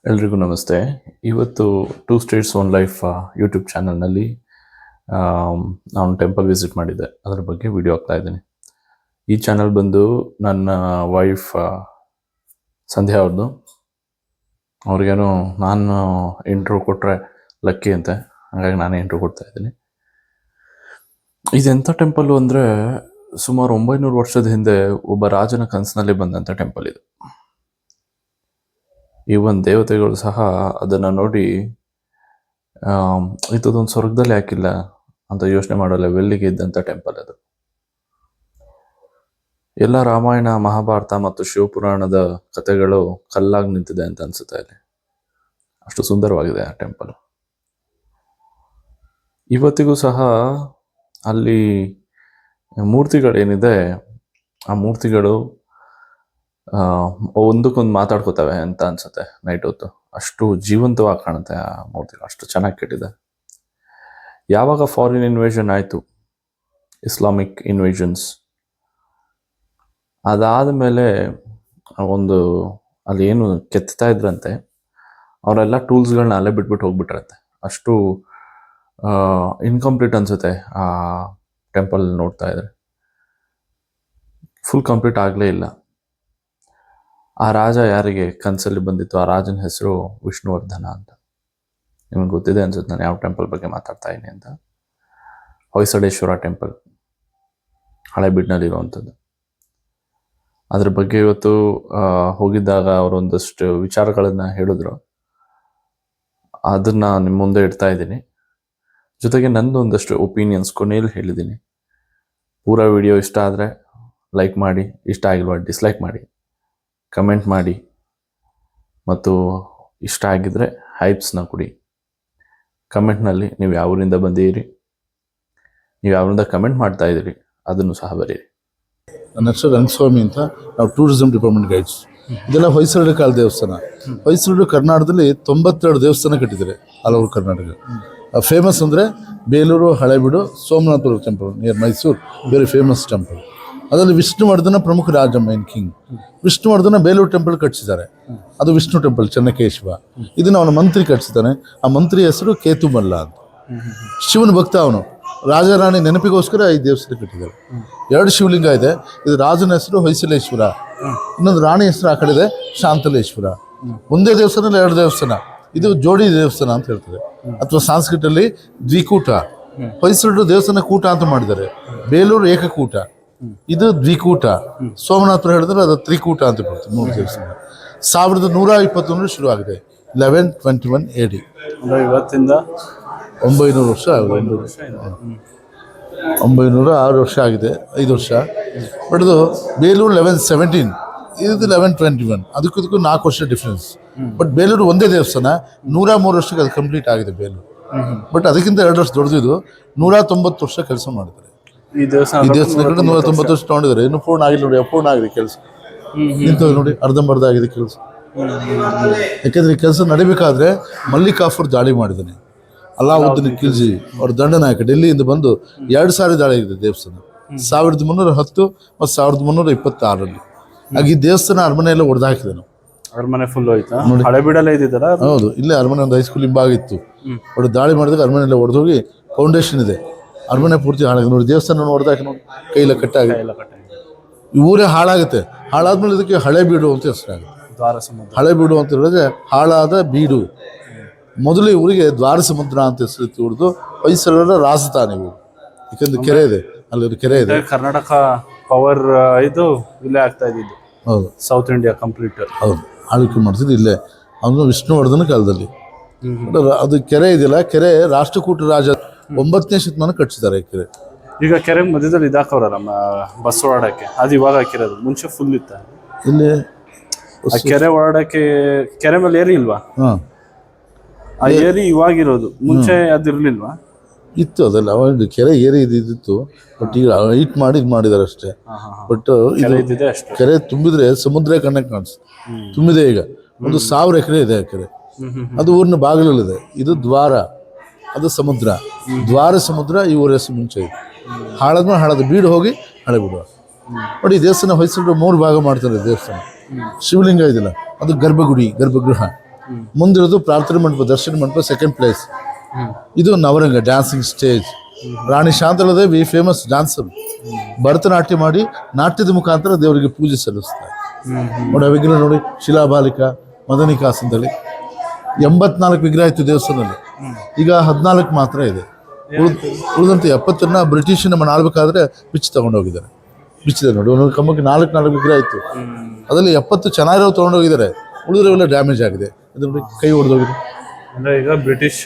ಎಲ್ರಿಗೂ ನಮಸ್ತೆ. ಇವತ್ತು two States one life YouTube ಚಾನಲ್ನಲ್ಲಿ ನಾನು ಟೆಂಪಲ್ ವಿಸಿಟ್ ಮಾಡಿದ್ದೆ. ಅದರ ಬಗ್ಗೆ ವಿಡಿಯೋ ಹಾಕ್ತಾ ಇದ್ದೀನಿ. ಈ ಚಾನಲ್ ಬಂದು ನನ್ನ ವೈಫ್ ಸಂಧ್ಯಾ ಅವ್ರದ್ದು. ಅವ್ರಿಗೇನು ನಾನು ಇಂಟ್ರೋ ಕೊಟ್ಟರೆ ಲಕ್ಕಿ ಅಂತೆ, ಹಾಗಾಗಿ ನಾನೇ ಇಂಟ್ರೋ ಕೊಡ್ತಾ ಇದ್ದೀನಿ. ಇದೆಂಥ ಟೆಂಪಲ್ಲು ಅಂದರೆ ಸುಮಾರು 900 ವರ್ಷದ ಹಿಂದೆ ಒಬ್ಬ ರಾಜನ ಕನಸಿನಲ್ಲಿ ಬಂದಂಥ ಟೆಂಪಲ್ ಇದು. ಈವನ್ ದೇವತೆಗಳು ಸಹ ಅದನ್ನು ನೋಡಿ ಇಂಥದ್ದೊಂದು ಸ್ವರ್ಗದಲ್ಲಿ ಹಾಕಿಲ್ಲ ಅಂತ ಯೋಚನೆ ಮಾಡೋ ಲೆವೆಲ್ಲಿಗೆ ಇದ್ದಂಥ ಟೆಂಪಲ್ ಅದು. ಎಲ್ಲ ರಾಮಾಯಣ, ಮಹಾಭಾರತ ಮತ್ತು ಶಿವಪುರಾಣದ ಕಥೆಗಳು ಕಲ್ಲಾಗಿ ನಿಂತಿದೆ ಅಂತ ಅನ್ಸುತ್ತೆ ಅಲ್ಲಿ. ಅಷ್ಟು ಸುಂದರವಾಗಿದೆ ಆ ಟೆಂಪಲ್. ಇವತ್ತಿಗೂ ಸಹ ಅಲ್ಲಿ ಮೂರ್ತಿಗಳೇನಿದೆ, ಆ ಮೂರ್ತಿಗಳು ಒಂದಕ್ಕೊಂದು ಮಾತಾಡ್ಕೋತವೆ ಅಂತ ಅನ್ಸುತ್ತೆ ನೈಟ್ ಹೊತ್ತು. ಅಷ್ಟು ಜೀವಂತವಾಗಿ ಕಾಣುತ್ತೆ ಆ ಮೂರ್ತಿಗಳು, ಅಷ್ಟು ಚೆನ್ನಾಗಿ ಕೆಟ್ಟಿದೆ. ಯಾವಾಗ ಫಾರಿನ್ ಇನ್ವೇಷನ್ ಆಯಿತು, ಇಸ್ಲಾಮಿಕ್ ಇನ್ವೇಷನ್ಸ್, ಅದಾದ ಮೇಲೆ ಒಂದು ಅಲ್ಲಿ ಏನು ಕೆತ್ತಾ ಇದ್ರಂತೆ ಅವರೆಲ್ಲ ಟೂಲ್ಸ್ಗಳನ್ನ ಅಲ್ಲೇ ಬಿಟ್ಬಿಟ್ಟು ಹೋಗ್ಬಿಟ್ರಂತೆ. ಅಷ್ಟು ಇನ್ಕಂಪ್ಲೀಟ್ ಅನ್ಸುತ್ತೆ ಆ ಟೆಂಪಲ್ ನೋಡ್ತಾ ಇದ್ರೆ. ಫುಲ್ ಕಂಪ್ಲೀಟ್ ಆಗಲೇ ಇಲ್ಲ. ಆ ರಾಜ ಯಾರಿಗೆ ಕನಸಲ್ಲಿ ಬಂದಿತ್ತು, ಆ ರಾಜನ ಹೆಸರು ವಿಷ್ಣುವರ್ಧನ ಅಂತ. ನಿಮಗೆ ಗೊತ್ತಿದೆ ಅನ್ಸುತ್ತೆ ನಾನು ಯಾವ ಟೆಂಪಲ್ ಬಗ್ಗೆ ಮಾತಾಡ್ತಾ ಇದ್ದೀನಿ ಅಂತ. ಹೊಯ್ಸಳೇಶ್ವರ ಟೆಂಪಲ್, ಹಳೆಬೀಡಿನಲ್ಲಿರುವಂಥದ್ದು. ಅದ್ರ ಬಗ್ಗೆ ಇವತ್ತು ಹೋಗಿದ್ದಾಗ ಅವರೊಂದಷ್ಟು ವಿಚಾರಗಳನ್ನು ಹೇಳಿದ್ರು. ಅದನ್ನು ನಿಮ್ಮ ಮುಂದೆ ಇಡ್ತಾ ಇದ್ದೀನಿ. ಜೊತೆಗೆ ನಂದು ಒಂದಷ್ಟು ಒಪಿನಿಯನ್ಸ್ ಕೊನೆಯಲ್ಲಿ ಹೇಳಿದ್ದೀನಿ. ಪೂರಾ ವಿಡಿಯೋ ಇಷ್ಟ ಆದರೆ ಲೈಕ್ ಮಾಡಿ, ಇಷ್ಟ ಆಗಿಲ್ವ ಡಿಸ್ಲೈಕ್ ಮಾಡಿ, ಕಮೆಂಟ್ ಮಾಡಿ, ಮತ್ತು ಇಷ್ಟ ಆಗಿದ್ದರೆ ಹೈಪ್ಸ್ನ ಕೊಡಿ. ಕಮೆಂಟ್ನಲ್ಲಿ ನೀವು ಯಾವ ಊರಿಂದ ಬಂದಿದ್ದೀರಿ, ನೀವು ಯಾವರಿಂದ ಕಮೆಂಟ್ ಮಾಡ್ತಾ ಇದ್ದೀರಿ ಅದನ್ನು ಸಹ ಬರೀರಿ. ನನ್ನ ಹೆಸರು ರಂಗಸ್ವಾಮಿ ಅಂತ. ನಾವು ಟೂರಿಸಂ ಡಿಪಾರ್ಟ್ಮೆಂಟ್ ಗೈಡ್ಸ್. ಇದೆಲ್ಲ ಹೊಯ್ಸಳ ಕಾಲ ದೇವಸ್ಥಾನ. ಹೊಯ್ಸಳರು ಕರ್ನಾಟಕದಲ್ಲಿ 92 ದೇವಸ್ಥಾನ ಕಟ್ಟಿದ್ದಾರೆ ಆಲ್ ಓವರ್ ಕರ್ನಾಟಕ. ಫೇಮಸ್ ಅಂದರೆ Belur, Halebidu, Somanathapura temple near Mysuru, very famous temple. ಅದರಲ್ಲಿ ವಿಷ್ಣುವರ್ಧನ ಪ್ರಮುಖ ರಾಜ, main king. Vishnuvardhana Belur temple ಕಟ್ಟಿಸಿದ್ದಾರೆ. ಅದು ವಿಷ್ಣು ಟೆಂಪಲ್, ಚೆನ್ನಕೇಶವ. ಇದನ್ನು ಅವನ ಮಂತ್ರಿ ಕಟ್ಟಿಸಿದ್ದಾನೆ. ಆ ಮಂತ್ರಿ ಹೆಸರು ಕೇತುಮಲ್ಲ ಅಂತ. ಶಿವನ ಭಕ್ತ ಅವನು. ರಾಜಾರಾಣಿ ನೆನಪಿಗೋಸ್ಕರ ಈ ದೇವಸ್ಥಾನ ಕಟ್ಟಿದ್ದಾರೆ. 2 ಶಿವಲಿಂಗ ಇದೆ. ಇದು ರಾಜನ ಹೆಸರು ಹೊಯ್ಸಲೇಶ್ವರ, ಇನ್ನೊಂದು ರಾಣಿ ಹೆಸರು ಆ ಕಡೆ ಇದೆ ಶಾಂತಲೇಶ್ವರ. ಒಂದೇ ದೇವಸ್ಥಾನದಲ್ಲಿ 2 ದೇವಸ್ಥಾನ. ಇದು ಜೋಡಿ ದೇವಸ್ಥಾನ ಅಂತ ಹೇಳ್ತಾರೆ, ಅಥವಾ ಸಂಸ್ಕೃತದಲ್ಲಿ ದ್ವಿಕೂಟ. ಹೊಯ್ಸಳರು ದೇವಸ್ಥಾನ ಕೂಟ ಅಂತ ಮಾಡಿದ್ದಾರೆ. ಬೇಲೂರು ಏಕಕೂಟ, ಇದು ದ್ವಿಕೂಟ. ಸೋಮನಾಥಪುರ ಹೇಳಿದ್ರೆ ಅದು ತ್ರಿಕೂಟ ಅಂತ ಬರುತ್ತೆ. 3 ದೇವಸ್ಥಾನ 1121 ಶುರು ಆಗಿದೆ. 1121 AD. ಇವತ್ತಿಂದ 900 ವರ್ಷ ಆಗಿದೆ. 906 ವರ್ಷ ಆಗಿದೆ, 5 ವರ್ಷ. ಬಟ್ ಅದು ಬೇಲೂರು 1117, ಇದು 1121. ಅದಕ್ಕೂ 4 ವರ್ಷ ಡಿಫ್ರೆನ್ಸ್. ಬಟ್ ಬೇಲೂರು ಒಂದೇ ದೇವಸ್ಥಾನ 103 ವರ್ಷಕ್ಕೆ ಅದು ಕಂಪ್ಲೀಟ್ ಆಗಿದೆ ಬೇಲೂರು. ಬಟ್ ಅದಕ್ಕಿಂತ 2 ವರ್ಷ ದೊಡ್ಡದಿದ್ದು 190 ವರ್ಷ ಕೆಲಸ ಮಾಡಿದ್ದಾರೆ. ಈ ದೇವಸ್ಥಾನ 190 ವರ್ಷ ತೊಗೊಂಡಿದ್ದಾರೆ. ಇನ್ನು ಪೂರ್ಣ ಆಗಿಲ್ಲ ನೋಡಿ, ಅಪೂರ್ಣ ಆಗಿದೆ ಕೆಲಸ. ನಿಂತವ್ರು ನೋಡಿ, ಅರ್ಧಂಬರ್ಧ ಆಗಿದೆ ಕೆಲಸ. ಯಾಕೆಂದ್ರೆ ಈ ಕೆಲಸ ನಡಿಬೇಕಾದ್ರೆ ಮಲ್ಲಿಕಾಫರ್ ದಾಳಿ ಮಾಡಿದ್ದಾನೆ. ಅಲಾವುದ್ದೀನ್ ಖಿಲ್ಜಿ ಅವ್ರ ದಂಡನಾಯಕ ಡೆಲ್ಲಿಯಿಂದ ಬಂದು 2 ಸಾರಿ ದಾಳಿ ಆಗಿದೆ ದೇವಸ್ಥಾನ. 1310 ಮತ್ತು 1326ರಲ್ಲಿ. ಆಗ ಈ ದೇವಸ್ಥಾನ ಅರಮನೆಯೆಲ್ಲ ಹೊಡೆದಾಕಿದನು. ಅರಮನೆ ಫುಲ್ ಹೋಯ್ತಾ? ಹಳೆಬೀಡಲ್ಲೇ ಇದ್ದಿದ್ದಾರ? ಹೌದು, ಇಲ್ಲೇ ಅರಮನೆ ಒಂದು ಹೈಸ್ಕೂಲ್ ಹಿಂಬಾಗಿತ್ತು. ಹೊಡೆದು ದಾಳಿ ಮಾಡಿದಾಗ ಅರಮನೆಯೆಲ್ಲ ಹೊಡೆದೋಗಿ ಫೌಂಡೇಶನ್ ಇದೆ. ಅರಮನೆ ಪೂರ್ತಿ ಹಾಳಾಗಿದೆ ನೋಡಿ. ದೇವಸ್ಥಾನ ಹೊಡೆದಾಕಿ ನೋಡಿ, ಕೈಲ ಕಟ್ಟಾಗಿ ಈ ಊರೇ ಹಾಳಾಗುತ್ತೆ. ಹಾಳಾದ್ಮೇಲೆ ಇದಕ್ಕೆ ಹಳೆಬೀಡು ಅಂತ ಹೆಸರಾಗುತ್ತೆ. ಹಳೆಬೀಡು ಅಂತ ಹೇಳಿದ್ರೆ ಹಾಳಾದ ಬೀಡು. ಮೊದಲು ಈ ಊರಿಗೆ ದ್ವಾರ ಸಮುದ್ರ ಅಂತ ಹೆಸರಿತ್ತು. ಉಳಿದು ಹೊಯ್ಸಳರ ರಾಜಧಾನಿ ಊರು. ಯಾಕಂದ್ರೆ ಕೆರೆ ಇದೆ, ಅಲ್ಲಿ ಒಂದು ಕೆರೆ ಇದೆ. ಕರ್ನಾಟಕ ಪವರ್ ಇದು ಇಲ್ಲೇ ಆಗ್ತಾ ಇದ್ದಿದ್ದು. ಹೌದು, ಸೌತ್ ಇಂಡಿಯಾ ಕಂಪ್ಲೀಟ್. ಹೌದು, ಆಳ್ವಿಕೆ ಮಾಡ್ತಿದ್ದು ಇಲ್ಲೇ. ಅವನು ವಿಷ್ಣುವರ್ಧನ ಕಾಲದಲ್ಲಿ. ಅದು ಕೆರೆ ಇದೆಯಲ್ಲ, ಕೆರೆ ರಾಷ್ಟ್ರಕೂಟ ರಾಜ 9ನೇ ಶತಮಾನ ಕಟ್ಟಿಸಿದ್ದಾರೆ ಕೆರೆ. ಈಗ ಕೆರೆ ಮಧ್ಯದಲ್ಲಿ ಇದಾಕವ್ರ ನಮ್ಮ ಬಸ್ ಓಡಾಡಕ್ಕೆ. ಅದು ಇವಾಗ ಹಾಕಿರೋದು, ಮುಂಚೆ ಫುಲ್ ಇತ್ತ ಇಲ್ಲಿ. ಕೆರೆ ಓಡಾಡಕ್ಕೆ ಕೆರೆ ಮೇಲೆ ಏರಿ ಇಲ್ವಾ? ಆ ಏರಿ ಇವಾಗಿರೋದು, ಮುಂಚೆ ಅದಿರ್ಲಿಲ್ವಾ? ಇತ್ತು ಅದೆಲ್ಲ. ಅವಾಗ ಕೆರೆ ಏರಿ ಇದ್ದಿತ್ತು. ಬಟ್ ಈಗ ಹೈಟ್ ಮಾಡಿ ಇದು ಮಾಡಿದ್ದಾರೆ ಅಷ್ಟೇ. ಬಟ್ ಇದು ಕೆರೆ ತುಂಬಿದ್ರೆ ಸಮುದ್ರ ಕಣ್ಣಕ್ಕೆ ಕಾಣಿಸುತ್ತೆ. ತುಂಬಿದೆ ಈಗ. 1000 ಎಕರೆ ಇದೆ ಆ ಕೆರೆ. ಅದು ಊರಿನ ಬಾಗಿಲಲ್ಲಿದೆ. ಇದು ದ್ವಾರ, ಅದು ಸಮುದ್ರ. ದ್ವಾರ ಸಮುದ್ರ ಈ ಊರ ಹೆಸರು ಮುಂಚೆ ಇದೆ. ಹಾಳಾದ್ಮೇಲೆ ಹಾಳಾದ ಬೀಡು ಹೋಗಿ ಹಳೆ ಬಿಡುವ ನೋಡಿ. ದೇವಸ್ಥಾನ ಹೊಯ್ಸಳರು 3 ಭಾಗ ಮಾಡ್ತಾರೆ ದೇವಸ್ಥಾನ. ಶಿವಲಿಂಗ ಇದೆಯಲ್ಲ, ಅದು ಗರ್ಭಗುಡಿ, ಗರ್ಭಗೃಹ. ಮುಂದಿರೋದು ಪ್ರಾರ್ಥನೆ ಮಂಟಪ, ದರ್ಶನ ಮಂಟಪ ಸೆಕೆಂಡ್ ಪ್ಲೇಸ್. ಇದು ನವರಂಗ ಡ್ಯಾನ್ಸಿಂಗ್ ಸ್ಟೇಜ್. ರಾಣಿ ಶಾಂತಲಾದೇವಿ ಫೇಮಸ್ ಡ್ಯಾನ್ಸರ್, ಭರತನಾಟ್ಯ ಮಾಡಿ ನಾಟ್ಯದ ಮುಖಾಂತರ ದೇವರಿಗೆ ಪೂಜೆ ಸಲ್ಲಿಸ್ತಾರೆ. ನೋಡಿ ಆ ವಿಗ್ರಹ ನೋಡಿ, ಶಿಲಾಬಾಲಿಕಾ ಮದನಿಕಾಸ್ ಅಂತೇಳಿ 84 ವಿಗ್ರಹ ಇತ್ತು ದೇವಸ್ಥಾನದಲ್ಲಿ, ಈಗ 14 ಮಾತ್ರ ಇದೆ. ಉಳಿದಂತೆ 70 ಬ್ರಿಟಿಷ್ ನಮ್ಮನ್ನು ಆಳ್ಬೇಕಾದ್ರೆ ಬಿಚ್ಚಿ ತಗೊಂಡೋಗಿದ್ದಾರೆ. ಬಿಚ್ಚಿದೆ ನೋಡಿ, ಒಂದೊಂದು ಕಂಬಕ್ಕೆ 4 ವಿಗ್ರಹ ಇತ್ತು, ಅದರಲ್ಲಿ 70 ಚೆನ್ನಾಗಿರೋ ತೊಗೊಂಡೋಗಿದ್ದಾರೆ, ಉಳಿದ್ರೆಲ್ಲ ಡ್ಯಾಮೇಜ್ ಆಗಿದೆ. ಇದು ನೋಡಿ ಕೈ ಹೊಡೆದೋಗಿದೆ. ಅಂದ್ರೆ ಈಗ ಬ್ರಿಟಿಷ್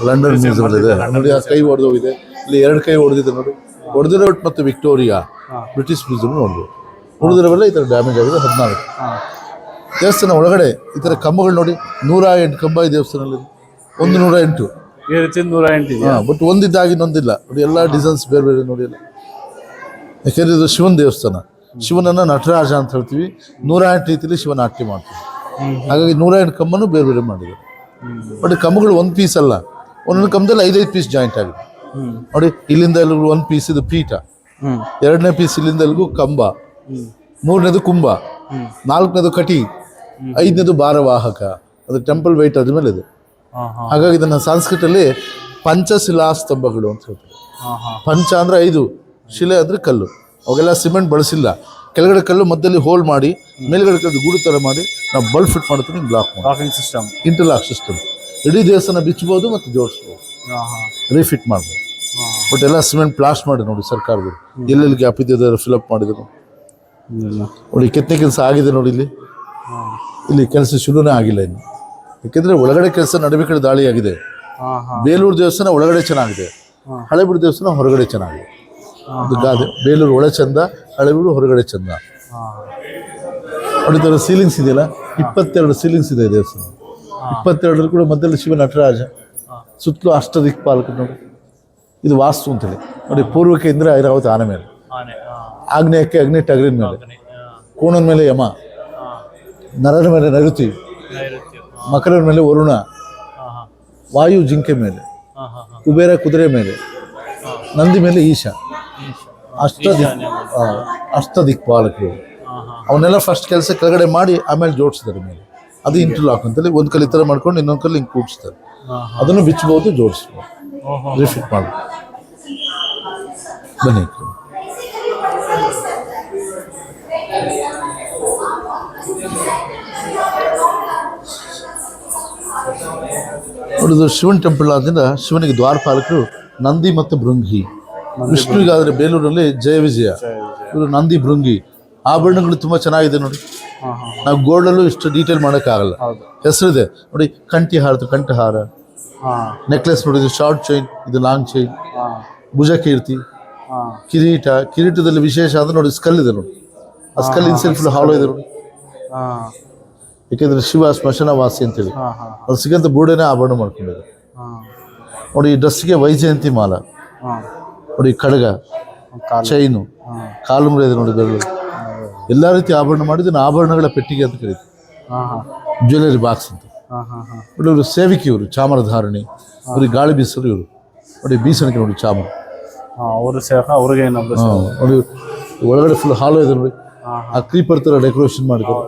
ಲಂಡನ್ ಮ್ಯೂಸಿಯಂ ಇದೆ ನೋಡಿ, ಆ ಕೈ ಹೊಡೆದೋಗಿದೆ. ಇಲ್ಲಿ 2 ಕೈ ಹೊಡೆದಿದೆ ನೋಡಿ, ಹೊಡೆದಿರೋ ಮತ್ತು ವಿಕ್ಟೋರಿಯಾ ಬ್ರಿಟಿಷ್ ಮ್ಯೂಸಿಯಂ ನೋಡ್ಬೋದು. ಉಳಿದಿರೋವೆಲ್ಲ ಈ ಥರ ಡ್ಯಾಮೇಜ್ ಆಗಿದೆ. 14 ದೇವಸ್ಥಾನ ಒಳಗಡೆ ಈ ಥರ ಕಂಬಗಳು ನೋಡಿ, 108 ಕಂಬ ಈ ದೇವಸ್ಥಾನದಲ್ಲಿ, 108 ಈ ರೀತಿ 108 ಇದೆ. ಬಟ್ ಒಂದಿದ್ದಾಗಿ ಇನ್ನೊಂದಿಲ್ಲ ನೋಡಿ, ಎಲ್ಲ ಡಿಸೈನ್ಸ್ ಬೇರೆ ಬೇರೆ ನೋಡಿ ಎಲ್ಲ. ಯಾಕೆಂದರೆ ಇದು ಶಿವನ ದೇವಸ್ಥಾನ, ಶಿವನನ್ನು ನಟರಾಜ ಅಂತ ಹೇಳ್ತೀವಿ, 108 ರೀತಿಯಲ್ಲಿ ಶಿವ ನಾಟ್ಯ ಮಾಡ್ತೀವಿ. ಹಾಗಾಗಿ 108 ಕಂಬನೂ ಬೇರೆ ಬೇರೆ ಮಾಡಿದ್ದಾರೆ. ಬಟ್ ಕಂಬಗಳು ಒಂದು ಪೀಸ್ ಅಲ್ಲ, ಒಂದೊಂದು ಕಂಬದಲ್ಲಿ 5-5 ಪೀಸ್ ಜಾಯಿಂಟ್ ಆಗಿದೆ ನೋಡಿ. ಇಲ್ಲಿಂದ ಎಲ್ಲಿಗೂ 1 ಪೀಸ್ ಇದು ಪೀಠ, 2ನೇ ಪೀಸ್ ಇಲ್ಲಿಂದ ಎಲ್ಲಿಗೂ ಕಂಬ, 3ನೇದು ಕುಂಭ, 4ನೇದು ಕಟಿ, 5ನೇದು ಭಾರವಾಹಕ. ಅದು ಟೆಂಪಲ್ ವೆಯ್ಟ್ ಅದ್ರ ಮೇಲೆ ಇದೆ. ಹಾಗಾಗಿ ಇದನ್ನು ಸಂಸ್ಕೃತದಲ್ಲಿ ಪಂಚಶಿಲಾ ಸ್ತಂಭಗಳು ಅಂತ ಹೇಳ್ತಾರೆ. ಪಂಚ ಅಂದರೆ 5, ಶಿಲೆ ಅಂದರೆ ಕಲ್ಲು. ಅವಾಗೆಲ್ಲ ಸಿಮೆಂಟ್ ಬಳಸಿಲ್ಲ, ಕೆಳಗಡೆ ಕಲ್ಲು ಮಧ್ಯದಲ್ಲಿ ಹೋಲ್ ಮಾಡಿ ಮೇಲ್ಗಡೆ ಕಲ್ಲು ಗೂಡು ಥರ ಮಾಡಿ ನಾವು ಬಲ್ಬ್ ಫಿಟ್ ಮಾಡ್ತೀವಿ, ಬ್ಲಾಕ್ ಮಾಡಿ ಸಿಸ್ಟಮ್, ಇಂಟರ್ಲಾಕ್ ಸಿಸ್ಟಮ್. ಇಡೀ ದೇವಸ್ಥಾನ ಬಿಚ್ಚಬಹುದು ಮತ್ತು ಜೋಡಿಸ್ಬೋದು, ರೀಫಿಟ್ ಮಾಡ್ಬೋದು. ಬಟ್ ಎಲ್ಲ ಸಿಮೆಂಟ್ ಪ್ಲಾಸ್ಟ್ ಮಾಡಿ ನೋಡಿ ಸರ್ಕಾರಗಳು, ಎಲ್ಲೆಲ್ಲಿ ಗ್ಯಾಪ್ ಇದೆ ಫಿಲಪ್ ಮಾಡಿದ್ರು ನೋಡಿ. ಕೆತ್ತನೆ ಕೆಲಸ ಆಗಿದೆ ನೋಡಿ, ಇಲ್ಲಿ ಕೆಲಸ ಶುರುನೇ ಆಗಿಲ್ಲ ಇನ್ನು, ಯಾಕೆಂದರೆ ಒಳಗಡೆ ಕೆಲಸ ನಡುವೆ ದಾಳಿ ಆಗಿದೆ. ಬೇಲೂರು ದೇವಸ್ಥಾನ ಒಳಗಡೆ ಚೆನ್ನಾಗಿದೆ, ಹಳೆಬೀಡು ದೇವಸ್ಥಾನ ಹೊರಗಡೆ ಚೆನ್ನಾಗಿದೆ. ಇದು ಗಾದೆ, ಬೇಲೂರು ಒಳ ಚಂದ, ಹಳೆಬೀಡು ಹೊರಗಡೆ ಚಂದ. ನೋಡಿ ಥರ ಸೀಲಿಂಗ್ಸ್ ಇದೆಯಲ್ಲ, 22 ಸೀಲಿಂಗ್ಸ್ ಇದೆ ದೇವಸ್ಥಾನ. 22 ಕೂಡ ಮಧ್ಯದಲ್ಲಿ ಶಿವ ನಟರಾಜ, ಸುತ್ತಲೂ ಅಷ್ಟದಿಕ್ಪಾಲಕ ನೋಡಿ. ಇದು ವಾಸ್ತು ಅಂತೇಳಿ ನೋಡಿ. ಪೂರ್ವಕ್ಕೆ ಇಂದ್ರ ಐರಾವತಿ ಆನೆ ಮೇಲೆ, ಆಗ್ನೇಯಕ್ಕೆ ಅಗ್ನಿ ಟಗರಿನ ಮೇಲೆ, ಕೋಣನ ಮೇಲೆ ಯಮ, ನರನ ಮೇಲೆ ನರುತಿ, ಮಕರನ ಮೇಲೆ ವರುಣ, ವಾಯು ಜಿಂಕೆ ಮೇಲೆ, ಕುಬೇರ ಕುದುರೆ ಮೇಲೆ, ನಂದಿ ಮೇಲೆ ಈಶ. ಅಷ್ಟದಿಕ್ಪಾಲಕರು ಅವನ್ನೆಲ್ಲ ಫಸ್ಟ್ ಕೆಲಸ ಕೆಳಗಡೆ ಮಾಡಿ ಆಮೇಲೆ ಜೋಡಿಸ್ತಾರೆ ಮೇಲೆ. ಅದು ಇಂಟರ್ಲಾಕ್ ಅಂತೇಳಿ ಒಂದು ಕಲ್ಲಿ ಈ ಥರ ಮಾಡ್ಕೊಂಡು ಇನ್ನೊಂದು ಕಲ್ಲಿ ಹಿಂಗೆ ಕೂಡಿಸ್ತಾರೆ. ಅದನ್ನು ಬಿಚ್ಚಬಹುದು, ಜೋಡಿಸ್ಬೋದು, ರಿಫಿಟ್ ಮಾಡಿ. ಬನ್ನಿ ನೋಡಿದು ಶಿವನ್ ಟೆಂಪಲ್ ಆದ್ದರಿಂದ ಶಿವನಿಗೆ ದ್ವಾರಪಾಲಕರು ನಂದಿ ಮತ್ತು ಭೃಂಗಿ. ವಿಷ್ಣುವಿಗಾದರೆ ಬೇಲೂರಲ್ಲಿ ಜಯ ವಿಜಯ, ಇವರು ನಂದಿ ಭೃಂಗಿ. ಆಭರಣಗಳು ತುಂಬ ಚೆನ್ನಾಗಿದೆ ನೋಡಿ. ನಾವು ಗೋಲ್ಡಲ್ಲೂ ಇಷ್ಟು ಡೀಟೇಲ್ ಮಾಡೋಕ್ಕಾಗಲ್ಲ, ಹೆಸರಿದೆ ನೋಡಿ. ಕಂಠಹಾರ, ನೆಕ್ಲೆಸ್ ನೋಡಿದ್ದು ಶಾರ್ಟ್ ಚೈನ್, ಇದು ಲಾಂಗ್ ಚೈನ್, ಭುಜ ಕೀರ್ತಿ, ಕಿರೀಟದಲ್ಲಿ ವಿಶೇಷ ಅಂದ್ರೆ ನೋಡಿ ಸ್ಕಲ್ ಇದೆ ನೋಡಿ. ಆ ಸ್ಕಲ್ ಇನ್ಸೆಲ್ ಫುಲ್ ಹಾಲೋ ಇದೆ ನೋಡಿ. ಏಕೆಂದರೆ ಶಿವ ಸ್ಮಶಾನ ವಾಸಿ ಅಂತೇಳಿ ಅದು ಸಿಗಂತ ಬೂಡೇನೆ ಆಭರಣ ಮಾಡ್ಕೊಂಡಿದೆ ನೋಡಿ. ಈ ಡ್ರೆಸ್ಗೆ ವೈಜಯಂತಿ ಮಾಲ ನೋಡಿ, ಖಡ್ಗ, ಚೈನು, ಕಾಲು ಮುರಿದೆ ನೋಡಿ, ಬೆರಳು, ಎಲ್ಲ ರೀತಿ ಆಭರಣ ಮಾಡಿದ್ದು ಆಭರಣಗಳ ಪೆಟ್ಟಿಗೆ ಅಂತ ಕರೀತೀವಿ, ಜ್ಯುವೆಲರಿ ಬಾಕ್ಸ್ ಅಂತ ನೋಡಿ. ಇವರು ಸೇವಿಕೆ, ಇವರು ಚಾಮರಧಾರಣಿ, ಇವ್ರಿಗೆ ಗಾಳಿ ಬೀಸಲು ಇವರು ನೋಡಿ, ಬೀಸಣಿಕೆ ನೋಡಿ ಚಾಮರ, ಅವರು ಸೇವಕ ಅವ್ರಿಗೆ ನೋಡಿ. ಒಳಗಡೆ ಫುಲ್ ಹಾಲು ಇದೆ ನೋಡಿ. ಆ ಕ್ರೀಪರ್ ಥರ ಡೆಕೋರೇಷನ್ ಮಾಡಿದ್ದಾರೆ.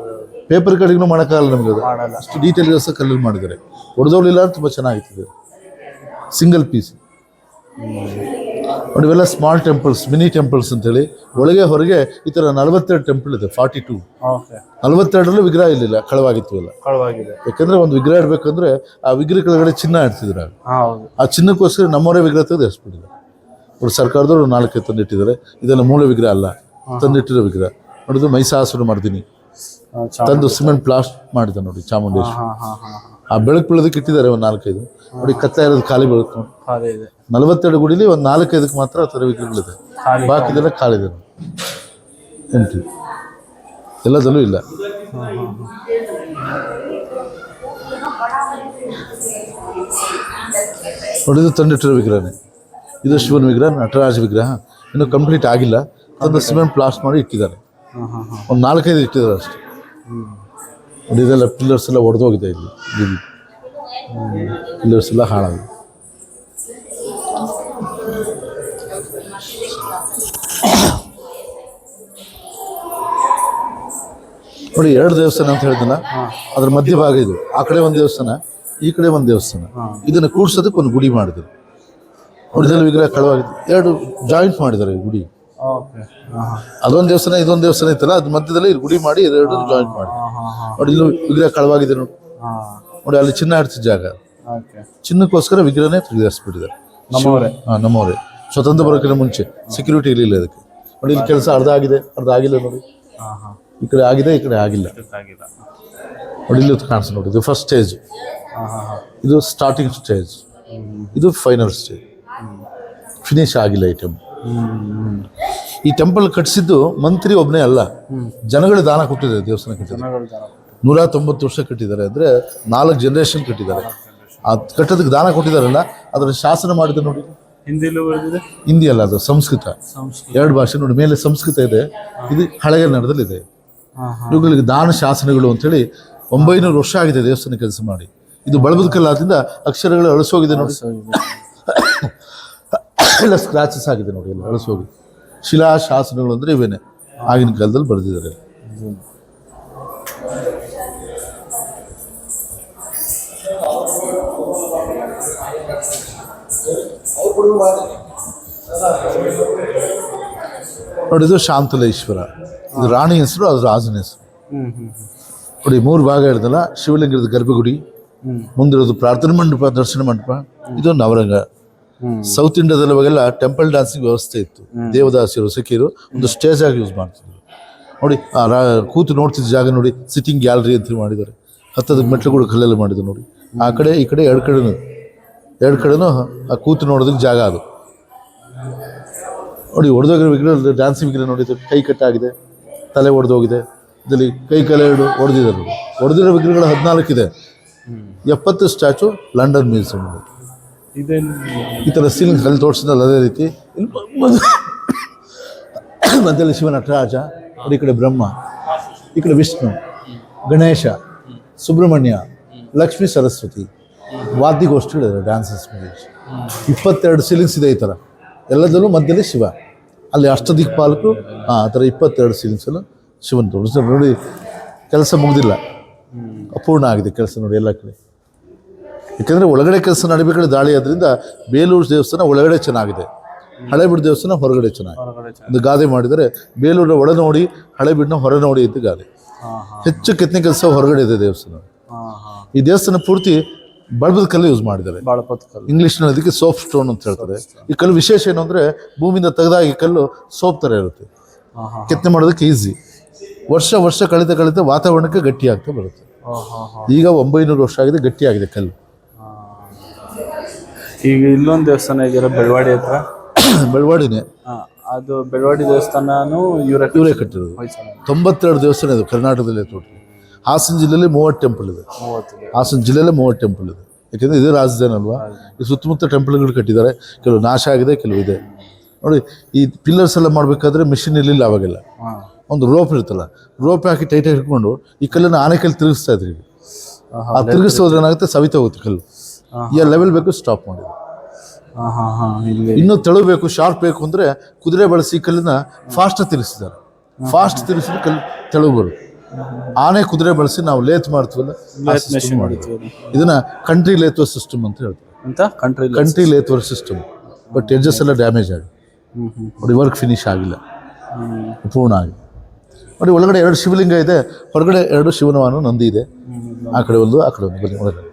ಪೇಪರ್ ಕಡೆಗೂ ಮಾಡೋಕ್ಕಾಗಲ್ಲ ನಮಗೆ, ಅದು ಅಷ್ಟು ಡೀಟೇಲ್ ಸಹ ಕಲ್ಲಲ್ಲಿ ಮಾಡಿದ್ದಾರೆ. ಹೊಡೆದೋಳಿಲ್ಲ, ತುಂಬ ಚೆನ್ನಾಗಿರ್ತದೆ. ಸಿಂಗಲ್ ಪೀಸ್ ನೋಡಿ. ಇವೆಲ್ಲ ಸ್ಮಾಲ್ ಟೆಂಪಲ್ಸ್, ಮಿನಿ ಟೆಂಪಲ್ಸ್ ಅಂತೇಳಿ. ಒಳಗೆ ಹೊರಗೆ ಈ ಥರ 42 ಟೆಂಪಲ್ ಇದೆ. 42, 42ರಲ್ಲೂ ವಿಗ್ರಹ ಇರಲಿಲ್ಲ, ಕಳವಾಗಿತ್ತು ಎಲ್ಲ. ಯಾಕಂದರೆ ಒಂದು ವಿಗ್ರಹ ಇಡಬೇಕಂದ್ರೆ ಆ ವಿಗ್ರಹ ಕೆಳಗಡೆ ಚಿನ್ನ ಇಡ್ತಿದ್ರು. ಆ ಚಿನ್ನಕ್ಕೋಸ್ಕರ ನಮ್ಮವರೇ ವಿಗ್ರಹ ತೆಗೆದು ಎಸ್ಬಿಟ್ಟಿದ್ದಾರೆ. ಅವರು ಸರ್ಕಾರದವರು 4 ತಂದಿಟ್ಟಿದ್ದಾರೆ. ಇದೆಲ್ಲ ಮೂಲ ವಿಗ್ರಹ ಅಲ್ಲ, ತಂದಿಟ್ಟಿರೋ ವಿಗ್ರಹ ನೋಡಿದ್ರು. ಮೈಸಾಸುರ ಮಾಡ್ತೀನಿ ತಂದು ಸಿಮೆಂಟ್ ಪ್ಲಾಸ್ಟ್ ಮಾಡಿದ ನೋಡಿ ಚಾಮುಂಡೇಶ್ವರಿ. ಆ ಬೆಳಕು ಬೀಳೋದಕ್ಕೆ ಇಟ್ಟಿದ್ದಾರೆ ಒಂದು 4-5 ನೋಡಿ. ಕತ್ತ ಇರೋದು ಖಾಲಿ ಬೆಳಕು ನೋಡಿ. 42 ಗುಡಿಲಿ ಒಂದು 4-5 ಮಾತ್ರ ಆ ಥರ ವಿಗ್ರಹಗಳಿದೆ, ಬಾಕಿದೆಲ್ಲ ಖಾಲಿದೆ ನೋಡಿ. ಎಂಟ್ರಿ ಎಲ್ಲದಲ್ಲೂ ಇಲ್ಲ. ನೋಡಿದ್ದು ತಂದಿಟ್ಟಿರೋ ವಿಗ್ರಹನೇ. ಇದು ಶಿವನ ವಿಗ್ರಹ, ನಟರಾಜ ವಿಗ್ರಹ ಇನ್ನೂ ಕಂಪ್ಲೀಟ್ ಆಗಿಲ್ಲ. ತಂದು ಸಿಮೆಂಟ್ ಪ್ಲಾಸ್ಟ್ ಮಾಡಿ ಇಟ್ಟಿದ್ದಾರೆ. ಒಂದು 4-5 ಇಟ್ಟಿದ್ದಾರೆ ಅಷ್ಟೇ ನೋಡಿ. ಇದೆಲ್ಲ ಪಿಲ್ಲರ್ಸ್ ಎಲ್ಲ ಒಡೆದೋಗಿದೆ, ಇಲ್ಲಿ ಪಿಲ್ಲರ್ಸ್ ಎಲ್ಲ ಹಾಳಾಗಿದೆ. ನೋಡಿ 2 ದೇವಸ್ಥಾನ ಅಂತ ಹೇಳಿದ್ನಲ್ಲ, ಅದ್ರ ಮಧ್ಯಭಾಗ ಇದು. ಆ ಕಡೆ ಒಂದು ದೇವಸ್ಥಾನ, ಈ ಕಡೆ ಒಂದು ದೇವಸ್ಥಾನ. ಇದನ್ನ ಕೂಡ್ಸೋದಕ್ಕೆ ಒಂದು ಗುಡಿ ಮಾಡಿದ್ರು. ಉಳಿದಲ್ಲಿ ವಿಗ್ರಹ ಕಳವಾಗಿದೆ, 2 ಜಾಯಿಂಟ್ ಮಾಡಿದ್ದಾರೆ ಈ ಗುಡಿ. ಓಕೆ. ಅದೊಂದು ದೇವಸ್ಥಾನ ಇದೊಂದು ದೇವಸ್ಥಾನ ಇತ್ತಲ್ಲ, ಅದ್ರ ಮಧ್ಯದಲ್ಲಿ ಇಲ್ಲಿ ಗುಡಿ ಮಾಡಿ 2 ಜಾಯಿಂಟ್ ಮಾಡಿ. ನೋಡಿ ಇಲ್ಲಿ ವಿಗ್ರಹ ಕಳವಾಗಿದೆ ನೋಡಿ. ನೋಡಿ ಅಲ್ಲಿ ಚಿನ್ನ ಆಡ್ತಿದ್ದ ಜಾಗ, ಓಕೆ. ಚಿನ್ನಕ್ಕೋಸ್ಕರ ವಿಗ್ರಹನೇ ತೆಗೆದಿರಿಸ್ಬಿಟ್ಟಿದ್ದಾರೆ. ನಮ್ಮವರೇ ಸ್ವತಂತ್ರ ಬರೋಕ್ಕಿಂತ ಮುಂಚೆ ಸೆಕ್ಯೂರಿಟಿ ಇರಲಿಲ್ಲ ಅದಕ್ಕೆ. ನೋಡಿ ಇಲ್ಲಿ ಕೆಲಸ ಅರ್ಧ ಆಗಿದೆ, ಅರ್ಧ ಆಗಿಲ್ಲ ನೋಡಿ. ಈ ಕಡೆ ಆಗಿದೆ, ಈ ಕಡೆ ಆಗಿಲ್ಲ. ನೋಡಿ ಇಲ್ಲಿ ಕಾಣಿಸ್ ನೋಡಿ, ಇದು ಫಸ್ಟ್ ಸ್ಟೇಜ್, ಇದು ಸ್ಟಾರ್ಟಿಂಗ್ ಸ್ಟೇಜ್, ಇದು ಫೈನಲ್ ಸ್ಟೇಜ್. ಫಿನಿಶ್ ಆಗಿಲ್ಲ ಈ ಟೆಂಪಲ್. ಈ ಟೆಂಪಲ್ ಕಟ್ಟಿಸಿದ್ದು ಮಂತ್ರಿ ಒಬ್ಬನೇ ಅಲ್ಲ, ಜನಗಳು ದಾನ ಕೊಟ್ಟಿದ್ದಾರೆ. ದೇವಸ್ಥಾನ ಕಟ್ಟಿದ್ದಾರೆ 190 ವರ್ಷ ಕಟ್ಟಿದ್ದಾರೆ, ಅಂದರೆ 4 ಜನರೇಷನ್ ಕಟ್ಟಿದ್ದಾರೆ. ಅದು ಕಟ್ಟೋದಕ್ಕೆ ದಾನ ಕೊಟ್ಟಿದ್ದಾರಲ್ಲ, ಅದರ ಶಾಸನ ಮಾಡಿದ್ರು ನೋಡಿ. ಹಿಂದಿ ಅಲ್ಲ, ಅದು ಸಂಸ್ಕೃತ. 2 ಭಾಷೆ ನೋಡಿ. ಮೇಲೆ ಸಂಸ್ಕೃತ ಇದೆ, ಇದು ಹಳೆಗನ್ನಡದಲ್ಲಿ ಇದೆ. ಇವುಗಳಿಗೆ ದಾನ ಶಾಸನಗಳು ಅಂತೇಳಿ 900 ವರ್ಷ ಆಗಿದೆ ದೇವಸ್ಥಾನ ಕೆಲಸ ಮಾಡಿ. ಇದು ಬಳಬದ ಕಲ್ಲಾದ್ರಿಂದ ಅಕ್ಷರಗಳು ಅಳಿಸೋಗಿದೆ ನೋಡಿ. ಎಲ್ಲ ಸ್ಕ್ರಾಚಸ್ ಆಗಿದೆ ನೋಡಿ, ಎಲ್ಲ ಅಳಿಸೋಗಿದೆ. ಶಿಲಾ ಶಾಸನಗಳು ಅಂದರೆ ಇವೇನೆ, ಆಗಿನ ಕಾಲದಲ್ಲಿ ಬರೆದಿದ್ದಾರೆ. ನೋಡಿ ಇದು ಶಾಂತಲೇಶ್ವರ, ಇದು ರಾಣಿ ಹೆಸರು, ಅದು ರಾಜನ ಹೆಸರು. ನೋಡಿ 3 ಭಾಗ ಇರ್ತಲ್ಲ, ಶಿವಲಿಂಗದ ಗರ್ಭಗುಡಿ, ಮುಂದಿರೋದು ಪ್ರಾರ್ಥನಾ ಮಂಟಪ, ದರ್ಶನ ಮಂಟಪ, ಇದು ನವರಂಗ. ಸೌತ್ ಇಂಡಿಯಾದಲ್ಲೆಲ್ಲ ಟೆಂಪಲ್ ಡ್ಯಾನ್ಸಿಂಗ್ ವ್ಯವಸ್ಥೆ ಇತ್ತು. ದೇವದಾಸಿಯರು ಸಖಿಯರು ಒಂದು ಸ್ಟೇಜ್ ಆಗಿ ಯೂಸ್ ಮಾಡ್ತಿದ್ರು. ನೋಡಿ ಕೂತು ನೋಡ್ತಿದ್ದ ಜಾಗ ನೋಡಿ, ಸಿಟ್ಟಿಂಗ್ ಗ್ಯಾಲರಿ ಅಂತ ಮಾಡಿದ್ದಾರೆ. ಹತ್ತದ ಮೆಟ್ಲುಗಳು ಕಲ್ಲೆಲ್ಲ ಮಾಡಿದ್ರು ನೋಡಿ. ಆ ಕಡೆ ಈ ಕಡೆ ಎರಡು ಕಡೆನೂ ಆ ಕೂತು ನೋಡೋದಕ್ಕೆ ಜಾಗ ಅದು. ನೋಡಿ ಒಡೆದೋಗಿರೋ ವಿಗ್ರಹ, ಡ್ಯಾನ್ಸಿಂಗ್ ವಿಗ್ರಹ ನೋಡಿ, ಕೈ ಕಟ್ಟಾಗಿದೆ, ತಲೆ ಒಡೆದೋಗಿದೆ. ಇದರಲ್ಲಿ ಕೈ ಕಾಲು 2 ಹೊಡೆದಿದ್ದಾರೆ ನೋಡಿ. ಹೊಡೆದಿರೋ ವಿಗ್ರಹಗಳು 14 ಇದೆ. 70 ಸ್ಟ್ಯಾಚು ಲಂಡನ್ ಮ್ಯೂಸಿಯಂ. ಈ ಥರ ಸೀಲಿಂಗ್ ಕಲ್ಲಿ ತೋರಿಸಿದ್ರಲ್ಲ, ಅದೇ ರೀತಿ ಮಧ್ಯದಲ್ಲಿ ಶಿವ ನಟರಾಜ, ಈ ಕಡೆ ಬ್ರಹ್ಮ, ಈ ಕಡೆ ವಿಷ್ಣು, ಗಣೇಶ, ಸುಬ್ರಹ್ಮಣ್ಯ, ಲಕ್ಷ್ಮೀ ಸರಸ್ವತಿ, ವಾದ್ಯಗೋಷ್ಠಿಗಳಿದೆ, ಡ್ಯಾನ್ಸಸ್ ಮೇಲೆ 22 ಸೀಲಿಂಗ್ಸ್ ಇದೆ. ಈ ಥರ ಎಲ್ಲದಲ್ಲೂ ಮಧ್ಯದಲ್ಲಿ ಶಿವ, ಅಲ್ಲಿ ಅಷ್ಟದಿಕ್ಪಾಲಕರು. ಆ ಥರ 22 ಸೀಲಿಂಗ್ಸಲ್ಲೂ ಶಿವನ್ ತೋರಿಸ್ತಾರೆ ನೋಡಿ. ಕೆಲಸ ಮುಗಿದಿಲ್ಲ, ಅಪೂರ್ಣ ಆಗಿದೆ ಕೆಲಸ ನೋಡಿ ಎಲ್ಲ ಕಡೆ. ಯಾಕೆಂದರೆ ಒಳಗಡೆ ಕೆಲಸ ನಡಿಬೇಕಾದ್ರೆ ದಾಳಿ ಆದ್ರಿಂದ ಬೇಲೂರು ದೇವಸ್ಥಾನ ಒಳಗಡೆ ಚೆನ್ನಾಗಿದೆ, ಹಳೆಬೀಡು ದೇವಸ್ಥಾನ ಹೊರಗಡೆ ಚೆನ್ನಾಗಿದೆ. ಒಂದು ಗಾದೆ ಮಾಡಿದರೆ, ಬೇಲೂರ ಒಳ ನೋಡಿ, ಹಳೆಬೀಡನ್ನ ಹೊರ ನೋಡಿ ಅಂತ ಗಾದೆ. ಹೆಚ್ಚು ಕೆತ್ತನೆ ಕೆಲಸ ಹೊರಗಡೆ ಇದೆ ದೇವಸ್ಥಾನ. ಈ ದೇವಸ್ಥಾನ ಪೂರ್ತಿ ಬಳಪದ ಕಲ್ಲು ಯೂಸ್ ಮಾಡಿದ್ದಾರೆ. ಇಂಗ್ಲೀಷ್ನಲ್ಲಿ ಅದಕ್ಕೆ ಸೋಪ್ ಸ್ಟೋನ್ ಅಂತ ಹೇಳ್ತಾರೆ. ಈ ಕಲ್ಲು ವಿಶೇಷ ಏನು ಅಂದರೆ, ಭೂಮಿಯಿಂದ ತೆಗೆದಾಗ ಈ ಕಲ್ಲು ಸೋಪ್ ಥರ ಇರುತ್ತೆ, ಕೆತ್ತನೆ ಮಾಡೋದಕ್ಕೆ ಈಸಿ. ವರ್ಷ ಕಳೆದ ವಾತಾವರಣಕ್ಕೆ ಗಟ್ಟಿ ಆಗ್ತಾ ಬರುತ್ತೆ. ಈಗ 900 ವರ್ಷ ಆಗಿದೆ, ಗಟ್ಟಿಯಾಗಿದೆ ಕಲ್ಲು. ಈಗ ಇಲ್ಲೊಂದು ದೇವಸ್ಥಾನ ಇದೆಯಲ್ಲ ಬೆಳವಾಡಿ ಹತ್ರ, ಬೆಳವಾಡಿನೇ. ಅದು ಬೆಳವಾಡಿ ದೇವಸ್ಥಾನನೂ ಇವರೇ ಕಟ್ಟಿರೋದು. 92 ದೇವಸ್ಥಾನ ಇದೆ ಕರ್ನಾಟಕದಲ್ಲಿ. ಟೋಟಲ್ ಹಾಸನ ಜಿಲ್ಲೆಯಲ್ಲಿ 30 ಟೆಂಪಲ್ ಇದೆ. ಹಾಸನ ಜಿಲ್ಲೆಯಲ್ಲೇ 30 ಟೆಂಪಲ್ ಇದೆ. ಯಾಕೆಂದರೆ ಇದೇ ರಾಜಧಾನಿ ಅಲ್ವಾ. ಈ ಸುತ್ತಮುತ್ತ ಟೆಂಪಲ್ಗಳು ಕಟ್ಟಿದ್ದಾರೆ, ಕೆಲವು ನಾಶ ಆಗಿದೆ, ಕೆಲವು ಇದೆ. ನೋಡಿ ಈ ಪಿಲ್ಲರ್ಸ್ ಎಲ್ಲ ಮಾಡಬೇಕಾದ್ರೆ ಮಿಷಿನ್ ಇರಲಿಲ್ಲ ಅವಾಗೆಲ್ಲ. ಒಂದು ರೋಪ್ ಇರುತ್ತಲ್ಲ, ರೋಪ್ ಹಾಕಿ ಟೈಟಾಗಿ ಹಿಡ್ಕೊಂಡು ಈ ಕಲ್ಲನ್ನು ಆನೆಕಲ್ಲಿ ತಿರುಗಿಸ್ತಾ ಇದ್ರಿ. ಆ ತಿರುಗಿಸೋದ್ರೆ ಏನಾಗುತ್ತೆ, ಸವಿತಾ ಹೋಗುತ್ತೆ ಕಲ್ಲು. ಈ ಲೆವೆಲ್ ಬೇಕು, ಸ್ಟಾಪ್ ಮಾಡಿದ್ರು. ಇನ್ನೂ ತೆಳು ಬೇಕು, ಶಾರ್ಪ್ ಬೇಕು ಅಂದರೆ ಕುದುರೆ ಬಳಸಿ ಕಲ್ಲನ್ನ ಫಾಸ್ಟ್ ತಿರುಗಿಸಿದ್ದಾರೆ. ಫಾಸ್ಟ್ ತಿರುಗಿಸಿದ್ರೆ ಕಲ್ಲು ತೆಳು ಬರುತ್ತೆ. ಆನೆ ಕುದುರೆ ಬಳಸಿ ನಾವು ಲೇತ್ ಮಾಡ್ತೀವಲ್ಲ, ಇದನ್ನ ಕಂಟ್ರಿ ಲೇತ್ವರ್ ಸಿಸ್ಟಮ್ ಅಂತ ಹೇಳ್ತಾರೆ. ಕಂಟ್ರಿ ಲೇತ್ವರ್ ಸಿಸ್ಟಮ್. ಬಟ್ ಎಡ್ಜಸ್ ಎಲ್ಲ ಡ್ಯಾಮೇಜ್ ಆಗಿ ನೋಡಿ, ವರ್ಕ್ ಫಿನಿಶ್ ಆಗಿಲ್ಲ, ಪೂರ್ಣ ಆಗಿ. ನೋಡಿ ಒಳಗಡೆ 2 ಶಿವಲಿಂಗ ಇದೆ, ಹೊರಗಡೆ 2 ಶಿವನವಾನು ನಂದಿ ಇದೆ. ಆ ಕಡೆ ಒಂದು, ಆ ಕಡೆ ಒಂದು. ಬನ್ನಿ ಒಳಗಡೆ.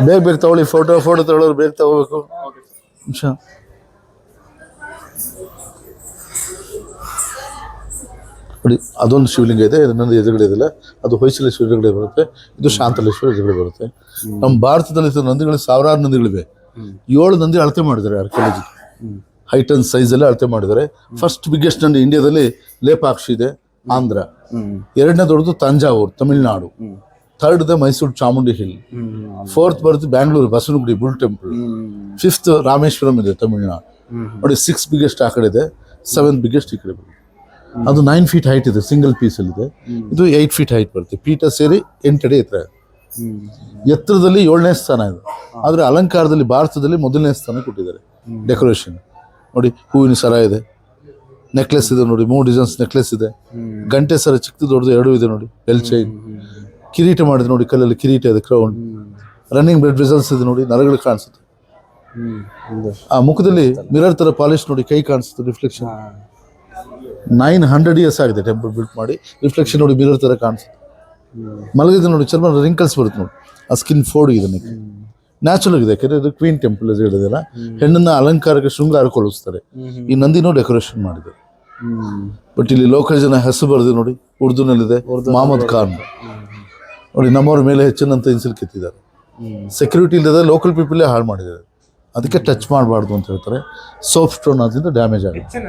ಬೇಗ ತಗೊಳ್ಳಿ, ಫೋಟೋ ತಗೊಳ್ಳೋರು ಬೇಗ ತಗೋಬೇಕು. ನಿಮಿಷ. ನೋಡಿ ಅದೊಂದು ಶಿವಲಿಂಗ ಇದೆ, ಇನ್ನೊಂದು ಎದುರುಗಡೆ ಇದೆಯಲ್ಲ, ಅದು ಹೊಯ್ಸಲೇಶ್ವರ ಎದುರುಗಡೆ ಬರುತ್ತೆ, ಇದು ಶಾಂತಲೇಶ್ವರ ಎದುರುಗಡೆ ಬರುತ್ತೆ. ನಮ್ಮ ಭಾರತದಲ್ಲಿ ನಂದಿಗಳು 1000 ನಂದಿಗಳಿವೆ. 7 ನಂದಿ ಅಳತೆ ಮಾಡಿದ್ದಾರೆ ಆರ್ಕಿಯಾಲಜಿ, ಹೈಟ್ ಅಂಡ್ ಸೈಜಲ್ಲಿ ಅಳತೆ ಮಾಡಿದ್ದಾರೆ. ಫಸ್ಟ್ ಬಿಗ್ಗೆಸ್ಟ್ ನಂದಿ ಇಂಡಿಯಾದಲ್ಲಿ ಲೇಪಾಕ್ಷಿ ಇದೆ, ಆಂಧ್ರ. 2ನೇ ದೊಡ್ಡದು Thanjavur, Tamil Nadu. 3rd Mysuru Chamundi hill. 4th ಬರುತ್ತೆ Bangalore Basavanagudi bull temple. 5th Rameswaram ಇದೆ, ತಮಿಳುನಾಡು. ನೋಡಿ 6 ಬಿಗ್ಗೆಸ್ಟ್ ಆ ಕಡೆ ಇದೆ, 7 ಬಿಗ್ಗೆಸ್ಟ್ ಈ ಕಡೆ ಬರುತ್ತೆ. ಅದು 9 ಫೀಟ್ ಹೈಟ್ ಇದೆ, ಸಿಂಗಲ್ ಪೀಸಲ್ಲಿ ಇದೆ. ಇದು 8 ಫೀಟ್ ಹೈಟ್ ಬರುತ್ತೆ. ಪೀಠ ಸೇರಿ 8 ಅಡಿ ಎತ್ತರ ಇದೆ. ಎತ್ತರದಲ್ಲಿ 7ನೇ ಸ್ಥಾನ ಇದು. ಆದರೆ ಅಲಂಕಾರದಲ್ಲಿ ಭಾರತದಲ್ಲಿ ಮೊದಲನೇ ಸ್ಥಾನ ಕೊಟ್ಟಿದ್ದಾರೆ. ಡೆಕೋರೇಷನ್ ನೋಡಿ, ಹೂವಿನ ಸರ ಇದೆ, ನೆಕ್ಲೆಸ್ ಇದೆ ನೋಡಿ, 3 ಡಿಸೈನ್ಸ್ ನೆಕ್ಲೆಸ್ ಇದೆ. ಗಂಟೆ ಸರ ಚಿಕ್ಕದು ದೊಡ್ಡದು 2 ಇದೆ ನೋಡಿ, ಬೆಲ್ ಚೈನ್. ಕಿರೀಟ ಮಾಡಿದೆ ನೋಡಿ, ಕಲ್ಲಲ್ಲಿ ಕಿರೀಟ ಇದೆ, ಕ್ರೌನ್. ರನ್ನಿಂಗ್ ಬ್ಲಡ್ ವೆಸಲ್ಸ್ ಇದೆ ನೋಡಿ, ನರಗಳು ಕಾಣಿಸುತ್ತೆ. ಆ ಮುಖದಲ್ಲಿ ಮಿರರ್ ತರ ಪಾಲಿಶ್ ನೋಡಿ, ಕೈ ಕಾಣಿಸುತ್ತೆ, ರಿಫ್ಲೆಕ್ಷನ್. 900 ಇಯರ್ಸ್ ಆಗಿದೆ ಟೆಂಪಲ್ ಬಿಲ್ಟ್ ಮಾಡಿ. ರಿಫ್ಲೆಕ್ಷನ್ ನೋಡಿ, ಮಿರರ್ ತರ ಕಾಣಿಸುತ್ತೆ. ಮಲಗಿದೆ ನೋಡಿ, ಚರ್ಮ ರಿಂಕಲ್ಸ್ ಬರುತ್ತೆ ನೋಡಿ, ಆ ಸ್ಕಿನ್ ಫೋರ್ಡ್ ಇದೆ. ನ್ಯಾಚುರಲ್ ಆಗಿದೆ, ಯಾಕೆಂದ್ರೆ ಇದು ಕ್ವೀನ್ ಟೆಂಪಲ್ ಹೇಳಿದೆಲ್ಲ, ಹೆಣ್ಣನ್ನ ಅಲಂಕಾರಕ್ಕೆ ಶೃಂಗಾರಗೊಳಿಸ್ತಾರೆ. ಈ ನಂದಿನೂ ಡೆಕೋರೇಷನ್ ಮಾಡಿದ್ದಾರೆ. ಬಟ್ ಇಲ್ಲಿ ಲೋಕಲ್ ಜನ ಹೆಸರು ಬರೆದು ನೋಡಿ, ಉರ್ದುನಲ್ಲಿದೆ, ಮಹಮ್ಮದ್ ಖಾನ್ ನೋಡಿ. ನಮ್ಮವ್ರ ಮೇಲೆ ಹೆಚ್ಚಿನಂತ ಇನ್ಸಿಲ್ ಕೆತ್ತಿದ್ದಾರೆ. ಸೆಕ್ಯೂರಿಟಿ ಇಲ್ಲದೆ ಲೋಕಲ್ ಪೀಪಲೇ ಹಾಳು ಮಾಡಿದ್ದಾರೆ. ಅದಕ್ಕೆ ಟಚ್ ಮಾಡಬಾರ್ದು ಅಂತ ಹೇಳ್ತಾರೆ. ಸೋಪ್ ಸ್ಟೋನ್ ಅದರಿಂದ ಡ್ಯಾಮೇಜ್ ಆಗುತ್ತೆ.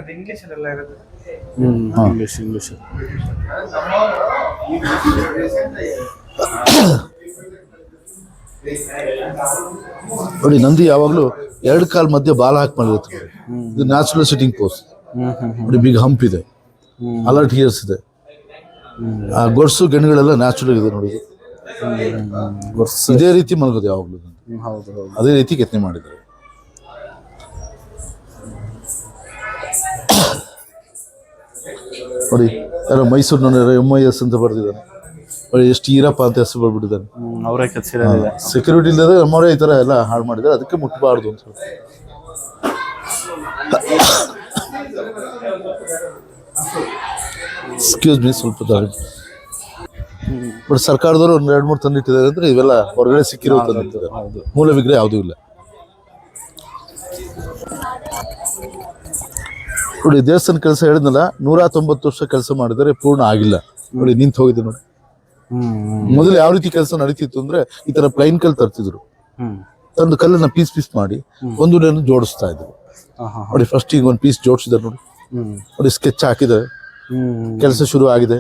ನೋಡಿ, ನಂದಿ ಯಾವಾಗಲೂ 2 ಕಾಲ್ ಮಧ್ಯೆ ಬಾಲ ಹಾಕಿ ಮಾಡಿರುತ್ತೆ. ಇದು ನ್ಯಾಚುರಲ್ ಸಿಟ್ಟಿಂಗ್ ಪೋಸ್ ನೋಡಿ. ಬಿಗ್ ಹಂಪ್ ಇದೆ, ಅಲರ್ಟ್ ಹಿಯರ್ಸ್ ಇದೆ. ಆ ಗೊರ್ಸು ಗೆಣಗಳೆಲ್ಲ ನ್ಯಾಚುರಲ್ ಇದೆ ನೋಡಿ. ಇದೇ ರೀತಿ ಮಲಗೋದು ಯಾವಾಗಲೂ, ಅದೇ ರೀತಿ ಕೆತ್ತನೆ ಮಾಡಿದ್ದಾರೆ. ನೋಡಿ, ಯಾರೋ ಮೈಸೂರಿನ MIS ಅಂತ ಬರ್ದಿದ್ದಾನೆ ನೋಡಿ. ಎಷ್ಟು ಈರಪ್ಪ ಅಂತ ಹೆಸರು ಬರ್ಬಿಟ್ಟಿದ್ದಾನೆ. ಅವರೇ ಕೆತ್ತಿಸಿರೋದಿದೆ. ಸೆಕ್ಯೂರಿಟಿ ಇಲ್ಲದೆ ನಮ್ಮವರೇ ಈ ಥರ ಎಲ್ಲ ಹಾಳು ಮಾಡಿದ್ದಾರೆ. ಅದಕ್ಕೆ ಮುಟ್ಟಬಾರ್ದು ಅಂತ ಹೇಳಿ. ಎಕ್ಸ್ಕ್ಯೂಸ್ ಮೀ, ಸ್ವಲ್ಪ ಬಟ್ ಸರ್ಕಾರದವರು ಒಂದು 2-3 ತಂದಿಟ್ಟಿದ್ದಾರೆ ಅಂದರೆ ಇವೆಲ್ಲ ಹೊರಗಡೆ ಸಿಕ್ಕಿರೋ ತಂದಿಟ್ಟಿದ್ದಾರೆ. ಮೂಲ ವಿಗ್ರಹ ಯಾವುದೂ ಇಲ್ಲ ನೋಡಿ. ದೇವಸ್ಥಾನ ಕೆಲಸ ಹೇಳಿದ್ನಲ್ಲ, 190 ವರ್ಷ ಕೆಲಸ ಮಾಡಿದರೆ ಪೂರ್ಣ ಆಗಿಲ್ಲ ನೋಡಿ. ನಿಂತು ಹೋಗಿದೆ ನೋಡಿ. ಮೊದಲು ಯಾವ ರೀತಿ ಕೆಲಸ ನಡೀತಿತ್ತು ಅಂದ್ರೆ, ಈ ತರ ಪ್ಲೈನ್ ಕಲ್ಲು ತರ್ತಿದ್ರು. ತಂದು ಕಲ್ಲನ್ನ ಪೀಸ್ ಪೀಸ್ ಮಾಡಿ ಒಂದನ್ನು ಜೋಡಿಸ್ತಾ ಇದ್ರು ನೋಡಿ. ಫಸ್ಟ್ ಈಗ ಒಂದು ಪೀಸ್ ಜೋಡಿಸಿದ್ದಾರೆ ನೋಡಿ. ನೋಡಿ, ಸ್ಕೆಚ್ ಹಾಕಿದ್ದಾರೆ, ಕೆಲಸ ಶುರು ಆಗಿದೆ.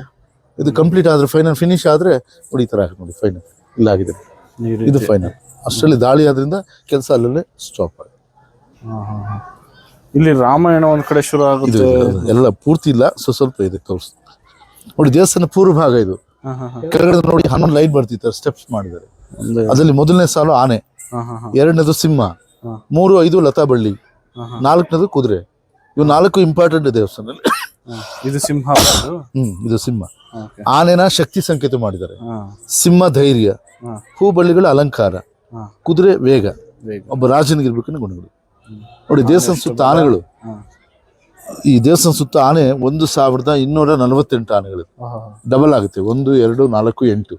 ಇದು ಕಂಪ್ಲೀಟ್ ಆದ್ರೆ ಫೈನಲ್ ಫಿನಿಶ್ ಆದ್ರೆ ನೋಡಿ, ಈ ತರ ಆಗಿದೆ ನೋಡಿ. ಫೈನಲ್ ಇಲ್ಲ ಆಗಿದೆ, ಇದು ಫೈನಲ್. ಅಷ್ಟರಲ್ಲಿ ದಾಳಿ ಆದ್ರಿಂದ ಕೆಲಸ ಅಲ್ಲೇ ಸ್ಟಾಪ್ ಆಗಿದೆ. ಇಲ್ಲಿ ರಾಮಾಯಣ ಒಂದ್ ಕಡೆ ಶುರು ಆಗುತ್ತೆ. ಎಲ್ಲ ಪೂರ್ತಿ ಇಲ್ಲ, ಸ್ವಲ್ಪ ಇದೆ ತೋರಿಸ್ ನೋಡಿ. ದೇವಸ್ಥಾನ ಪೂರ್ವ ಭಾಗ ಇದು. ಕೆಳಗಡೆ ನೋಡಿ 11 ಲೈನ್ ಬರ್ತಿತ್ತು, ಸ್ಟೆಪ್ಸ್ ಮಾಡಿದ್ದಾರೆ. ಅದರಲ್ಲಿ ಮೊದಲನೇ ಸಾಲು ಆನೆ, 2ನೇದು ಸಿಂಹ, 3, 5 ಲತಾ ಬಳ್ಳಿ, 4ನೇದು ಕುದುರೆ. ಇವು 4 ಇಂಪಾರ್ಟೆಂಟ್ ದೇವಸ್ಥಾನದಲ್ಲಿ. ಇದು ಸಿಂಹ. ಇದು ಸಿಂಹ. ಆನೆನ ಶಕ್ತಿ ಸಂಕೇತ ಮಾಡಿದ್ದಾರೆ. ಸಿಂಹ ಧೈರ್ಯ, ಹೂಬಳ್ಳಿಗಳ ಅಲಂಕಾರ, ಕುದುರೆ ವೇಗ, ಒಬ್ಬ ರಾಜನಿಗಿರ್ಬೇಕನ್ನ ಗುಣಗಳು ನೋಡಿ. ದೇವಸ್ಥಾನ ಸುತ್ತ ಆನೆಗಳು, ಈ ದೇವಸ್ಥಾನ ಸುತ್ತ ಆನೆ 1248 ಆನೆಗಳು. ಡಬಲ್ ಆಗುತ್ತೆ, 1, 2, 4, 8.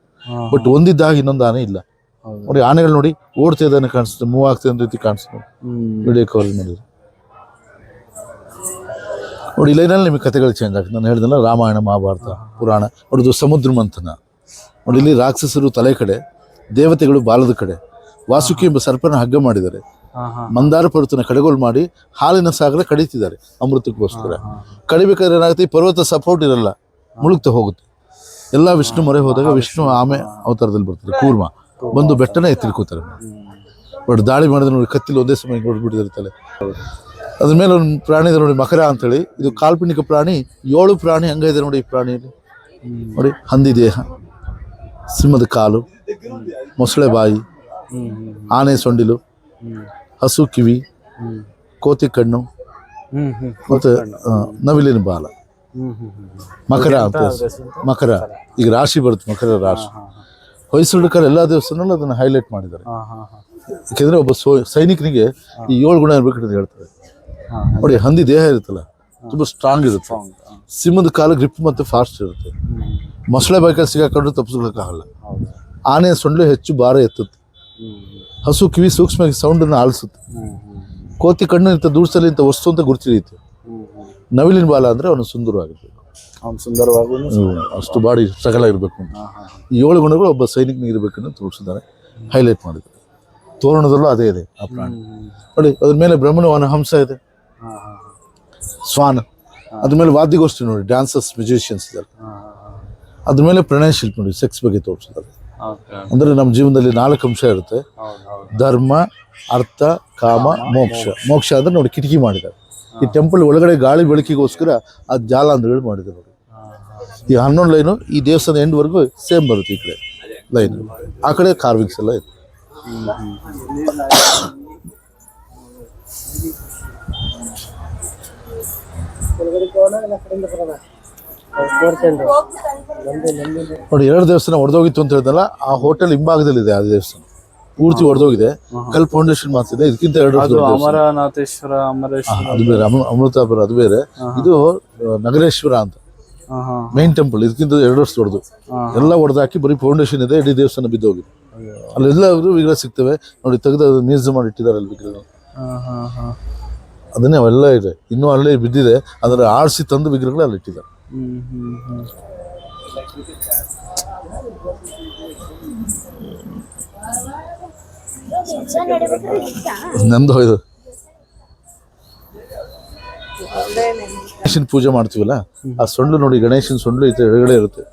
ಬಟ್ ಒಂದಿದ್ದಾಗ ಇನ್ನೊಂದು ಆನೆ ಇಲ್ಲ ನೋಡಿ. ಆನೆಗಳು ನೋಡಿ ಓಡ್ತಾ ಇದ್ದಾನೆ ಕಾಣಿಸುತ್ತೆ, ಮೂವ್ ಆಗ್ತದೆ ಅನ್ನೋ ರೀತಿ ಕಾಣಿಸುತ್ತೆ. ವಿಡಿಯೋ ಕಾಲ್ ಮಾಡಿದ್ರು ನೋಡಿ. ಲೈನಲ್ಲಿ ನಿಮಗೆ ಕಥೆಗಳು ಚೇಂಜ್ ಆಗ್ತದೆ. ನಾನು ಹೇಳಿದ್ನಲ್ಲ, ರಾಮಾಯಣ, ಮಹಾಭಾರತ, ಪುರಾಣ ನೋಡಿದ್ದು. ಸಮುದ್ರ ಮಂಥನ ನೋಡಿ. ಇಲ್ಲಿ ರಾಕ್ಷಸರು ತಲೆ ಕಡೆ, ದೇವತೆಗಳು ಬಾಲದ ಕಡೆ. ವಾಸುಕಿ ಎಂಬ ಸರ್ಪನ ಹಗ್ಗ ಮಾಡಿದ್ದಾರೆ. ಮಂದಾರ ಪರ್ವತನ ಕಡೆಗೋಲು ಮಾಡಿ ಹಾಲಿನ ಸಾಗರ ಕಡಿತಿದ್ದಾರೆ ಅಮೃತಕ್ಕೋಸ್ಕರ. ಕಡಿಬೇಕಾದ್ರೆ ಏನಾಗುತ್ತೆ, ಈ ಪರ್ವತ ಸಪೋರ್ಟ್ ಇರಲ್ಲ, ಮುಳುಗ್ತಾ ಹೋಗುತ್ತೆ. ಎಲ್ಲ ವಿಷ್ಣು ಮೊರೆ ಹೋದಾಗ ವಿಷ್ಣು ಆಮೆ ಅವತಾರದಲ್ಲಿ ಬರ್ತಾರೆ, ಕೂರ್ಮ ಬಂದು ಬೆಟ್ಟನ ಎತ್ತಿಡ್ಕೋತಾರೆ. ಬಟ್ ದಾಳಿ ಮಾಡಿದ್ರೆ ನೋಡಿ, ಕತ್ತಿಲಿ ಒಂದೇ ಸಮಯ ನೋಡ್ಬಿಟ್ಟಿದ್ದಾರೆ ತಲೆ. ಅದ್ರ ಮೇಲೆ ಒಂದು ಪ್ರಾಣಿ ಇದೆ ನೋಡಿ, ಮಕರ ಅಂತೇಳಿ. ಇದು ಕಾಲ್ಪನಿಕ ಪ್ರಾಣಿ. 7 ಪ್ರಾಣಿ ಅಂಗ ಇದೆ ನೋಡಿ ಈ ಪ್ರಾಣಿಯಲ್ಲಿ ನೋಡಿ. ಹಂದಿ ದೇಹ, ಸಿಂಹದ ಕಾಲು, ಮೊಸಳೆ ಬಾಯಿ, ಆನೆ ಸೊಂಡಿಲು, ಹಸು ಕಿವಿ, ಕೋತಿ ಕಣ್ಣು, ಮತ್ತೆ ನವಿಲಿನ ಬಾಲ. ಮಕರ ಅಂತ ಮಕರ. ಈಗ ರಾಶಿ ಬರುತ್ತೆ, ಮಕರ ರಾಶಿ. ಹೊಯ್ಸಳಕರ್ ಎಲ್ಲ ದೇವಸ್ಥಾನಲ್ಲೂ ಅದನ್ನು ಹೈಲೈಟ್ ಮಾಡಿದ್ದಾರೆ. ಯಾಕೆಂದ್ರೆ ಒಬ್ಬ ಸೈನಿಕನಿಗೆ ಈ 7 ಗುಣ ಇರ್ಬೇಕಂತ ಹೇಳ್ತಾರೆ ನೋಡಿ. ಹಂದಿ ದೇಹ ಇರುತ್ತಲ್ಲ, ತುಂಬ ಸ್ಟ್ರಾಂಗ್ ಇರುತ್ತೆ. ಸಿಂಹದ ಕಾಲು ಗ್ರಿಪ್ ಮತ್ತು ಫಾಸ್ಟ್ ಇರುತ್ತೆ. ಮೊಸಳೆ ಬೈಕಲ್ಲಿ ಸಿಗಾಕೊಂಡ್ರೆ ತಪ್ಪಿಸ್ಕೊಳ್ಳೋಕ್ಕಾಗಲ್ಲ. ಆನೆ ಸೊಂಡ್ಲು ಹೆಚ್ಚು ಭಾರ ಎತ್ತುತ್ತೆ. ಹಸು ಕಿವಿ ಸೂಕ್ಷ್ಮವಾಗಿ ಸೌಂಡನ್ನು ಆಲಿಸುತ್ತೆ. ಕೋತಿ ಕಣ್ಣು ಇಂಥ ದೂಡ್ಸಲ್ಲಿ ಇಂಥ ವಸ್ತು ಅಂತ ಗುರುತಿಡಿಯುತ್ತೆ. ನವಿಲಿನ ಬಾಲ ಅಂದರೆ ಅವನು ಸುಂದರವಾಗಿರ್ಬೇಕು, ಅಷ್ಟು ಬಾಡಿ ಸ್ಟ್ರಗಲ್ ಆಗಿರ್ಬೇಕು ಅಂತ. ಈ 7 ಗುಣಗಳು ಒಬ್ಬ ಸೈನಿಕನಿಗೆ ಇರಬೇಕನ್ನು ತೋರಿಸಿದ್ದಾರೆ, ಹೈಲೈಟ್ ಮಾಡಿದ್ದಾರೆ. ತೋರಣದಲ್ಲೂ ಅದೇ ಇದೆ ಆ ಪ್ರಾಣಿ ನೋಡಿ. ಅದ್ರ ಮೇಲೆ ಬ್ರಹ್ಮಣ ಹಂಸ ಇದೆ, ಸ್ವಾನ. ಅದ್ರ ಮೇಲೆ ವಾದ್ಯಗೋಷ್ಠಿ ನೋಡಿ, ಡ್ಯಾನ್ಸರ್ಸ್, ಮ್ಯೂಸಿಷಿಯನ್ಸ್ ಇದ್ದಾರೆ. ಅದ್ರ ಮೇಲೆ ಪ್ರಣಯ ಶಿಲ್ಪ ನೋಡಿ, ಸೆಕ್ಸ್ ಬಗ್ಗೆ ತೋರಿಸಿದ್ದಾರೆ. ಅಂದರೆ ನಮ್ಮ ಜೀವನದಲ್ಲಿ 4 ಅಂಶ ಇರುತ್ತೆ: ಧರ್ಮ, ಅರ್ಥ ಕಾಮ ಮೋಕ್ಷ. ಮೋಕ್ಷ ಅಂದ್ರೆ ನೋಡಿ ಕಿಟಕಿ ಮಾಡಿದ್ದಾರೆ. ಈ ಟೆಂಪಲ್ ಒಳಗಡೆ ಗಾಳಿ ಬೆಳಕಿಗೋಸ್ಕರ ಆ ಜಾಲಾಂಧ್ರಗಳು ಮಾಡಿದ್ದಾರೆ ನೋಡಿ. ಈ 11 ಲೈನು ಈ ದೇವಸ್ಥಾನ ಎಂಡ್ವರೆಗೂ ಸೇಮ್ ಬರುತ್ತೆ. ಈ ಕಡೆ ಲೈನ್, ಆ ಕಡೆ ಕಾರ್ವಿಂಗ್ಸ್ ಎಲ್ಲ ಇದೆ. ನೋಡಿ 2 ದೇವಸ್ಥಾನ ಹೊಡೆದೋಗಿತ್ತು ಅಂತ ಹೇಳಿದ್ನಲ್ಲ, ಆ ಹೋಟೆಲ್ ಹಿಂಭಾಗದಲ್ಲಿದೆ ಆ ದೇವಸ್ಥಾನ ಪೂರ್ತಿ ಹೊಡೆದೋಗಿದೆ. ಕಲ್ ಫೌಂಡೇಶನ್ ಮಾಡ್ತಿದೆ. ಇದಕ್ಕಿಂತ 2 ವರ್ಷ ಅಮರನಾಥೇಶ್ವರ, ಅಮರೇಶ್ವರ ಅದು ಬೇರೆ, ಅಮೃತಾಪುರ ಅದು ಬೇರೆ. ಇದು ನಗರೇಶ್ವರ ಅಂತ ಮೈನ್ ಟೆಂಪಲ್. ಇದಕ್ಕಿಂತ 2 ವರ್ಷ ದೊಡ್ಡದು. ಎಲ್ಲ ಹೊಡೆದಾಕಿ ಬರೀ ಫೌಂಡೇಶನ್ ಇದೆ, ಇಡೀ ದೇವಸ್ಥಾನ ಬಿದ್ದೋಗಿದೆ. ಅಲ್ಲೆಲ್ಲ ವಿಗ್ರಹ ಸಿಗ್ತವೆ ನೋಡಿ, ತೆಗೆದು ಮ್ಯೂಸಿಯಂ ಮಾಡಿ ಇಟ್ಟಿದ್ದಾರೆ ಅಲ್ಲಿ ವಿಗ್ರಹ. ಅದನ್ನೇ ಅವೆಲ್ಲ ಇದೆ, ಇನ್ನೂ ಅಲ್ಲೇ ಬಿದ್ದಿದೆ. ಅದರ ಆರಿಸಿ ತಂದು ವಿಗ್ರಹಗಳು ಅಲ್ಲಿ ಇಟ್ಟಿದ್ದಾರೆ. ನಂದು ಇದು ಗಣೇಶನ್ ಪೂಜೆ ಮಾಡ್ತೀವಲ್ಲ, ಆ ಸೊಂಡ್ಲು ನೋಡಿ, ಗಣೇಶನ ಸೊಂಡ್ಲು ಈ ಎಡಗಡೆ ಇರುತ್ತೆ.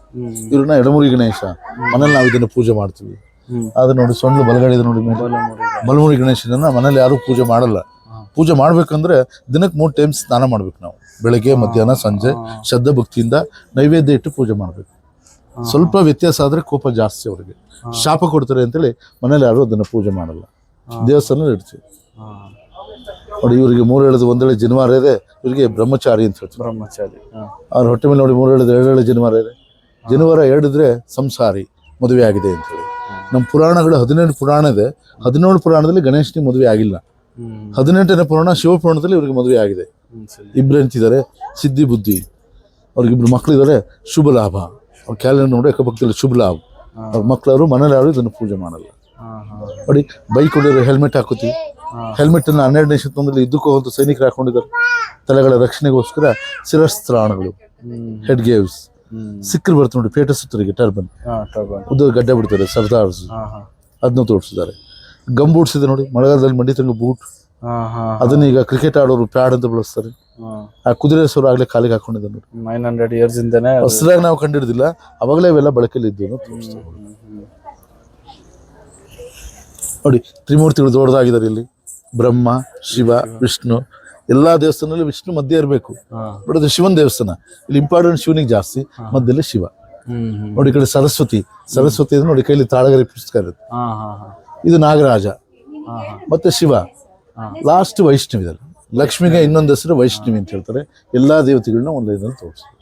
ಇವ್ರನ್ನ ಎಡಮುರಿ ಗಣೇಶ ಮನೇಲಿ ನಾವು ಇದನ್ನ ಪೂಜೆ ಮಾಡ್ತೀವಿ. ಅದು ನೋಡಿ ಸೊಂಡ್ಲು ಬಲಗಡೆ ಇದೆ ನೋಡಿ ಮೇಲೆ. ಬಲಮುರಿ ಗಣೇಶನನ್ನ ಮನೇಲಿ ಯಾರು ಪೂಜೆ ಮಾಡಲ್ಲ. ಪೂಜೆ ಮಾಡ್ಬೇಕಂದ್ರೆ ದಿನಕ್ಕೆ 3 ಟೈಮ್ ಸ್ನಾನ ಮಾಡ್ಬೇಕು ನಾವು. ಬೆಳಗ್ಗೆ, ಮಧ್ಯಾಹ್ನ, ಸಂಜೆ ಶ್ರದ್ಧಾ ಭಕ್ತಿಯಿಂದ ನೈವೇದ್ಯ ಇಟ್ಟು ಪೂಜೆ ಮಾಡ್ಬೇಕು. ಸ್ವಲ್ಪ ವ್ಯತ್ಯಾಸ ಆದ್ರೆ ಕೋಪ ಜಾಸ್ತಿ, ಅವರಿಗೆ ಶಾಪ ಕೊಡ್ತಾರೆ ಅಂತೇಳಿ ಮನೇಲಿ ಯಾರು ಅದನ್ನ ಪೂಜೆ ಮಾಡಲ್ಲ. ದೇವಸ್ಥಾನ ಇಡ್ತೀವಿ ನೋಡಿ. ಇವರಿಗೆ 3 ಎಳೆದು 1 ಎಳೆ ಜನಿವಾರ ಇದೆ. ಇವರಿಗೆ ಬ್ರಹ್ಮಚಾರಿ ಅಂತ ಹೇಳ್ತಾರೆ. ಬ್ರಹ್ಮಚಾರಿ. ಅವ್ರ ಹೊಟ್ಟೆ ಮೇಲೆ ನೋಡಿ 3 ಎಳೆದು 2 ಎಳೆ ಜನಿವಾರ ಇದೆ. ಜನಿವಾರ 2 ಇದ್ರೆ ಸಂಸಾರಿ, ಮದುವೆ ಆಗಿದೆ ಅಂತೇಳಿ. ನಮ್ಮ ಪುರಾಣಗಳು 17 ಪುರಾಣ ಇದೆ. 17 ಪುರಾಣದಲ್ಲಿ ಗಣೇಶನಿಗೆ ಮದುವೆ ಆಗಿಲ್ಲ. 18ನೇ ಪುರಾಣ ಶಿವಪುರಾಣದಲ್ಲಿ ಇವ್ರಿಗೆ ಮದುವೆ ಆಗಿದೆ. 2 ಹೆಂಡ್ತಿದ್ದಾರೆ, ಸಿದ್ಧಿ ಬುದ್ಧಿ. ಅವ್ರಿಗಿಬ್ರು ಮಕ್ಕಳಿದ್ದಾರೆ, ಶುಭ ಲಾಭ. ಅವ್ರ ಕ್ಯಾಲೆಂಡರ್ ನೋಡಿ ಅಕ್ಕಪಕ್ಕದಲ್ಲಿ ಶುಭ ಲಾಭ. ಅವ್ರ ಮಕ್ಕಳವರು ಮನೇಲಿ ಯಾರು ಇದನ್ನು ಪೂಜೆ ಮಾಡಲ್ಲ ನೋಡಿ. ಬೈಕ್ ಹೊಡಿಯೋರು ಹೆಲ್ಮೆಟ್ ಹಾಕೋತೀವಿ. ಹೆಲ್ಮೆಟ್ ಅನ್ನು 12ನೇ ಶತಮಾನದಲ್ಲಿ ಯುದ್ಧಕ್ಕೂ ಹೋದ ಸೈನಿಕರು ಹಾಕೊಂಡಿದ್ದಾರೆ. ತಲೆಗಳ ರಕ್ಷಣೆಗೋಸ್ಕರ ಶಿರಸ್ತ್ರಾಣಗಳು, ಹೆಡ್ ಗೇವ್ಸ್. ಸಿಕ್ಕರು ಬರ್ತದೆ ನೋಡಿ, ಪೇಟಸುತ್ತರಿಗೆ ಟರ್ಬನ್, ಉದ್ದ ಗಡ್ಡೆ ಬಿಡ್ತಾರೆ ಸರ್ದಾರ್ಸ್, ಅದನ್ನು ತೋರಿಸಿದ್ದಾರೆ. ಗಮ್ ಬೂಟ್ಸ್ ಇದೆ ನೋಡಿ, ಮಳೆಗಾಲದಲ್ಲಿ ಮಂಡಿ ತಂಗ ಬೂಟ್. ಅದನ್ನ ಈಗ ಕ್ರಿಕೆಟ್ ಆಡೋರು ಪ್ಯಾಡ್ ಅಂತ ಬಳಸ್ತಾರೆ. ಆ ಕುದುರೆ ಹೆಸರು ಆಗ್ಲೇ ಕಾಲಿಗೆ ಹಾಕೊಂಡಿದ್ದಾರೆ ನೋಡಿ. 900 years ಇಂದನೇ ಹೊಸದಾಗಿ ನಾವು ಕಂಡಿಡ್ದಿಲ್ಲ, ಅವಾಗಲೇ ಇವೆಲ್ಲ ಬಳಕೆಯಲ್ಲಿ ಇದ್ದು ನೋಡಿ. ತ್ರಿಮೂರ್ತಿಗಳು ದೊಡ್ಡದಾಗಿದ್ದಾರೆ ಇಲ್ಲಿ. ಬ್ರಹ್ಮ, ಶಿವ, ವಿಷ್ಣು. ಎಲ್ಲಾ ದೇವಸ್ಥಾನದಲ್ಲಿ ವಿಷ್ಣು ಮಧ್ಯೆ ಇರಬೇಕು. ಬಟ್ ಅದು ಶಿವನ ದೇವಸ್ಥಾನ. ಇಲ್ಲಿ ಇಂಪಾರ್ಟೆಂಟ್ ಶಿವನಿಗೆ ಜಾಸ್ತಿ, ಮಧ್ಯದಲ್ಲಿ ಶಿವ ನೋಡಿ. ಈ ಕಡೆ ಸರಸ್ವತಿ ಇದೆ ನೋಡಿ, ಕೈಲಿ ತಾಳಗರಿ ಪುಸ್ತಕ ಇರುತ್ತೆ. ಇದು ನಾಗರಾಜ, ಮತ್ತೆ ಶಿವ. ಲಾಸ್ಟ್ ವೈಷ್ಣವಿ ಇದೆ. ಲಕ್ಷ್ಮಿಗೆ ಇನ್ನೊಂದು ಹೆಸರು ವೈಷ್ಣವಿ ಅಂತ ಹೇಳ್ತಾರೆ. ಎಲ್ಲಾ ದೇವತೆಗಳನ್ನ ಒಂದು ಲೈನಲ್ಲಿ ತೋರಿಸ್ತಾರೆ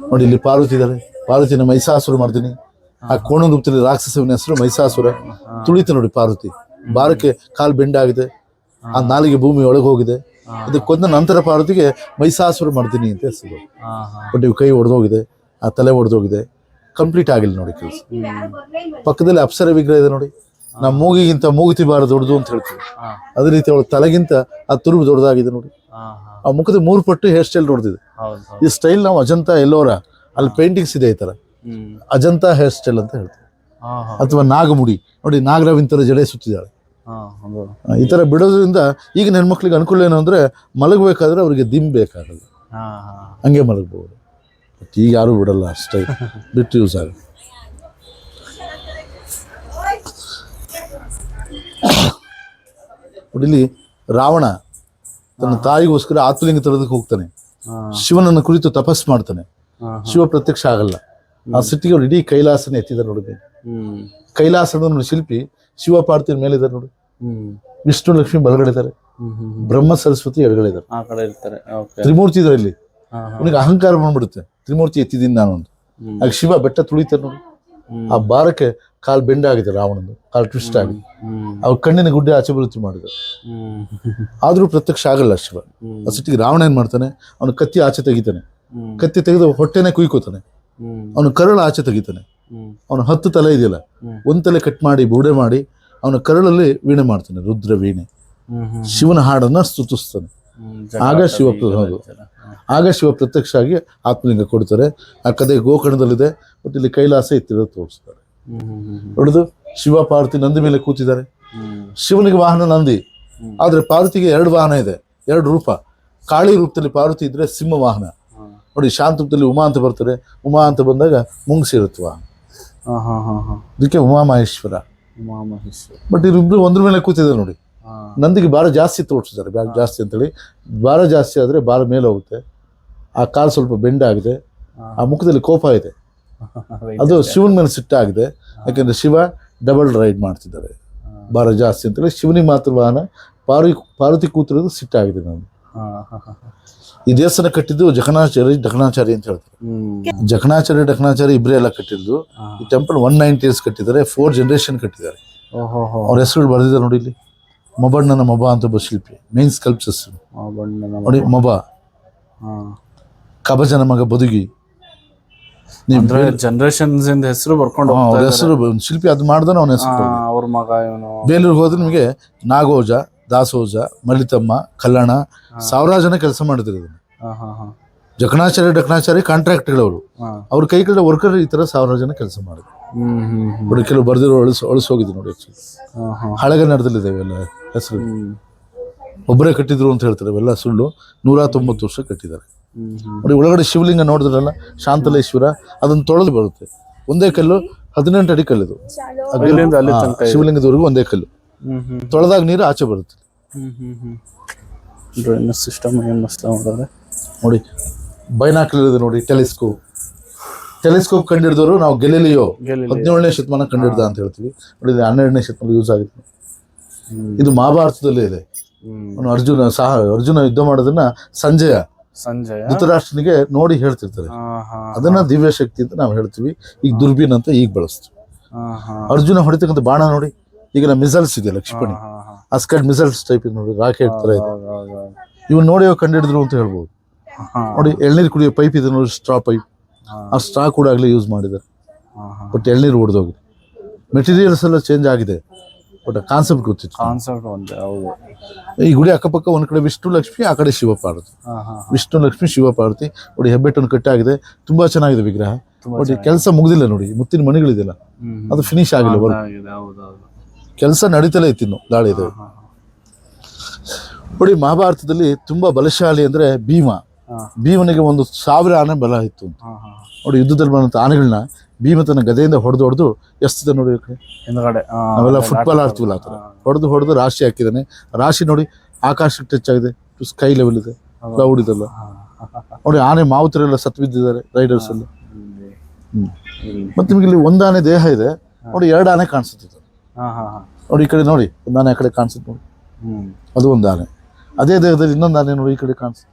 ನೋಡಿ. ಇಲ್ಲಿ ಪಾರ್ವತಿ ಇದ್ದಾರೆ. ಪಾರ್ವತಿನ ಮಹಿಷಾಸುರ ಮಾಡ್ತೀನಿ. ಆ ಕೋಣಗುಪ್ತಲ್ಲಿ ರಾಕ್ಷಸವಿನ ಹೆಸರು ಮಹಿಷಾಸುರ. ತುಳಿತ ನೋಡಿ ಪಾರ್ವತಿ. ಬಾರಕ್ಕೆ ಕಾಲು ಬೆಂಡಾಗಿದೆ, ಆ ನಾಲಿಗೆ ಭೂಮಿ ಒಳಗೆ ಹೋಗಿದೆ. ಇದಕ್ಕೊಂದ ನಂತರ ಪಾರ್ವತಿಗೆ ಮಹಿಷಾಸುರ ಮಾಡ್ತೀನಿ ಅಂತ ಹೆಸರು. ಬಟ್ ಇವು ಕೈ ಒಡೆದೋಗಿದೆ, ಆ ತಲೆ ಒಡೆದೋಗಿದೆ, ಕಂಪ್ಲೀಟ್ ಆಗಿಲ್ಲ ನೋಡಿ ಕೆಲಸ. ಪಕ್ಕದಲ್ಲಿ ಅಪ್ಸರ ವಿಗ್ರಹ ಇದೆ ನೋಡಿ. ನಾವು ಮೂಗಿಗಿಂತ ಮೂಗುತಿ ಬಾರ ದೊಡ್ಡದು ಅಂತ ಹೇಳ್ತೀವಿ. ಅದೇ ರೀತಿ ಅವಳ ತಲೆಗಿಂತ ಆ ತುರುಬು ದೊಡ್ಡದಾಗಿದೆ ನೋಡಿ. ಆ ಮುಖದ 3 ಪಟ್ಟು ಹೇರ್ ಸ್ಟೈಲ್ ನೋಡ್ತಿದೆ. ಈ ಸ್ಟೈಲ್ ನಾವು ಅಜಂತಾ ಎಲ್ಲೋರ ಅಲ್ಲಿ ಪೇಂಟಿಂಗ್ಸ್ ಇದೆ ಈ ತರ. ಅಜಂತಾ ಹೇರ್ ಸ್ಟೈಲ್ ಅಂತ ಹೇಳ್ತೀವಿ. ಅಥವಾ ನಾಗಮುಡಿ ನೋಡಿ, ನಾಗರಾವಿನ ತರ ಜಡೆ ಸುತ್ತಿದ್ದಾಳೆ. ಈ ತರ ಬಿಡೋದ್ರಿಂದ ಈಗಿನ ಹೆಣ್ಮಕ್ಳಿಗೆ ಅನುಕೂಲ ಏನು ಅಂದ್ರೆ, ಮಲಗಬೇಕಾದ್ರೆ ಅವ್ರಿಗೆ ದಿಮ್ ಬೇಕಾಗಲ್ಲ, ಹಂಗೆ ಮಲಗಬಹುದು. ಬಟ್ ಈಗ ಯಾರು ಬಿಡಲ್ಲ, ಸ್ಟೈಲ್ ಬಿಟ್ಟು ಯೂಸ್ ಆಗ. ಇಲ್ಲಿ ರಾವಣ ತನ್ನ ತಾಯಿಗೋಸ್ಕರ ಆತ್ಮಲಿಂಗ ತರೋದಕ್ಕೆ ಹೋಗ್ತಾನೆ. ಶಿವನನ್ನು ಕುರಿತು ತಪಸ್ ಮಾಡ್ತಾನೆ. ಶಿವ ಪ್ರತ್ಯಕ್ಷ ಆಗಲ್ಲ. ಆ ಸಿಟ್ಟಿಗೆ ಅವ್ರು ಇಡೀ ಕೈಲಾಸನ ಎತ್ತಿದ್ದಾರೆ ನೋಡಿ. ಕೈಲಾಸದ ನೋಡಿ ಶಿಲ್ಪಿ ಶಿವ ಪಾರ್ವತಿ ಮೇಲೆ ಇದ್ದಾರೆ ನೋಡಿ. ವಿಷ್ಣು ಲಕ್ಷ್ಮಿ ಬಲಗಡೆ ಇದ್ದಾರೆ, ಬ್ರಹ್ಮ ಸರಸ್ವತಿ ಎಡಗಡೆ ಇದ್ದಾರೆ. ತ್ರಿಮೂರ್ತಿ ಇದ್ದಾರೆ ಇಲ್ಲಿ. ಅವನಿಗೆ ಅಹಂಕಾರ ಬಂದ್ಬಿಡುತ್ತೆ, ತ್ರಿಮೂರ್ತಿ ಎತ್ತಿದ್ದೀನಿ ನಾನು ಅಂತ. ಆಗ ಶಿವ ಬೆಟ್ಟ ತುಳಿತಾರೆ ನೋಡಿ. ಆ ಬಾರಕ್ಕೆ ಕಾಲು ಬೆಂಡಾಗಿದೆ, ರಾವಣಂದು ಕಾಲು ಟ್ವಿಸ್ಟ್ ಆಗಿದೆ. ಅವ್ರ ಕಣ್ಣಿನ ಗುಡ್ಡೆ ಆಚೆ ಬರುತ್ತಿ ಮಾಡಿದ್ದಾರೆ. ಆದ್ರೂ ಪ್ರತ್ಯಕ್ಷ ಆಗಲ್ಲ ಶಿವ. ಆ ಸಿಟ್ಟಿಗೆ ರಾವಣ ಏನ್ ಮಾಡ್ತಾನೆ, ಅವನು ಕತ್ತಿ ಆಚೆ ತೆಗಿತಾನೆ. ಕತ್ತಿ ತೆಗೆದು ಹೊಟ್ಟೆನೆ ಕುಯ್ಕೋತಾನೆ. ಅವನು ಕರಳು ಆಚೆ ತೆಗಿತಾನೆ. ಅವನು 10 ತಲೆ ಇದೆಯಲ್ಲ, 1 ತಲೆ ಕಟ್ ಮಾಡಿ ಬೂಡೆ ಮಾಡಿ ಅವನ ಕರಳಲ್ಲಿ ವೀಣೆ ಮಾಡ್ತಾನೆ, ರುದ್ರ ವೀಣೆ. ಶಿವನ ಹಾಡನ್ನ ಸ್ತುತಿಸ್ತಾನೆ. ಆಗ ಶಿವ ಪ್ರತ್ಯಕ್ಷ ಆಗಿ ಆತ್ಮಲಿಂಗ ಕೊಡ್ತಾರೆ. ಆ ಕಥೆ ಗೋಕರ್ಣದಲ್ಲಿದೆ. ಮತ್ತು ಇಲ್ಲಿ ಕೈಲಾಸ ಎತ್ತಿರೋದು ತೋರಿಸ್ತಾರೆ. ನೋಡುದು ಶಿವ ಪಾರ್ವತಿ ನಂದಿ ಮೇಲೆ ಕೂತಿದ್ದಾರೆ. ಶಿವನಿಗೆ ವಾಹನ ನಂದಿ, ಆದ್ರೆ ಪಾರ್ವತಿಗೆ 2 ವಾಹನ ಇದೆ, 2 ರೂಪ. ಕಾಳಿ ರೂಪದಲ್ಲಿ ಪಾರ್ವತಿ ಇದ್ರೆ ಸಿಂಹ ವಾಹನ ನೋಡಿ. ಶಾಂತ ರೂಪದಲ್ಲಿ ಉಮಾ ಅಂತ ಬರ್ತಾರೆ. ಉಮಾ ಅಂತ ಬಂದಾಗ ಮುಂಗ್ಸಿರುತ್ತೆ ವಾಹನ. ಅದಕ್ಕೆ ಉಮಾ ಮಹೇಶ್ವರ. ಉಮಾಮಹೇಶ್ವರ. ಬಟ್ ಇವರಿಬ್ರು ಒಂದ್ರ ಮೇಲೆ ಕೂತಿದ್ದಾರೆ ನೋಡಿ. ಹಾ. ನಂದಿಗೆ ಭಾರ ಜಾಸ್ತಿ ತೋರಿಸಿದ್ದಾರೆ, ಭಾರ ಜಾಸ್ತಿ ಅಂತೇಳಿ. ಭಾರ ಜಾಸ್ತಿ ಆದರೆ ಭಾರ ಮೇಲೆ ಹೋಗುತ್ತೆ, ಆ ಕಾಲು ಸ್ವಲ್ಪ ಬೆಂಡಾಗಿದೆ, ಆ ಮುಖದಲ್ಲಿ ಕೋಪ ಇದೆ. ಅದು ಶಿವನ ಮೇಲೆ ಸಿಟ್ಟಾಗಿದೆ, ಯಾಕೆಂದರೆ ಶಿವ ಡಬಲ್ ರೈಡ್ ಮಾಡ್ತಿದ್ದಾರೆ ಭಾರ ಜಾಸ್ತಿ ಅಂತೇಳಿ. ಶಿವನಿಗೆ ಮಾತ್ರ ವಾಹನ, ಪಾರ್ವತಿ ಕೂತಿರೋದು ಸಿಟ್ಟಾಗಿದೆ. ನಾನು ಈ ದೇವಸ್ಥಾನ ಕಟ್ಟಿದ್ದು ಡಕಣಾಚಾರಿ ಅಂತ ಹೇಳ್ತಾರೆ. ಡಕಣಾಚಾರಿ ಇಬ್ಬರೇ ಎಲ್ಲ ಕಟ್ಟಿದ್ದು. ಈ ಟೆಂಪಲ್ 190 years ಕಟ್ಟಿದ್ದಾರೆ, 4 ಜನರೇಷನ್ ಕಟ್ಟಿದ್ದಾರೆ. ಅವ್ರ ಹೆಸರುಗಳು ಬರೆದಿದ್ದಾರೆ ನೋಡಿ ಇಲ್ಲಿ. ಮೊಬಣ್ಣನ ಮೊಬ ಅಂತ ಒಬ್ಬ ಶಿಲ್ಪಿ, ಮೇನ್ ಸ್ಕಲ್ಪ್ಚರ್ಸ್ ನೋಡಿ. ಮೊಬ, ಕಬಜನ ಮಗ ಬದುಗಿ, ಜನರೇಷನ್ಸ್ ಇಂದ ಹೆಸರು ಬರ್ಕೊಂಡು ಅವ್ರ ಹೆಸರು ಶಿಲ್ಪಿ ಅದು ಮಾಡ್ದಾನೆ ಅವನ ಹೆಸರು. ಅವ್ರ ಮಗ ಇವನು. ಬೇಲೂರಿಗೆ ಹೋದ್ರೆ ನಿಮಗೆ ನಾಗೋಜ, ದಾಸೋಜ, ಮಲ್ಲಿತಮ್ಮ, ಕಲ್ಲಣ, ಸಾವಿರಾರು ಜನ ಕೆಲಸ ಮಾಡಿದ್ರು ಇದನ್ನು. ಡಕಣಾಚಾರಿ ಕಾಂಟ್ರಾಕ್ಟ್ಗಳವರು, ಅವ್ರ ಕೈ ಕಡೆ ವರ್ಕರ್ ಈ ತರ ಸಾವಿರಾರು ಜನ ಕೆಲಸ ಮಾಡಿದ್ರು. ನೋಡಿ ಕೆಲವು ಬರ್ದಿರೋ ಅಳಿಸೋಗಿದ್ದು ನೋಡಿ. ಹಳೆಗನ್ನಡದಲ್ಲಿದೆ ಇವೆಲ್ಲ ಹೆಸರು. ಒಬ್ಬರೇ ಕಟ್ಟಿದ್ರು ಅಂತ ಹೇಳ್ತಾರೆ, ಇವೆಲ್ಲ ಸುಳ್ಳು. 190 ವರ್ಷ ಕಟ್ಟಿದ್ದಾರೆ. ನೋಡಿ ಒಳಗಡೆ ಶಿವಲಿಂಗ ನೋಡಿದ್ರಲ್ಲ, ಶಾಂತಲೇಶ್ವರ, ಅದನ್ನ ತೊಳೆದು ಬರುತ್ತೆ. ಒಂದೇ ಕಲ್ಲು, 18 ಅಡಿ ಕಲ್ಲಿದು. ಶಿವಲಿಂಗದವರೆಗೂ ಒಂದೇ ಕಲ್ಲು. ತೊಳೆದಾಗ ನೀರು ಆಚೆ ಬರುತ್ತೆ. ಡ್ರೈನೇಜ್ ಸಿಸ್ಟಮ್ ಏನು ಮಸ್ತ್ ಮಾಡಿದ್ದಾರೆ ನೋಡಿ. ಬೈನಾಕ್ಯುಲರ್ ಇದೆ ನೋಡಿ, ಟೆಲಿಸ್ಕೋಪ್ ಕಂಡಿಡಿದವರು ನಾವು ಗೆಲಿಲಿಯೋ 17ನೇ ಶತಮಾನ ಕಂಡಿಡ್ದ ಅಂತ ಹೇಳ್ತೀವಿ. ನೋಡಿ 12ನೇ ಶತಮಾನ ಯೂಸ್ ಆಗುತ್ತೆ. ಇದು ಮಹಾಭಾರತದಲ್ಲೇ ಇದೆ. ಅರ್ಜುನ ಯುದ್ಧ ಮಾಡೋದನ್ನ ಸಂಜಯ ಧೃತರಾಷ್ಟ್ರನಿಗೆ ನೋಡಿ ಹೇಳ್ತಿರ್ತಾರೆ. ಅದನ್ನ ದಿವ್ಯ ಶಕ್ತಿ ಅಂತ ನಾವು ಹೇಳ್ತೀವಿ. ಈಗ ದುರ್ಬೀನ್ ಅಂತ ಈಗ ಬಳಸ್ತೀವಿ. ಅರ್ಜುನ ಹೊಡಿತಕ್ಕಂಥ ಬಾಣ ನೋಡಿ, ಈಗ ನಮ್ಮ ಮಿಸೈಲ್ಸ್ ಇದೆಯಲ್ಲ, ಕ್ಷಿಪಣಿ, ಅಸ್ಕಡ್ ಮಿಸೈಲ್ಸ್ ಟೈಪ್ ಇದೆ ನೋಡಿ, ರಾಕೆಟ್ ತರ ಇದೆ. ಇವನ್ ನೋಡಿ ಕಂಡಿಡಿದ್ರು ಅಂತ ಹೇಳ್ಬೋದು. ನೋಡಿ ಎಳ್ನೀರು ಕುಡಿಯೋ ಪೈಪ್ ಇದೆ ನೋಡಿ, ಸ್ಟ್ರಾ ಪೈಪ್. ಆ ಸ್ಟ್ರಾ ಕೂಡ ಆಗಲೇ ಯೂಸ್ ಮಾಡಿದ್ದಾರೆ. ಬಟ್ ಎಳ್ನೀರು ಹೊಡೆದೋಗಿದೆ. ಮೆಟೀರಿಯಲ್ಸ್ ಎಲ್ಲ ಚೇಂಜ್ ಆಗಿದೆ, ಬಟ್ ಕಾನ್ಸೆಪ್ಟ್ ಗೊತ್ತಿತ್ತು. ಈ ಗುಡಿ ಅಕ್ಕಪಕ್ಕ ಒಂದ್ ಕಡೆ ವಿಷ್ಣು ಲಕ್ಷ್ಮಿ, ಆ ಕಡೆ ಶಿವ ಪಾರ್ವತಿ. ವಿಷ್ಣು ಲಕ್ಷ್ಮಿ, ಶಿವ ಪಾರ್ವತಿ. ನೋಡಿ ಹೆಬ್ಬೆಟ್ಟನ್ನು ಕಟ್ಟಾಗಿದೆ, ತುಂಬಾ ಚೆನ್ನಾಗಿದೆ ವಿಗ್ರಹ. ನೋಡಿ ಕೆಲಸ ಮುಗ್ದಿಲ್ಲ ನೋಡಿ, ಮುತ್ತಿನ ಮಣಿಗಳಿದೆಯಲ್ಲ ಅದು ಫಿನಿಶ್ ಆಗಿಲ್ಲ, ಕೆಲಸ ನಡೀತಲೇ ಇತ್ತು, ಇನ್ನು ದಾಳಿ ಇದೆ. ನೋಡಿ ಮಹಾಭಾರತದಲ್ಲಿ ತುಂಬಾ ಬಲಶಾಲಿ ಅಂದ್ರೆ ಭೀಮನಿಗೆ 1000 ಆನೆ ಬಲ ಇತ್ತು. ನೋಡಿ ಯುದ್ಧದಲ್ಲಿ ಬಂದಂತ ಆನೆಗಳನ್ನ ಭೀಮ ತನ್ನ ಗದೆಯಿಂದ ಹೊಡೆದು ಎಸ್ತಿದೆ ನೋಡಿ. ನಾವೆಲ್ಲ ಫುಟ್ಬಾಲ್ ಆಡ್ತೀವಲ್ಲ ಆ ಥರ ಹೊಡೆದು ರಾಶಿ ಹಾಕಿದ್ದಾನೆ. ರಾಶಿ ನೋಡಿ ಆಕಾಶಕ್ಕೆ ಟಚ್ ಆಗಿದೆ, ಸ್ಕೈ ಲೆವೆಲ್ ಇದೆ, ಕ್ಲೌಡ್ ಇದೆಲ್ಲ. ನೋಡಿ ಆನೆ ಮಾವುತರೆಲ್ಲ ಸತ್ತು ಬಿದ್ದಿದ್ದಾರೆ, ರೈಡರ್ಸ್ ಎಲ್ಲ. ಮತ್ತೆ ನಿಮ್ಗೆ ಇಲ್ಲಿ 1 ಆನೆ ದೇಹ ಇದೆ ನೋಡಿ, 2 ಆನೆ ಕಾಣಿಸುತ್ತೆ ನೋಡಿ. ಈ ಕಡೆ ನೋಡಿ, 1 ಆನೆ ಆ ಕಡೆ ಕಾಣಿಸುತ್ತೆ ನೋಡಿ, ಅದು 1 ಆನೆ. ಅದೇ ದೇಹದಲ್ಲಿ ಇನ್ನೊಂದು ಆನೆ ನೋಡಿ, ಈ ಕಡೆ ಕಾಣಿಸುತ್ತೆ.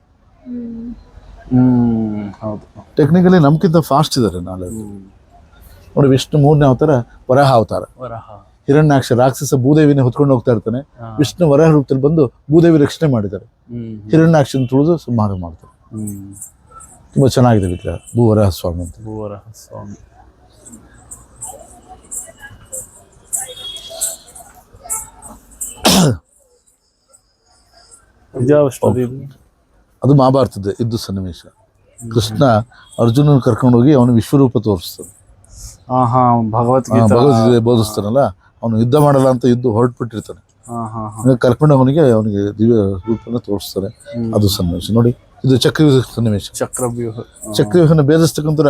ಹೌದು, ಟೆಕ್ನಿಕಲಿ ನಮ್ಗಿಂತ ಫಾಸ್ಟ್ ಇದ್ದಾರೆ ನಾಳೆ. ನೋಡಿ ವಿಷ್ಣು 3ನೇ ಅವತಾರ ವರಾಹ ಅವತಾರ. ಹಿರಣ್ಯಾಕ್ಷ ರಾಕ್ಷಸ ಭೂದೇವಿನೇ ಹೊತ್ಕೊಂಡು ಹೋಗ್ತಾ ಇರ್ತಾನೆ. ವಿಷ್ಣು ವರಾಹ ರೂಪದಲ್ಲಿ ಬಂದು ಭೂದೇವಿ ರಕ್ಷಣೆ ಮಾಡಿದ್ದಾರೆ. ಹಿರಣ್ಯಾಕ್ಷನ ತುಳಿದು ಸಂಹಾರ ಮಾಡ್ತಾರೆ. ತುಂಬಾ ಚೆನ್ನಾಗಿದೆ ವಿಗ್ರಹ, ಭೂವರಾಹ ಸ್ವಾಮಿ ಅಂತ. ಅದು ಮಹಾಭಾರತದ ಇದ್ದು ಸನ್ನಿವೇಶ. ಕೃಷ್ಣ ಅರ್ಜುನನ ಕರ್ಕೊಂಡೋಗಿ ಅವನು ವಿಶ್ವರೂಪ ತೋರಿಸ್ತಾನೆ. ಭಗವದ್ಗೀತೆ ಬೋಧಿಸ್ತಾನಲ್ಲ, ಅವನು ಯುದ್ಧ ಮಾಡಲ್ಲ ಅಂತ ಹೊರಟ್ಬಿಟ್ಟಿರ್ತಾನೆ. ಕರ್ಕೊಂಡು ಅವನಿಗೆ ದಿವ್ಯ ರೂಪನ ತೋರಿಸ್ತಾರೆ. ಅದು ಸನ್ನಿವೇಶ ನೋಡಿ. ಇದು ಚಕ್ರವ್ಯೂಹ ಸನ್ನಿವೇಶ. ಚಕ್ರವ್ಯೂಹನ ಭೇದಿಸ್ತಕ್ಕಂಥ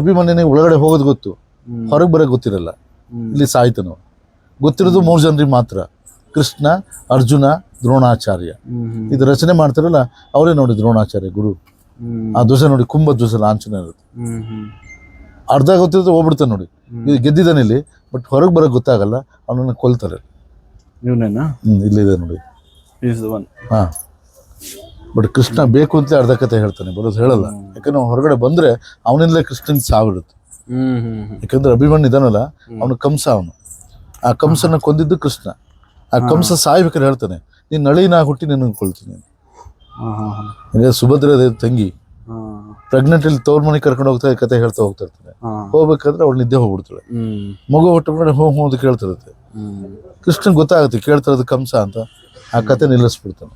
ಅಭಿಮನ್ಯುನಿಗೆ ಒಳಗಡೆ ಹೋಗೋದು ಗೊತ್ತು, ಹೊರಗೆ ಬರೋಕೆ ಗೊತ್ತಿರಲ್ಲ. ಇಲ್ಲಿ ಸಾಯ್ತಾನ. ಗೊತ್ತಿರೋದು 3 ಜನರಿಗೆ ಮಾತ್ರ, ಕೃಷ್ಣ, ಅರ್ಜುನ, ದ್ರೋಣಾಚಾರ್ಯ. ಇದು ರಚನೆ ಮಾಡ್ತಾರಲ್ಲ ಅವರೇ ನೋಡಿ, ದ್ರೋಣಾಚಾರ್ಯ ಗುರು. ಆ ಧ್ವಜ ನೋಡಿ, ಕುಂಭ ಧ್ವಜ ಲಾಂಛನ ಇರುತ್ತೆ. ಅರ್ಧ ಗೊತ್ತಿರುತ್ತೆ, ಹೋಗ್ಬಿಡ್ತಾನೆ ನೋಡಿ. ಇದು ಗೆದ್ದಿದ್ದಾನೆ ಇಲ್ಲಿ, ಬಟ್ ಹೊರಗೆ ಬರೋಕೆ ಗೊತ್ತಾಗಲ್ಲ, ಅವನನ್ನ ಕೊಲ್ತಾರೆ. ಇಲ್ಲಿದೆ ನೋಡಿ. ಹಾ, ಬಟ್ ಕೃಷ್ಣ ಬೇಕು ಅಂತ ಅರ್ಧ ಕತೆ ಹೇಳ್ತಾನೆ, ಬರೋದು ಹೇಳಲ್ಲ. ಯಾಕಂದ್ರೆ ಹೊರಗಡೆ ಬಂದ್ರೆ ಅವನಿಂದಲೇ ಕೃಷ್ಣನ್ ಸಾವಿರುತ್ತೆ. ಯಾಕಂದ್ರೆ ಅಭಿಮನ್ಯು ಇದಾನಲ್ಲ, ಅವನು ಕಂಸ. ಆ ಕಂಸನ ಕೊಂದಿದ್ದು ಕೃಷ್ಣ. ಆ ಕಂಸ ಸಾಯ್ಬೇಕಾದ್ರೆ ಹೇಳ್ತಾನೆ, ನೀನ್ ನಳಿನ ಹುಟ್ಟಿ ನಿನ್ನ ಕೊಳ್ತೀನಿ. ಸುಭದ್ರ ತಂಗಿ ಪ್ರೆಗ್ನೆಂಟ್ ಇಲ್ಲಿ ತವ್ರ ಮನೆಗೆ ಕರ್ಕೊಂಡು ಹೋಗ್ತಾ ಕತೆ ಹೇಳ್ತಾ ಹೋಗ್ತಾ ಇರ್ತಾನೆ. ಹೋಗ್ಬೇಕಾದ್ರೆ ಅವಳು ನಿದ್ದೆ ಹೋಗ್ಬಿಡ್ತಾಳೆ. ಮಗು ಹೊಟ್ಟೆ ಹೋ ಅಂತ ಕೇಳ್ತಿರುತ್ತೆ. ಕೃಷ್ಣನ್ ಗೊತ್ತಾಗುತ್ತೆ ಕೇಳ್ತಿರೋದು ಕಂಸ ಅಂತ. ಆ ಕತೆ ನಿಲ್ಲಿಸ್ಬಿಡ್ತಾನೆ,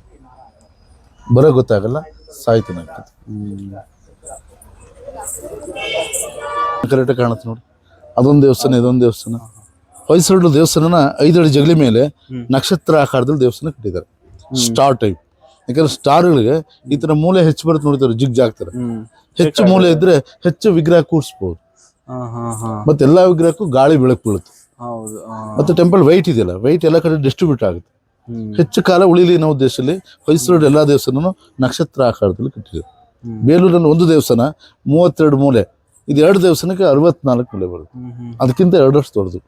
ಬರೋ ಗೊತ್ತಾಗಲ್ಲ, ಸಾಯ್ತಾನೆ. ಕರೆಕ್ಟಾಗಿ ಕಾಣುತ್ತೆ ನೋಡಿ. ಅದೊಂದು ದೇವಸ್ಥಾನ, ಇದೊಂದು ದೇವಸ್ಥಾನ. ಹೊಯ್ಸಳರು ದೇವಸ್ಥಾನನ 5 ಅಡಿ ಜಗಲಿ ಮೇಲೆ ನಕ್ಷತ್ರ ಆಕಾರದಲ್ಲಿ ದೇವಸ್ಥಾನ ಕಟ್ಟಿದ್ದಾರೆ, ಸ್ಟಾರ್ ಟೈಪ್. ಯಾಕಂದ್ರೆ ಸ್ಟಾರ್ಗಳಿಗೆ ಈ ತರ ಮೂಲೆ ಹೆಚ್ಚು ಬರುತ್ತೆ ನೋಡಿತಾರೆ, ಜಿಗ್ ಜಾಗ್ತಾರೆ. ಹೆಚ್ಚು ಮೂಲೆ ಇದ್ರೆ ಹೆಚ್ಚು ವಿಗ್ರಹ ಕೂರಿಸ್ಬೋದು. ಮತ್ತೆ ಎಲ್ಲಾ ವಿಗ್ರಹಕ್ಕೂ ಗಾಳಿ ಬೆಳಕು ಬೀಳುತ್ತೆ. ಹೌದು. ಮತ್ತು ಟೆಂಪಲ್ ವೈಟ್ ಇದೆಯಲ್ಲ, ವೈಟ್ ಎಲ್ಲ ಕಡೆ ಡಿಸ್ಟ್ರಿಬ್ಯೂಟ್ ಆಗುತ್ತೆ. ಹೆಚ್ಚು ಕಾಲ ಉಳಿಲಿ ಅನ್ನೋ ಉದ್ದೇಶದಲ್ಲಿ ಹೊಯ್ಸಳರು ಎಲ್ಲ ದೇವಸ್ಥಾನನೂ ನಕ್ಷತ್ರ ಆಕಾರದಲ್ಲಿ ಕಟ್ಟಿದ್ರು. ಬೇಲೂರಲ್ಲಿ ಒಂದು ದೇವಸ್ಥಾನ 32 ಮೂಲೆ, ಇದು 2 ದೇವಸ್ಥಾನಕ್ಕೆ 64 ಮೂಲೆ ಬರುತ್ತೆ. ಅದಕ್ಕಿಂತ 2 ವರ್ಷ ದೊಡ್ಡದು.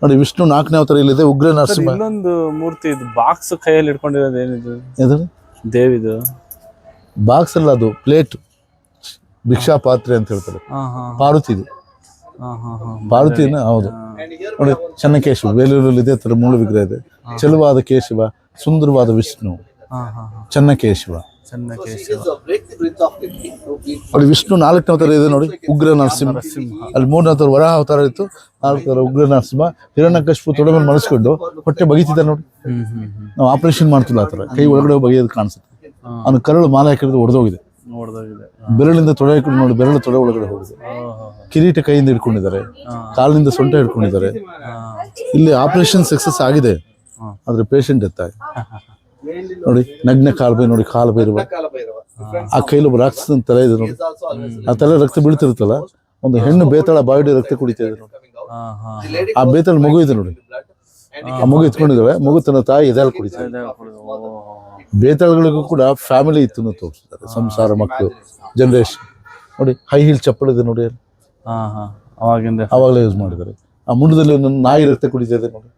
ನೋಡಿ, ವಿಷ್ಣು 4ನೇ ಅವತಾರ ಇಲ್ಲಿದೆ. ಉಗ್ರ ನರಸಿಂಹ. ಇನ್ನೊಂದು ಮೂರ್ತಿ ಇದು ಬಾಕ್ಸ್ ಕೈಯಲ್ಲಿ ಇಟ್ಕೊಂಡಿರೋದು ಏನಿದು? ಯಾವ್ದು? ದೇವಿದು ಬಾಕ್ಸ್ ಅಲ್ಲ, ಅದು ಪ್ಲೇಟ್, ಭಿಕ್ಷಾ ಪಾತ್ರೆ ಅಂತ ಹೇಳ್ತಾರೆ. ಪಾರ್ವತಿದು. ಪಾರ್ವತಿನ ಹೌದು. ನೋಡಿ, ಚೆನ್ನಕೇಶವ ಬೇಲೂರಲ್ಲಿ ಇದೇ ತರ ಮೂಲ ವಿಗ್ರಹ ಇದೆ. ಚೆಲುವಾದ ಕೇಶವ, ಸುಂದರವಾದ ವಿಷ್ಣು, ಚೆನ್ನಕೇಶವ. ನೋಡಿ, ವಿಷ್ಣು 4ನೇ ಅವತಾರ ಇದೆ ನೋಡಿ, ಉಗ್ರ ನರಸಿಂಹ. ಅಲ್ಲಿ 3ನೇ ಅವತಾರ ವರಾಹ ಅವತಾರ ಇತ್ತು, 4ನೇ ಅವತಾರ ಉಗ್ರ ನರಸಿಂಹ. ಹಿರಣ್ಯಕಶಿಪು ತೊಡೆ ಮೇಲೆ ಮನಸ್ಕೊಂಡು ಹೊಟ್ಟೆ ಬಗೀತಿದ್ದ ನೋಡಿ. ನಾವು ಆಪರೇಷನ್ ಮಾಡ್ತಿಲ್ಲ ಆ ಥರ, ಕೈ ಒಳಗಡೆ ಬಗೆಯೋದು ಕಾಣಿಸುತ್ತೆ. ಅವನು ಕರಳು ಮಾಲೆ ಹಾಕಿರೋದು ಒಡೆದೋಗಿದೆ. ಬೆರಳಿಂದ ತೊಡೆ ಹಾಕಿದ್ರು ನೋಡಿ, ಬೆರಳು ತೊಡೆ ಒಳಗಡೆ ಹೋಗಿದೆ. ಕಿರೀಟ ಕೈಯಿಂದ ಹಿಡ್ಕೊಂಡಿದ್ದಾರೆ, ಕಾಲಿನಿಂದ ಸೊಂಟ ಹಿಡ್ಕೊಂಡಿದ್ದಾರೆ. ಇಲ್ಲಿ ಆಪರೇಷನ್ ಸಕ್ಸಸ್ ಆಗಿದೆ, ಆದ್ರೆ ಪೇಷಂಟ್ ಡೆತ್ ಆಗಿದೆ. ನೋಡಿ, ನಗ್ನ ಕಾಲುಬೈ ನೋಡಿ, ಕಾಲುಬೈರುವ. ಆ ಕೈಲಿ ಒಬ್ಬ ರಾಕ್ಷಸನ ತಲೆ ಇದೆ ನೋಡಿ, ಆ ತಲೆ ರಕ್ತ ಬೀಳ್ತಿರುತ್ತಲ್ಲ, ಒಂದು ಹೆಣ್ಣು ಬೇತಾಳ ಬಾಯಿಡಿ ರಕ್ತ ಕುಡಿತಾ ಇದೆ ನೋಡಿ. ಆ ಬೇತಾಳ ಮಗು ಇದೆ ನೋಡಿ, ಆ ಮಗು ಎತ್ಕೊಂಡಿದ್ದಾಳೆ. ಮಗು ತನ್ನ ತಾಯಿ ಎದೆಯಲ್ಲಿ ಕುಡಿತಾರೆ. ಬೇತಾಳಗಳಿಗೂ ಕೂಡ ಫ್ಯಾಮಿಲಿ ಇತ್ತು ತೋರಿಸ್ತಾರೆ, ಸಂಸಾರ, ಮಕ್ಕಳು, ಜನರೇಷನ್. ನೋಡಿ, ಹೈ ಹೀಲ್ ಚಪ್ಪಲ್ ಇದೆ ನೋಡಿ, ಅವಾಗಲೇ ಯೂಸ್ ಮಾಡಿದ್ದಾರೆ. ಆ ಮುಂಡದಲ್ಲಿ ಒಂದು ನಾಯಿ ರಕ್ತ ಕುಡಿತಾ ಇದೆ ನೋಡಿ.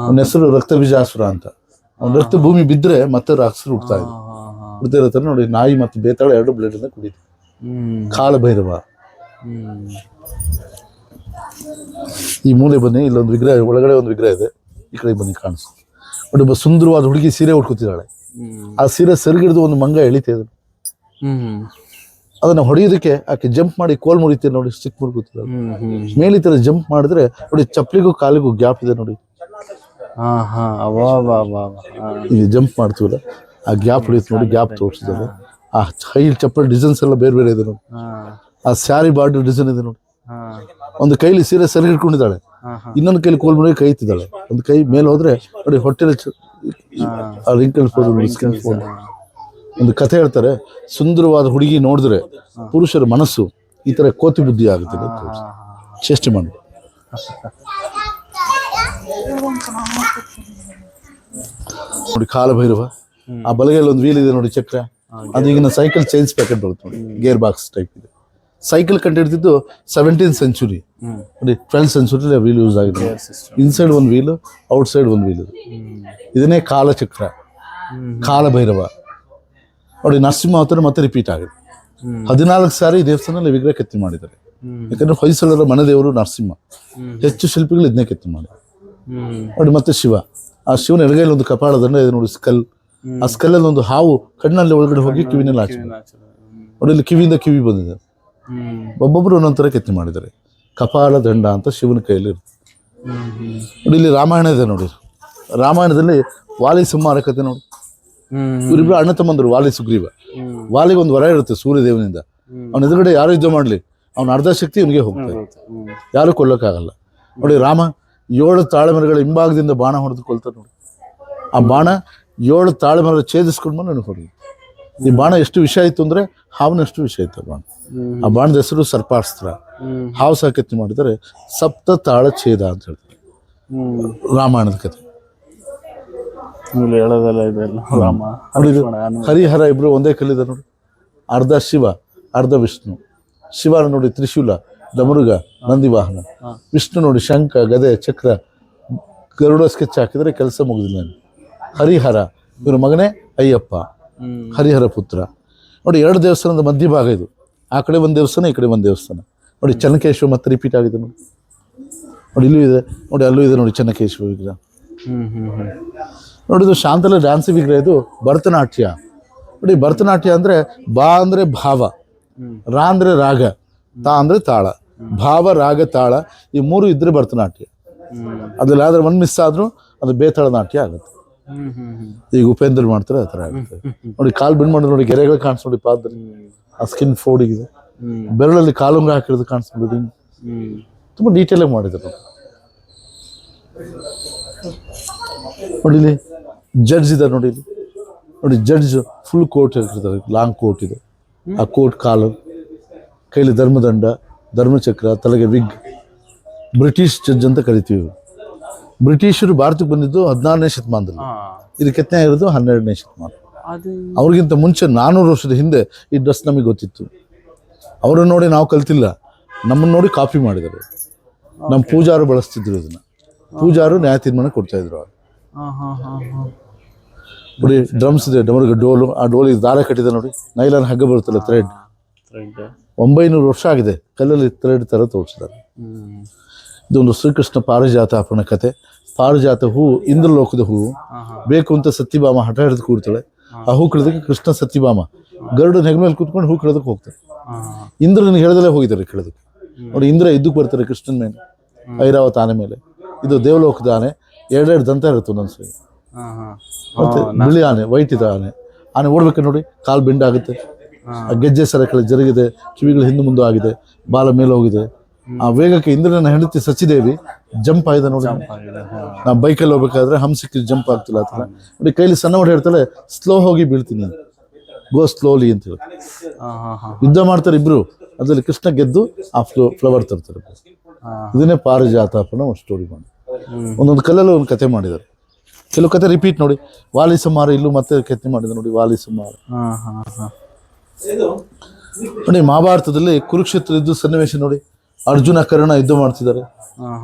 ಅವನ ಹೆಸರು ರಕ್ತ ಬೀಜಾಸುರ ಅಂತ. ಅವ್ನ ರಕ್ತ ಭೂಮಿ ಬಿದ್ದರೆ ಮತ್ತೆ ರಾಕ್ಷಸರು ಹುಡ್ತಾ ಇರ್ತಾರೆ ನೋಡಿ. ನಾಯಿ ಮತ್ತು ಬೇತಾಳ 2 ಬ್ಲೇಡ್ ಇಂದ ಕುಡಿತು. ಕಾಲಭೈರವ. ಈ ಮೂಲೆ ಬನ್ನಿ, ಇಲ್ಲೊಂದು ವಿಗ್ರಹ, ಒಳಗಡೆ ಒಂದು ವಿಗ್ರಹ ಇದೆ. ಈ ಕಡೆ ಬನ್ನಿ, ಕಾಣಿಸುತ್ತೆ ನೋಡಿ. ಒಬ್ಬ ಸುಂದರವಾದ ಹುಡುಗಿ ಸೀರೆ ಉಟ್ಕೊತಿದ್ದಾಳೆ. ಆ ಸೀರೆ ಸೆರಗಿಡ್ದು ಒಂದು ಮಂಗ ಎಳಿತಾ ಇದೆ. ಅದನ್ನ ಹೊಡೆಯೋದಕ್ಕೆ ಆಕೆ ಜಂಪ್ ಮಾಡಿ ಕೋಲ್ ಮುರಿತೀರ ನೋಡಿ, ಸ್ಟಿಕ್ ಮುರ್ಕೋತಿದ್ದಾಳೆ. ಮೇಲೆ ಈ ತರ ಜಂಪ್ ಮಾಡಿದ್ರೆ ನೋಡಿ, ಚಪ್ಪಲಿಗೂ ಕಾಲಿಗೂ ಗ್ಯಾಪ್ ಇದೆ ನೋಡಿ. ಈಗ ಜಂಪ್ ಮಾಡ್ತೀವಲ್ಲ, ಆ ಗ್ಯಾಪ್ ಹೊಡಿಯುತ್ತೆ ನೋಡಿ, ಗ್ಯಾಪ್ ತೋರಿಸಿದ್ದಾರೆ. ಆ ಹೈ ಚಪ್ಪಲ್ ಡಿಸೈನ್ಸ್ ಎಲ್ಲ ಬೇರೆ ಬೇರೆ ಇದೆ ನೋಡಿ. ಆ ಸ್ಯಾರಿ ಬಾರ್ಡರ್ ಡಿಸೈನ್ ಇದೆ ನೋಡಿ. ಒಂದು ಕೈಲಿ ಸೀರೆ ಸೆರೆ ಹಿಡ್ಕೊಂಡಿದ್ದಾಳೆ, ಇನ್ನೊಂದು ಕೈಲಿ ಕೋಲ್ ಮುರಿ ಕೈ ಇತ್ತಿದ್ದಾಳೆ. ಒಂದು ಕೈ ಮೇಲೆ ಹೋದ್ರೆ ನೋಡಿ, ಹೊಟ್ಟೆಲಿ ರಿಂಕಲ್ಸ್. ಒಂದು ಕಥೆ ಹೇಳ್ತಾರೆ, ಸುಂದರವಾದ ಹುಡುಗಿ ನೋಡಿದ್ರೆ ಪುರುಷರ ಮನಸ್ಸು ಈ ತರ ಕೋತಿ ಬುದ್ಧಿ ಆಗುತ್ತೆ. ಚೇಷ್ಟೆ ಮಾಡಿ. ನೋಡಿ, ಕಾಲಭೈರವ. ಆ ಬಲಗೈಯಲ್ಲಿ ಒಂದು ವೀಲ್ ಇದೆ ನೋಡಿ, ಚಕ್ರ. ಅದು ಈಗಿನ ಸೈಕಲ್ ಚೈನ್ಸ್ ಪ್ಯಾಕೆಟ್ ಬರುತ್ತೆ ನೋಡಿ, ಗೇರ್ ಬಾಕ್ಸ್ ಟೈಪ್ ಇದೆ. ಸೈಕಲ್ ಕಂಡಿಡ್ತಿದ್ದು 17th century ನೋಡಿ, 12th century ವೀಲ್ ಯೂಸ್ ಆಗಿದೆ. ಇನ್ಸೈಡ್ ಒಂದು ವೀಲು, ಔಟ್ಸೈಡ್ ಒಂದು ವೀಲ್ ಇದೆ. ಇದನ್ನೇ ಕಾಲಚಕ್ರ, ಕಾಲಭೈರವ. ನೋಡಿ, ನರಸಿಂಹ ಅವತಾರ ಮತ್ತೆ ರಿಪೀಟ್ ಆಗಿದೆ. 14 ಸಾರಿ ದೇವಸ್ಥಾನದಲ್ಲಿ ವಿಗ್ರಹ ಕೆತ್ತಿ ಮಾಡಿದ್ದಾರೆ. ಯಾಕಂದ್ರೆ ಹೊಯ್ಸಳರ ಮನೆದೇವರು ನರಸಿಂಹ. ಹೆಚ್ಚು ಶಿಲ್ಪಿಗಳು ಇದನ್ನೇ ಕೆತ್ತಿ ಮಾಡಿದ್ದಾರೆ ನೋಡಿ. ಮತ್ತೆ ಶಿವ, ಆ ಶಿವನ ಎಡಗೈಲಿ ಒಂದು ಕಪಾಳ ದಂಡ ಇದೆ ನೋಡಿ, ಸ್ಕಲ್. ಆ ಸ್ಕಲ್ಲಲ್ಲಿ ಒಂದು ಹಾವು ಕಣ್ಣಲ್ಲಿ ಒಳಗಡೆ ಹೋಗಿ ಕಿವಿನಲ್ಲಿ ಹಾಕಿ ನೋಡಿ, ಇಲ್ಲಿ ಕಿವಿಯಿಂದ ಕಿವಿ ಬಂದಿದೆ. ಒಬ್ಬೊಬ್ರು ಒಂದೊಂಥರ ಕೆತ್ತಿ ಮಾಡಿದ್ದಾರೆ. ಕಪಾಲ ದಂಡ ಅಂತ ಶಿವನ ಕೈಯಲ್ಲಿ ಇರುತ್ತೆ ನೋಡಿ. ಇಲ್ಲಿ ರಾಮಾಯಣ ಇದೆ ನೋಡಿ. ರಾಮಾಯಣದಲ್ಲಿ ವಾಲಿ ಸಂಹಾರ ಕಥೆ ನೋಡಿ. ಇವರಿಬ್ರು ಅಣ್ಣ ತಮ್ಮಂದರು, ವಾಲಿ ಸುಗ್ರೀವ. ವಾಲಿಗೆ ಒಂದು ವರ ಇರುತ್ತೆ ಸೂರ್ಯದೇವನಿಂದ, ಅವನ ಎದುರುಗಡೆ ಯಾರು ಯುದ್ಧ ಮಾಡಲಿ ಅವನ ಅರ್ಧ ಶಕ್ತಿ ಇವನಿಗೆ ಹೋಗ್ತದೆ, ಯಾರು ಕೊಲ್ಲಕ್ಕಾಗಲ್ಲ ನೋಡಿ. ರಾಮ 7 ತಾಳೆಮರಗಳ ಹಿಂಭಾಗದಿಂದ ಬಾಣ ಹೊಡೆದು ಕೊಲ್ತಾರೆ ನೋಡಿ. ಆ ಬಾಣ 7 ತಾಳೆಮರ ಛೇದಿಸ್ಕೊಂಡು ಬಂದು ನನಗೆ ಹೊಡೆದು. ಈ ಬಾಣ ಎಷ್ಟು ವಿಷ ಆಯಿತು ಅಂದರೆ ಹಾವಿನಷ್ಟು ವಿಷ ಆಯ್ತು ಬಾಣ. ಆ ಬಾಣದ ಹೆಸರು ಸರ್ಪಾಸ್ತ್ರ. ಹಾವು ಸಹ ಕೆತ್ತಿ ಮಾಡಿದರೆ ಸಪ್ತ ತಾಳ ಛೇದ ಅಂತ ಹೇಳ್ತಾರೆ, ರಾಮಾಯಣದ ಕಥೆ. ಹರಿಹರ ಇಬ್ರು ಒಂದೇ ಕಲ್ಲಿದೆ ನೋಡಿ. ಅರ್ಧ ಶಿವ, ಅರ್ಧ ವಿಷ್ಣು. ಶಿವ ನೋಡಿ ತ್ರಿಶೂಲ, ಡಮರುಗ, ನಂದಿ ವಾಹನ. ವಿಷ್ಣು ನೋಡಿ ಶಂಖ, ಗದೆ, ಚಕ್ರ, ಗರುಡ ಸ್ಕೆಚ್ ಹಾಕಿದರೆ ಕೆಲಸ ಮುಗಿದಿಲ್ಲ. ಹರಿಹರ ಇವ್ರ ಮಗನೇ ಅಯ್ಯಪ್ಪ, ಹರಿಹರ ಪುತ್ರ. ನೋಡಿ, 2 ದೇವಸ್ಥಾನದ ಮಧ್ಯಭಾಗ ಇದು. ಆ ಕಡೆ ಒಂದು ದೇವಸ್ಥಾನ, ಈ ಕಡೆ ಒಂದು ದೇವಸ್ಥಾನ ನೋಡಿ. ಚೆನ್ನಕೇಶವ ಮತ್ತೆ ರಿಪೀಟ್ ಆಗಿದೆ ನೋಡಿ. ನೋಡಿ, ಇಲ್ಲೂ ಇದೆ ನೋಡಿ, ಅಲ್ಲೂ ಇದೆ ನೋಡಿ ಚೆನ್ನಕೇಶವ ವಿಗ್ರಹ ನೋಡಿ. ಇದು ಶಾಂತಲ ಡ್ಯಾನ್ಸ್ ವಿಗ್ರಹ. ಇದು ಭರತನಾಟ್ಯ ನೋಡಿ. ಭರತನಾಟ್ಯ ಅಂದರೆ ಬಾ ಅಂದರೆ ಭಾವ, ರಾ ಅಂದರೆ ರಾಗ, ತಾ ಅಂದರೆ ತಾಳ. ಭಾವ, ರಾಗ, ತಾಳ ಈ 3 ಇದ್ರೆ ಭರತನಾಟ್ಯ. ಅದ್ರಲ್ಲಿ ಯಾವ್ದಾದ್ರು ಒಂದು ಮಿಸ್ ಆದ್ರೂ ಅದು ಬೇತಾಳ ನಾಟ್ಯ ಆಗುತ್ತೆ. ಈಗ ಉಪೇಂದ್ರ ಮಾಡ್ತಾರೆ ಆ ಥರ ಆಗುತ್ತೆ ನೋಡಿ. ಕಾಲು ಬಿಂಡ್ ಮಾಡಿದ್ರೆ ನೋಡಿ, ಗೆರೆಗಳು ಕಾಣಿಸ್ ನೋಡಿ ಪಾದದಲ್ಲಿ. ಆ ಸ್ಕಿನ್ ಫೋಡಿಗಿದೆ. ಬೆರಳಲ್ಲಿ ಕಾಲುಂಗ ಹಾಕಿರೋದು ಕಾಣಿಸ್ಬೋದು. ತುಂಬ ಡೀಟೇಲಾಗಿ ಮಾಡಿದ್ದಾರೆ ನೋಡಿ. ಇಲ್ಲಿ ಜಡ್ಜ್ ಇದ್ದಾರೆ ನೋಡಿ. ಇಲ್ಲಿ ನೋಡಿ, ಜಡ್ಜ್ ಫುಲ್ ಕೋಟ್ ಹಾಕಿರ್ತಾರೆ, ಲಾಂಗ್ ಕೋಟ್ ಇದೆ. ಆ ಕೋಟ್ ಕಾಲು, ಕೈಲಿ ಧರ್ಮದಂಡ, ಧರ್ಮಚಕ್ರ, ತಲೆಗೆ ವಿಗ್ ಬ್ರಿಟಿಷ್ ಜಡ್ಜ್ ಅಂತ ಕರಿತೀವಿ. ಬ್ರಿಟಿಷರು ಭಾರತಕ್ಕೆ ಬಂದಿದ್ದು 16ನೇ ಶತಮಾನದಲ್ಲಿ, ಇದು ಕೆತ್ತನೆ ಆಗಿರೋದು 12ನೇ ಶತಮಾನ. ಅವ್ರಿಗಿಂತ ಮುಂಚೆ 400 ವರ್ಷದ ಹಿಂದೆ ಈ ಡ್ರೆಸ್ ನಮಗೆ ಗೊತ್ತಿತ್ತು. ಅವರನ್ನು ನೋಡಿ ನಾವು ಕಲ್ತಿಲ್ಲ, ನಮ್ಮನ್ನು ನೋಡಿ ಕಾಪಿ ಮಾಡಿದರು. ನಮ್ಮ ಪೂಜಾರು ಬಳಸ್ತಿದ್ರು ಇದನ್ನ. ಪೂಜಾರು ನ್ಯಾಯ ತೀರ್ಮಾನ ಕೊಡ್ತಾ ಇದ್ರು. ನೋಡಿ ಡ್ರಮ್ಸ್ ಇದೆ, ಡಮರ್ಗ ಡೋಲು. ಆ ಡೋಲಿಗೆ ದಾರ ಕಟ್ಟಿದೆ ನೋಡಿ, ನೈಲಾನ್ ಹಗ್ಗ ಬರುತ್ತಲ್ಲ, ಥ್ರೆಡ್. 900 ವರ್ಷ ಆಗಿದೆ, ಕಲ್ಲಲ್ಲಿ ಥ್ರೆಡ್ ಥರ ತೋರಿಸಿದ್ದಾರೆ. ಇದೊಂದು ಶ್ರೀಕೃಷ್ಣ ಪಾರಿಜಾತ ಅಪ್ಪನ ಕತೆ. ಪಾರಿಜಾತ ಹೂವು ಇಂದ್ರಲೋಕದ ಹೂವು. ಬೇಕು ಅಂತ ಸತ್ಯಭಾಮ ಹಠ ಹಿಡಿದು ಕೂಡ್ತಾಳೆ. ಆ ಹೂ ಕಳೆದಕ್ಕೆ ಕೃಷ್ಣ ಸತ್ಯಭಾಮ ಗರುಡನ ಹೆಗಲ ಮೇಲೆ ಕೂತ್ಕೊಂಡು ಹೂ ಕಳೆದಕ್ಕೆ ಹೋಗ್ತಾರೆ. ಇಂದ್ರನ ಹೇಳ್ದಲ್ಲೇ ಹೋಗಿದ್ದಾರೆ ಕಳೆದಕ್ಕೆ. ನೋಡಿ ಇಂದ್ರ ಇದ್ದಕ್ಕೆ ಬರ್ತಾರೆ ಕೃಷ್ಣನ ಮೇಲೆ, ಐರಾವತ ಆನೆ ಮೇಲೆ. ಇದು ದೇವಲೋಕದ ಆನೆ, 2 ದಂತ ಇರುತ್ತೆ ಒಂದೊಂದು ಸರಿ. ಮತ್ತೆ ಬಿಳಿ ಆನೆ, ವೈಟ್ ಇದೆ ಆನೆ. ಆನೆ ಓಡ್ಬೇಕು ನೋಡಿ, ಕಾಲು ಬೆಂಡ್ ಆಗುತ್ತೆ, ಗೆಜ್ಜೆ ಸರ ಕೆಳಗೆ ಜರುಗಿದೆ, ಕಿವಿಗಳು ಹಿಂದೆ ಮುಂದೆ ಆಗಿದೆ, ಬಾಲ ಮೇಲೆ ಹೋಗಿದೆ. ಆ ವೇಗಕ್ಕೆ ಇಂದ್ರನ ಹೆಂಡತಿ ಸಚಿದೇವಿ ಜಂಪ್ ಆಗಿದೆ ನೋಡಿ. ನಾವು ಬೈಕಲ್ಲಿ ಹೋಗ್ಬೇಕಾದ್ರೆ ಹಂಸಿಕ್ಕಿ ಜಂಪ್ ಆಗ್ತಿಲ್ಲ ಆ ಥರ ನೋಡಿ. ಕೈಲಿ ಸಣ್ಣ ಮಾಡಿ ಹೇಳ್ತಾಳೆ, ಸ್ಲೋ ಹೋಗಿ ಬೀಳ್ತೀನಿ, ಗೋ ಸ್ಲೋಲಿ ಅಂತ ಹೇಳಿ. ಯುದ್ಧ ಮಾಡ್ತಾರೆ ಇಬ್ರು, ಅದರಲ್ಲಿ ಕೃಷ್ಣ ಗೆದ್ದು ಆ ಫ್ಲವರ್ ತರ್ತಾರೆ. ಇದನ್ನೇ ಪಾರಿಜಾತ ಅಪ್ಪನ ಒಂದು ಸ್ಟೋರಿ ಮಾಡಿ ಒಂದೊಂದು ಕಲ್ಲಲ್ಲಿ ಒಂದು ಕತೆ ಮಾಡಿದ್ದಾರೆ. ಕೆಲವು ಕತೆ ರಿಪೀಟ್ ನೋಡಿ. ವಾಲಿ ಸಂಹಾರ ಇಲ್ಲೂ ಮತ್ತೆ ಕೆತ್ತನೆ ಮಾಡಿದ ನೋಡಿ, ವಾಲಿ ಸಂಹಾರ ನೋಡಿ. ಮಹಾಭಾರತದಲ್ಲಿ ಕುರುಕ್ಷೇತ್ರ ಯುದ್ಧ ಸನ್ನಿವೇಶ ನೋಡಿ. ಅರ್ಜುನ ಕರ್ಣ ಯುದ್ಧ ಮಾಡ್ತಿದ್ದಾರೆ.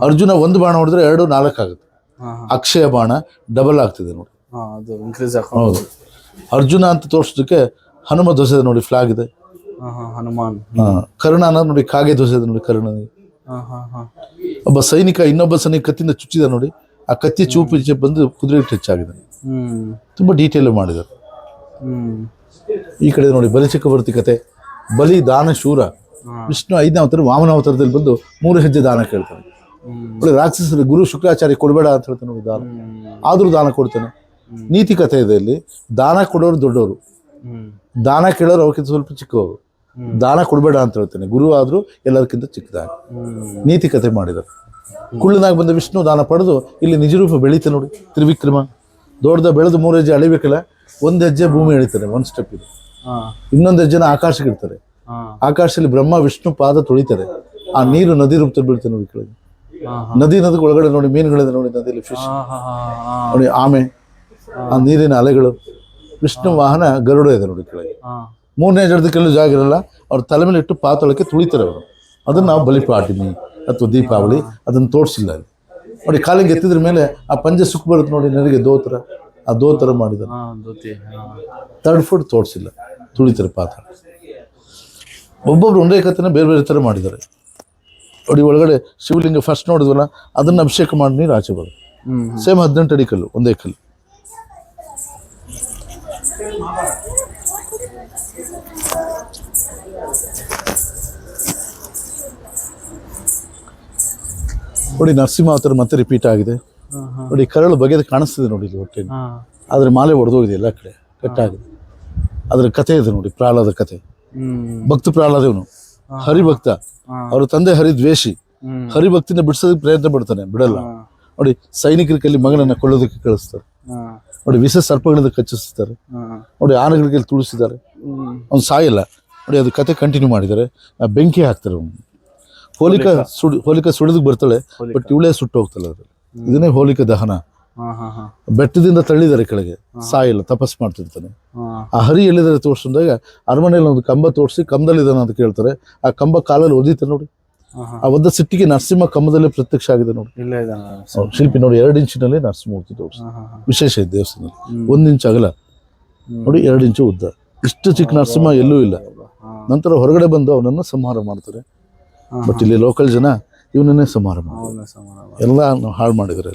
ಅರ್ಜುನ ಒಂದು ಬಾಣ ಹೊಡೆದ್ರೆ 2 4 ಆಗುತ್ತೆ. ಅಕ್ಷಯ ಬಾಣ ಡಬಲ್ ಆಗ್ತಿದೆ ನೋಡಿ. ಹೌದು, ಅರ್ಜುನ ಅಂತ ತೋರಿಸೋದಕ್ಕೆ ಹನುಮ ಧ್ವಜ ನೋಡಿ, ಫ್ಲಾಗ್ ಇದೆ. ಹನುಮಾನ್. ಕರ್ಣನ ನೋಡಿ, ಕಾಗೆ ಧ್ವಜ ಇದೆ ನೋಡಿ ಕರ್ಣನಿಗೆ. ಒಬ್ಬ ಸೈನಿಕ ಇನ್ನೊಬ್ಬ ಸೈನಿಕ ಕತ್ತಿಂದ ಚುಚ್ಚಿದ ನೋಡಿ, ಆ ಕತ್ತಿ ಚೂಪು ಈಚೆ ಬಂದು ಕುದುರೆ ಟಚ್ ಆಗಿದೆ. ತುಂಬಾ ಡೀಟೇಲ್ ಮಾಡಿದ್ದಾರೆ. ಈ ಕಡೆ ನೋಡಿ ಬಲಿ ಚಕ್ರವರ್ತಿ ಕತೆ. ಬಲಿ ದಾನ ಶೂರ. ವಿಷ್ಣು 5ನೇ ಅವತಾರ ವಾಮನ ಅವತಾರದಲ್ಲಿ ಬಂದು 3 ಹೆಜ್ಜೆ ದಾನ ಕೇಳ್ತಾನೆ. ನೋಡಿ ರಾಕ್ಷಸರು ಗುರು ಶುಕ್ರಾಚಾರ್ಯ ಕೊಡಬೇಡ ಅಂತ ಹೇಳ್ತಾನೆ ನೋಡಿ, ದಾನ ಆದ್ರೂ ದಾನ ಕೊಡ್ತಾನೆ. ನೀತಿ ಕಥೆ ಇದೆ ಇಲ್ಲಿ. ದಾನ ಕೊಡೋರು ದೊಡ್ಡವರು, ದಾನ ಕೇಳೋರು ಅವ್ರಿಗಿಂತ ಸ್ವಲ್ಪ ಚಿಕ್ಕವರು. ದಾನ ಕೊಡಬೇಡ ಅಂತ ಹೇಳ್ತಾನೆ, ಗುರು ಆದ್ರೂ ಎಲ್ಲರಿಗಿಂತ ಚಿಕ್ಕದಾಗ. ನೀತಿ ಕಥೆ ಮಾಡಿದ್ದಾರೆ. ಕುಳ್ಳನಾಗ ಬಂದ ವಿಷ್ಣು ದಾನ ಪಡೆದು ಇಲ್ಲಿ ನಿಜರೂಪ ಬೆಳೀತಾನೆ ನೋಡಿ. ತ್ರಿವಿಕ್ರಮ ದೊಡ್ಡದ ಬೆಳೆದು 3 ಹೆಜ್ಜೆ ಅಳಿಬೇಕಲ್ಲ, 1 ಹೆಜ್ಜೆ ಭೂಮಿ ಎಳಿತಾರೆ, 1 ಸ್ಟೆಪ್ ಇದೆ. ಇನ್ನೊಂದು ಹೆಜ್ಜೆನ ಆಕಾಶಕ್ಕೆ ಇಡ್ತಾರೆ. ಆಕಾಶದಲ್ಲಿ ಬ್ರಹ್ಮ ವಿಷ್ಣು ಪಾದ ತೊಳಿತಾರೆ. ಆ ನೀರು ನದಿ ರೂಪದಲ್ಲಿ ಬೀಳ್ತಾರೆ ನೋಡಿ ಕೆಳಗೆ. ನದಿ ಒಳಗಡೆ ನೋಡಿ ಮೀನುಗಳಿದೆ ನೋಡಿ, ನದಿಯಲ್ಲಿ ಫಿಶ್ ನೋಡಿ, ಆಮೆ, ಆ ನೀರಿನ ಅಲೆಗಳು. ವಿಷ್ಣು ವಾಹನ ಗರುಡ ಇದೆ ನೋಡಿ ಕೆಳಗೆ. 3ನೇ ಹೆಜ್ಜೆಲ್ಲೂ ಜಾಗ ಇರಲ್ಲ, ಅವ್ರ ತಲೆ ಮೇಲೆ ಇಟ್ಟು ಪಾತಾಳಕ್ಕೆ ತುಳಿತಾರೆ ಅವರು. ಅದನ್ನು ನಾವು ಬಲಿಪಾಡ್ಯಮಿ ಅಥವಾ ದೀಪಾವಳಿ ಅದನ್ನು ತೋರಿಸಿಲ್ಲ ಅಲ್ಲಿ ನೋಡಿ. ಕಾಲಿಗೆ ಎತ್ತಿದ್ರ ಮೇಲೆ ಆ ಪಂಜೆ ಸುಖ ಬರುತ್ತೆ ನೋಡಿ, ನನಗೆ ದೋತರ, ಆ ದೋತರ ಮಾಡಿದ್ದಾರೆ. 3rd ಫುಟ್ ತೋರಿಸಿಲ್ಲ, ತುಳಿತಾರೆ ಪಾತಾಳ. ಒಬ್ಬೊಬ್ರು ಒಂದೇ ಕಥೆನ ಬೇರೆ ಬೇರೆ ಥರ ಮಾಡಿದ್ದಾರೆ ನೋಡಿ. ಒಳಗಡೆ ಶಿವಲಿಂಗ ಫಸ್ಟ್ ನೋಡಿದ್ವಲ್ಲ, ಅದನ್ನು ಅಭಿಷೇಕ ಮಾಡಿ ನೀರು ಆಚೆ ಬರುತ್ತೆ. ಸೇಮ್ 18 ಅಡಿ ಕಲ್ಲು, ಒಂದೇ ಕಲ್ಲು. ನೋಡಿ ನರಸಿಂಹ ಅವತಾರ ಮತ್ತೆ ರಿಪೀಟ್ ಆಗಿದೆ ನೋಡಿ. ಕರಳು ಬಗೆದು ಕಾಣಿಸ್ತಿದೆ ನೋಡಿ ಇಲ್ಲಿ ಹೊಟ್ಟೆ, ಆದರೆ ಮಾಲೆ ಒಡೆದೋಗಿದೆ ಎಲ್ಲ ಕಡೆ, ಕಟ್ಟಾಗಿದೆ. ಅದ್ರ ಕಥೆ ಇದೆ ನೋಡಿ, ಪ್ರಹ್ಲಾದ ಕಥೆ. ಭಕ್ತ ಪ್ರಹ್ಲಾದ ಇವನು ಹರಿಭಕ್ತ. ಅವ್ರ ತಂದೆ ಹರಿದ್ವೇಷಿ. ಹರಿಭಕ್ತಿನ ಬಿಡಿಸೋದಕ್ಕೆ ಪ್ರಯತ್ನ ಪಡ್ತಾನೆ, ಬಿಡಲ್ಲ ನೋಡಿ. ಸೈನಿಕರ ಕೈಲಿ ಮಗನನ್ನ ಕೊಳ್ಳೋದಕ್ಕೆ ಕಳಿಸ್ತಾರೆ ನೋಡಿ. ವಿಷ ಸರ್ಪಗಳಿಂದ ಕಚ್ಚಿಸ್ತಾರೆ ನೋಡಿ. ಆನೆಗಳ ಕೈಲಿ ತುಳಿಸಿದ್ದಾರೆ, ಅವ್ನು ಸಾಯಲ್ಲ ನೋಡಿ. ಅದು ಕತೆ ಕಂಟಿನ್ಯೂ ಮಾಡಿದ್ದಾರೆ. ಬೆಂಕಿ ಹಾಕ್ತಾರೆ ಅವ್ನು. ಹೋಲಿಕಾ ಸುಡಿದಕ್ಕೆ ಬರ್ತಾಳೆ, ಬಟ್ ಇವಳೇ ಸುಟ್ಟು ಹೋಗ್ತಾಳೆ. ಅದು ಇದನ್ನೇ ಹೋಲಿಕಾ ದಹನ. ಬೆಟ್ಟದಿಂದ ತಳ್ಳಿದ್ದಾರೆ ಕೆಳಗೆ, ಸಾಯಿಲ್ಲ, ತಪಸ್ ಮಾಡ್ತಿರ್ತಾನೆ. ಆ ಹರಿ ಎಲ್ಲಿದ್ದಾರೆ ತೋರಿಸಿದಾಗ ಅರಮನೆಯಲ್ಲಿ ಒಂದು ಕಂಬ ತೋರಿಸಿ, ಕಂಬದಲ್ಲಿ ಇದ್ದಾನೆ ಅಂತ ಕೇಳ್ತಾರೆ. ಆ ಕಂಬ ಕಾಲಲ್ಲಿ ಒದಿತಾರೆ ನೋಡಿ. ಆ ಒದ್ದ ಸಿಟ್ಟಿಗೆ ನರಸಿಂಹ ಕಂಬದಲ್ಲಿ ಪ್ರತ್ಯಕ್ಷ ಆಗಿದೆ ನೋಡಿ. ಶಿಲ್ಪಿ ನೋಡಿ 2 ಇಂಚಿನಲ್ಲಿ ನರಸಿಂಹಮೂರ್ತಿ ತೋರಿಸಿ. ವಿಶೇಷ ಇದೆ ದೇವಸ್ಥಾನದಲ್ಲಿ. 1 ಇಂಚ್ ಅಗಲ ನೋಡಿ, 2 ಇಂಚು ಉದ್ದ. ಇಷ್ಟು ಚಿಕ್ಕ ನರಸಿಂಹ ಎಲ್ಲೂ ಇಲ್ಲ. ನಂತರ ಹೊರಗಡೆ ಬಂದು ಅವನನ್ನು ಸಂಹಾರ ಮಾಡ್ತಾರೆ. ಬಟ್ ಇಲ್ಲಿ ಲೋಕಲ್ ಜನ ಇವನನ್ನೇ ಸಂಹಾರ ಮಾಡ್ತಾರೆ, ಎಲ್ಲ ಹಾಳು ಮಾಡಿದ್ದಾರೆ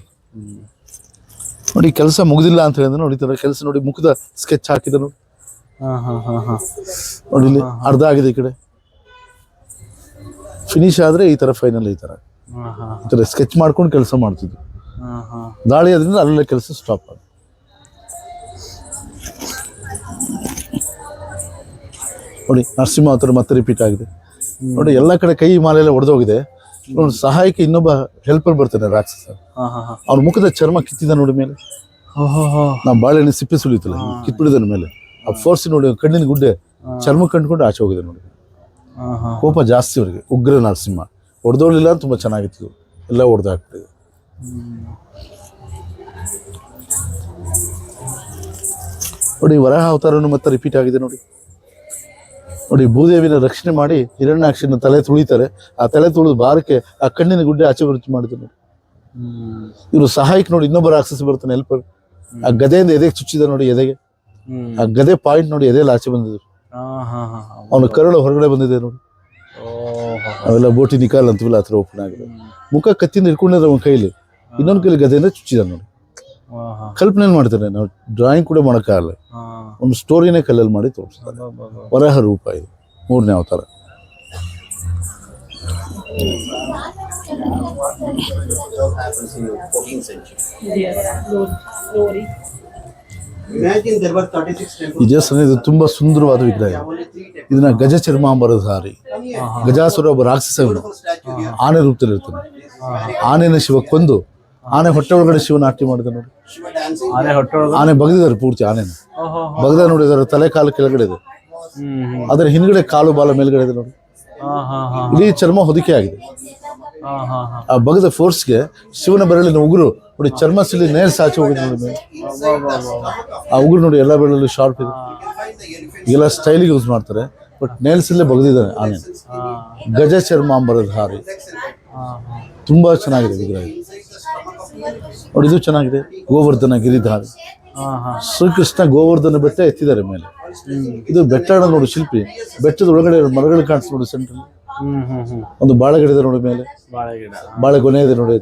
ನೋಡಿ. ಕೆಲಸ ಮುಗಿದಿಲ್ಲ ಅಂತ ಹೇಳಿದ್ರೆ ನೋಡಿತಾರೆ. ಕೆಲಸ ನೋಡಿ, ಮುಖದ ಸ್ಕೆಚ್ ಹಾಕಿದ ನೋಡಿ. ನೋಡಿ ಇಲ್ಲಿ ಅರ್ಧ ಆಗಿದೆ, ಈ ಕಡೆ ಫಿನಿಶ್ ಆದ್ರೆ ಈ ತರ ಫೈನಲ್ ಈ ತರ ಸ್ಕೆಚ್ ಮಾಡ್ಕೊಂಡು ಕೆಲಸ ಮಾಡ್ತಿದ್ವಿ. ದಾಳಿ ಆದ್ರಿಂದ ಅಲ್ಲೇ ಕೆಲಸ ಸ್ಟಾಪ್ ಆಗ. ನೋಡಿ ನರಸಿಂಹ ಅವತಾರ ಮತ್ತೆ ರಿಪೀಟ್ ಆಗಿದೆ ನೋಡಿ. ಎಲ್ಲ ಕಡೆ ಕೈ ಮಾಲೆಲ್ಲ ಒಡೆದೋಗಿದೆ ನೋಡಿ. ಸಹಾಯಕ್ಕೆ ಇನ್ನೊಬ್ಬ ಹೆಲ್ಪರ್ ಬರ್ತಾನೆ ರಾಕ್ಷಸ. ಅವ್ರ ಮುಖದ ಚರ್ಮ ಕಿತ್ತಿದ ನೋಡಿ ಮೇಲೆ. ನಾವು ಬಾಳೆಹಣ್ಣು ಸಿಪ್ಪೆ ಸುಳಿತಲ್ಲ, ಕಿತ್ಬಿಡಿದ ಮೇಲೆ ಆ ಫೋರ್ಸ್ ನೋಡಿ. ಕಣ್ಣಿನ ಗುಡ್ಡೆ ಚರ್ಮ ಕಂಡ್ಕೊಂಡು ಆಚೆ ಹೋಗಿದೆ ನೋಡಿ. ಕೋಪ ಜಾಸ್ತಿ ಅವ್ರಿಗೆ. ಉಗ್ರ ನರಸಿಂಹ. ಹೊಡೆದೋಳಿಲ್ಲ, ತುಂಬಾ ಚೆನ್ನಾಗಿತ್ತು. ಎಲ್ಲ ಹೊಡೆದು ಹಾಕ್ಬಿಟ್ಟಿದೆ. ನೋಡಿ ವರಾಹ ಅವತಾರನು ಮತ್ತೆ ರಿಪೀಟ್ ಆಗಿದೆ ನೋಡಿ. ನೋಡಿ ಭೂದೇವಿನ ರಕ್ಷಣೆ ಮಾಡಿ ಹಿರಣ್ಯಾಕ್ಷನ ತಲೆ ತುಳಿತಾರೆ. ಆ ತಲೆ ತುಳಿದು ಬಾರಕ್ಕೆ ಆ ಕಣ್ಣಿನ ಗುಡ್ಡೆ ಆಚೆ ಬರುಚಿ ಮಾಡಿದ್ರು ನೋಡಿ. ಇವರು ಸಹಾಯಕ್ಕೆ ನೋಡಿ ಇನ್ನೊಬ್ಬರು ರಾಕ್ಷಸ ಬರ್ತಾನೆ ಹೆಲ್ಪರ್. ಆ ಗದೆಯಿಂದ ಎದೆಗೆ ಚುಚ್ಚಿದ ನೋಡಿ, ಎದೆಗೆ ಆ ಗದೆ ಪಾಯಿಂಟ್ ನೋಡಿ ಎದೆಯಲ್ಲಿ ಆಚೆ ಬಂದಿದ್ರು. ಅವನ ಕರಳು ಹೊರಗಡೆ ಬಂದಿದೆ ನೋಡಿ. ಅವೆಲ್ಲ ಬೋಟಿ ನಿಕಾಲ್ ಅಂತೀವಲ್ಲ ಆ ಥರ ಓಪನ್ ಆಗಿದೆ. ಮುಖ ಕತ್ತಿಂದ ಇಟ್ಕೊಂಡಿದ್ರೆ ಅವನ ಕೈಲಿ, ಇನ್ನೊಂದು ಕೈಲಿ ಗದೆಯಿಂದ ಚುಚ್ಚಿದ ನೋಡಿ. ಕಲ್ಪನೆ ಮಾಡ್ತಾರೆ, ನಾವು ಡ್ರಾಯಿಂಗ್ ಕೂಡ ಮಾಡೋಕ್ಕಾಗಲ್ಲ. ಒಂದು ಸ್ಟೋರಿನೇ ಕಲ್ಲಲ್ಲಿ ಮಾಡಿ ತೋರಿಸ್ತಾರೆ. ವರಾಹ ರೂಪ ಇದು 3ನೇ ಅವತಾರ. ಈ ದೇವಸ್ಥಾನ ಇದು ತುಂಬಾ ಸುಂದರವಾದ ವಿಗ್ರಹ. ಇದನ್ನ ಗಜ ಚರ್ಮಾಂಬರಧಾರಿ, ಗಜಾಸುರ ಒಬ್ಬ ರಾಕ್ಷಸ, ಆನೆ ರೂಪದಲ್ಲಿ ಇರ್ತಾನೆ. ಆನೆನ ಶಿವ ಕೊಂದು ಆನೆ ಹೊಟ್ಟೆ ಒಳಗಡೆ ಶಿವನ ನಾಟ್ಯ ಮಾಡಿದ ನೋಡಿ. ಆನೆ ಬಗ್ದಿದ್ದಾರೆ ಪೂರ್ತಿ, ಆನೆನ ಬಗ್ದ ನೋಡಿ. ಅದರ ತಲೆ ಕಾಲು ಕೆಳಗಡೆ ಇದೆ, ಅದರ ಹಿಂದ್ಗಡೆ ಕಾಲು ಬಾಲ ಮೇಲ್ಗಡೆ ಇದೆ ನೋಡಿ. ಇಡೀ ಚರ್ಮ ಹೊದಿಕೆ ಆಗಿದೆ. ಆ ಬಗ್ದ ಫೋರ್ಸ್ಗೆ ಶಿವನ ಬೆರಳಿನ ಉಗುರು ನೋಡಿ, ಚರ್ಮ ಸಿಲಿ ನೇರ್ಸ್ ಆಚೆ ಹೋಗಿದೆ ನೋಡಿ. ಆ ಉಗುರು ನೋಡಿ ಎಲ್ಲ ಬೆರಳಲ್ಲಿ ಶಾರ್ಪ್ ಇದೆ. ಈಗೆಲ್ಲ ಸ್ಟೈಲಿಗೆ ಯೂಸ್ ಮಾಡ್ತಾರೆ, ಬಟ್ ನೇಲ್ಸಲ್ಲೇ ಬಗ್ದಿದ್ದಾನೆ ಆನೆ. ಗಜ ಚರ್ಮಾಂಬರಧಾರಿ, ತುಂಬಾ ಚೆನ್ನಾಗಿದೆ ವಿಗ್ರಹ ನೋಡಿ. ಇದು ಚೆನ್ನಾಗಿದೆ. ಗೋವರ್ಧನ ಗಿರಿಧಾರಿ, ಶ್ರೀಕೃಷ್ಣ ಗೋವರ್ಧನ ಬೆಟ್ಟ ಎತ್ತಿದ್ದಾರೆ ಮೇಲೆ. ಇದು ಬೆಟ್ಟ ನೋಡಿ ಶಿಲ್ಪಿ. ಬೆಟ್ಟದ ಒಳಗಡೆ ಮರಗಳು ಕಾಣಿಸ್ತು ನೋಡಿ. ಸೆಂಟ್ರಲ್ಲಿ ಒಂದು ಬಾಳೆ ಗಿಡ ಇದೆ ನೋಡಿ, ಮೇಲೆ ಬಾಳೆ ಗೊನೆ ಇದೆ ನೋಡಿ.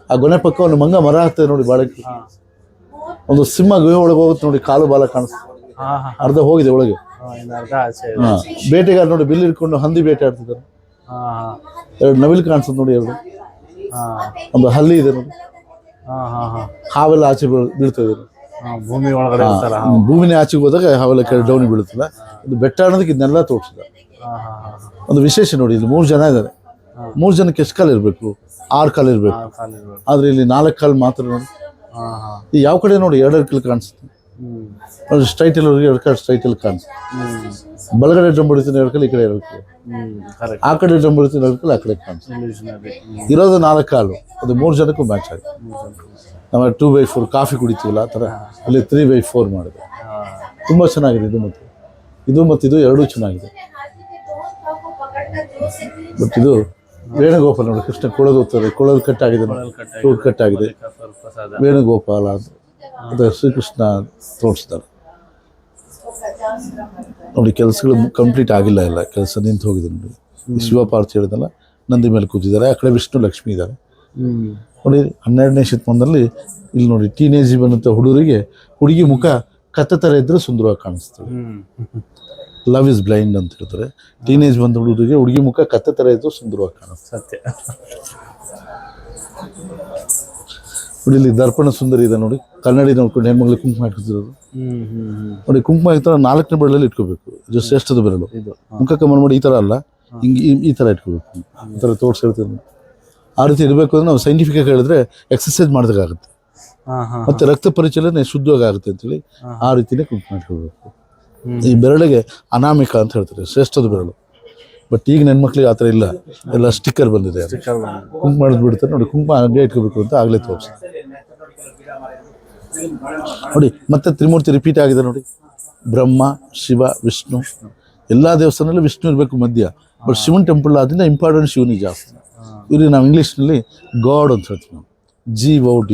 ಆ ಗೊನೆ ಪಕ್ಕ ಒಂದು ಮಂಗ ಮರ ಹಾಕ್ತದೆ ನೋಡಿ, ಬಾಳೆ. ಒಂದು ಸಿಂಹ ಗುಹೆ ಒಳಗೆ ಹೋಗುತ್ತೆ ನೋಡಿ, ಕಾಲು ಬಾಲ ಕಾಣಿಸ್ತದೆ, ಅರ್ಧ ಹೋಗಿದೆ ಒಳಗೆ. ಬೇಟೆಗಾರ ನೋಡಿ ಬಿಲ್ ಇಟ್ಕೊಂಡು ಹಂದಿ ಬೇಟೆ ಆಡ್ತಿದ್ದಾರೆ. 2 ನವಿಲು ಕಾಣಿಸ್ತದೆ ನೋಡಿ, 2. ಒಂದು ಹಲ್ಲಿ ಇದೆ ನೋಡಿ. ಹಾವೆಲ್ಲ ಆಚೆ ಬೀಳ್ತದೆ. ಭೂಮಿನೇ ಆಚೆಗೆ ಹೋದಾಗ ಹಾವೆಲ್ಲ ಕೆಳಗೆ ಡೌನಿ ಬೀಳುತ್ತಲ್ಲ. ಇದು ಬೆಟ್ಟ ಅನ್ನೋದಕ್ಕೆ ಇದನ್ನೆಲ್ಲ ತೋರಿಸಿದ. ಒಂದು ವಿಶೇಷ ನೋಡಿ, ಇಲ್ಲಿ 3 ಜನ ಇದ್ದಾರೆ. 3 ಜನಕ್ಕೆ ಎಷ್ಟು ಕಾಲು ಇರಬೇಕು? 6 ಕಾಲು ಇರಬೇಕು. ಆದ್ರೆ ಇಲ್ಲಿ 4 ಕಾಲು ಮಾತ್ರ ನೋಡಿ. ಈ ಯಾವ ಕಡೆ ನೋಡಿ 2 ಕಾಲು ಕಾಣಿಸುತ್ತೆ. ಸ್ಟ್ರೈಟ್ ಅಲ್ಲಿ 2 ಕಾಲು ಸ್ಟ್ರೈಟ್ ಅಲ್ಲಿ ಕಾಣಿಸುತ್ತೆ. ಬಲಗಡೆ ಡ್ರಮ್ ಹೊಡಿತೀನಿ 2 ಕಾಲು, ಈ ಕಡೆ 2 ಕಾಲು. ಆ ಕಡೆ ಡ್ರಮ್ ಹೊಡಿತೀನಿ 2 ಕಾಲು, ಆ ಕಡೆ ಕಾಣಿಸುತ್ತೆ. ಇರೋದು 4 ಕಾಲು. ಅದು 3 ಜನಕ್ಕೂ ಮ್ಯಾಚ್ ಆಗಿದೆ. ನಾವು 2/4 ಕಾಫಿ ಕುಡಿತೀವಲ್ಲ ಆ ಥರ ಇಲ್ಲಿ 3/4 ಮಾಡಿದೆ. ತುಂಬ ಚೆನ್ನಾಗಿದೆ. ಇದು ಮತ್ತು ಇದು ಎರಡೂ ಚೆನ್ನಾಗಿದೆ. ಬಟ್ ಇದು ವೇಣುಗೋಪಾಲ ನೋಡಿ, ಕೃಷ್ಣ ಕೊಳದು ಹೋಗ್ತಾರೆ. ಕೊಳಲು ಕಟ್ಟಾಗಿದೆ ನೋಡಿ, ಫ್ರೂಟ್ ಕಟ್ಟಾಗಿದೆ. ವೇಣುಗೋಪಾಲ ಅಂತ ಶ್ರೀಕೃಷ್ಣ ತೋರಿಸ್ತಾರೆ ನೋಡಿ. ಕೆಲಸಗಳು ಕಂಪ್ಲೀಟ್ ಆಗಿಲ್ಲ, ಎಲ್ಲ ಕೆಲಸ ನಿಂತು ಹೋಗಿದೆ ನೋಡಿ. ಶಿವಪಾರ್ಥ ಹೇಳಿದಲ್ಲ, ನಂದಿ ಮೇಲೆ ಕೂತಿದ್ದಾರೆ. ಆ ಕಡೆ ವಿಷ್ಣು ಲಕ್ಷ್ಮಿ ಇದ್ದಾರೆ ನೋಡಿ. 12ನೇ ಶತಮಾನದಲ್ಲಿ ಇಲ್ಲಿ ನೋಡಿ, ಟೀನೇಜ್ ಬಂದಂಥ ಹುಡುಗರಿಗೆ ಹುಡುಗಿ ಮುಖ ಕತ್ತೆ ಥರ ಇದ್ರೆ ಸುಂದರವಾಗಿ ಕಾಣಿಸ್ತದೆ. ಲವ್ ಇಸ್ ಬ್ಲೈಂಡ್ ಅಂತ ಹೇಳ್ತಾರೆ. ಟೀನೇಜ್ ಬಂದ ಹುಡುಗರಿಗೆ ಹುಡುಗಿ ಮುಖ ಕತ್ತೆ ಥರ ಇದ್ದು ಸುಂದರವಾಗಿ ಕಾಣಿಸ್ತದೆ. ಸತ್ಯ ನೋಡಿ. ಇಲ್ಲಿ ದರ್ಪಣ ಸುಂದರಿ ಇದೆ ನೋಡಿ, ಕನ್ನಡಿ ನೋಡ್ಕೊಂಡು ಹೆಣ್ಮಕ್ಳಿಗೆ ಕುಂಕುಮ ಇಟ್ಕೊತಿರೋದು ನೋಡಿ. ಕುಂಕುಮ ಈ ಥರ 4ನೇ ಬೆರಳಲ್ಲಿ ಇಟ್ಕೋಬೇಕು. ಇದು ಶ್ರೇಷ್ಠದ ಬೆರಳು. ಮುಖಕ್ಕೆ ಮಾಡಿ ಈ ಥರ ಅಲ್ಲ, ಹಿಂಗೆ ಈ ಥರ ಇಟ್ಕೋಬೇಕು. ಈ ಥರ ತೋರಿಸಿರ್ತೀವಿ. ಆ ರೀತಿ ಇರಬೇಕು ಅಂದ್ರೆ ನಾವು ಸೈಂಟಿಫಿಕ್ ಆಗಿ ಹೇಳಿದ್ರೆ ಎಕ್ಸಸೈಸ್ ಮಾಡಿದಾಗುತ್ತೆ, ಮತ್ತೆ ರಕ್ತ ಪರಿಚಲನೆ ಶುದ್ಧವಾಗಿ ಆಗುತ್ತೆ ಅಂತೇಳಿ ಆ ರೀತಿನೇ ಕುಂಕುಮ ಇಟ್ಕೋಬೇಕು. ಈ ಬೆರಳಿಗೆ ಅನಾಮಿಕ ಅಂತ ಹೇಳ್ತಾರೆ, ಶ್ರೇಷ್ಠದ ಬೆರಳು. ಬಟ್ ಈಗ ಹೆಣ್ಮಕ್ಳಿಗೆ ಆ ಥರ ಇಲ್ಲ, ಎಲ್ಲ ಸ್ಟಿಕ್ಕರ್ ಬಂದಿದೆ. ಕುಂಕುಮ ಮಾಡಿದ್ ಬಿಡ್ತಾರೆ ನೋಡಿ. ಕುಂಕುಮ ಹಂಗೆ ಇಟ್ಕೋಬೇಕು ಅಂತ ಆಗಲೇ ತೋರಿಸ್ತಾರೆ ನೋಡಿ. ಮತ್ತೆ ತ್ರಿಮೂರ್ತಿ ರಿಪೀಟ್ ಆಗಿದೆ ನೋಡಿ. ಬ್ರಹ್ಮ, ಶಿವ, ವಿಷ್ಣು. ಎಲ್ಲ ದೇವಸ್ಥಾನದಲ್ಲೂ ವಿಷ್ಣು ಇರಬೇಕು ಮಧ್ಯ. ಬಟ್ ಶಿವನ್ ಟೆಂಪಲ್ ಆದ್ರಿಂದ ಇಂಪಾರ್ಟೆಂಟ್ ಶಿವನಿಗೆ ಜಾಸ್ತಿ. ಇವ್ರಿಗೆ ನಾವು ಇಂಗ್ಲೀಷ್ನಲ್ಲಿ ಗಾಡ್ ಅಂತ ಹೇಳ್ತೀವಿ ನಾವು. GOD.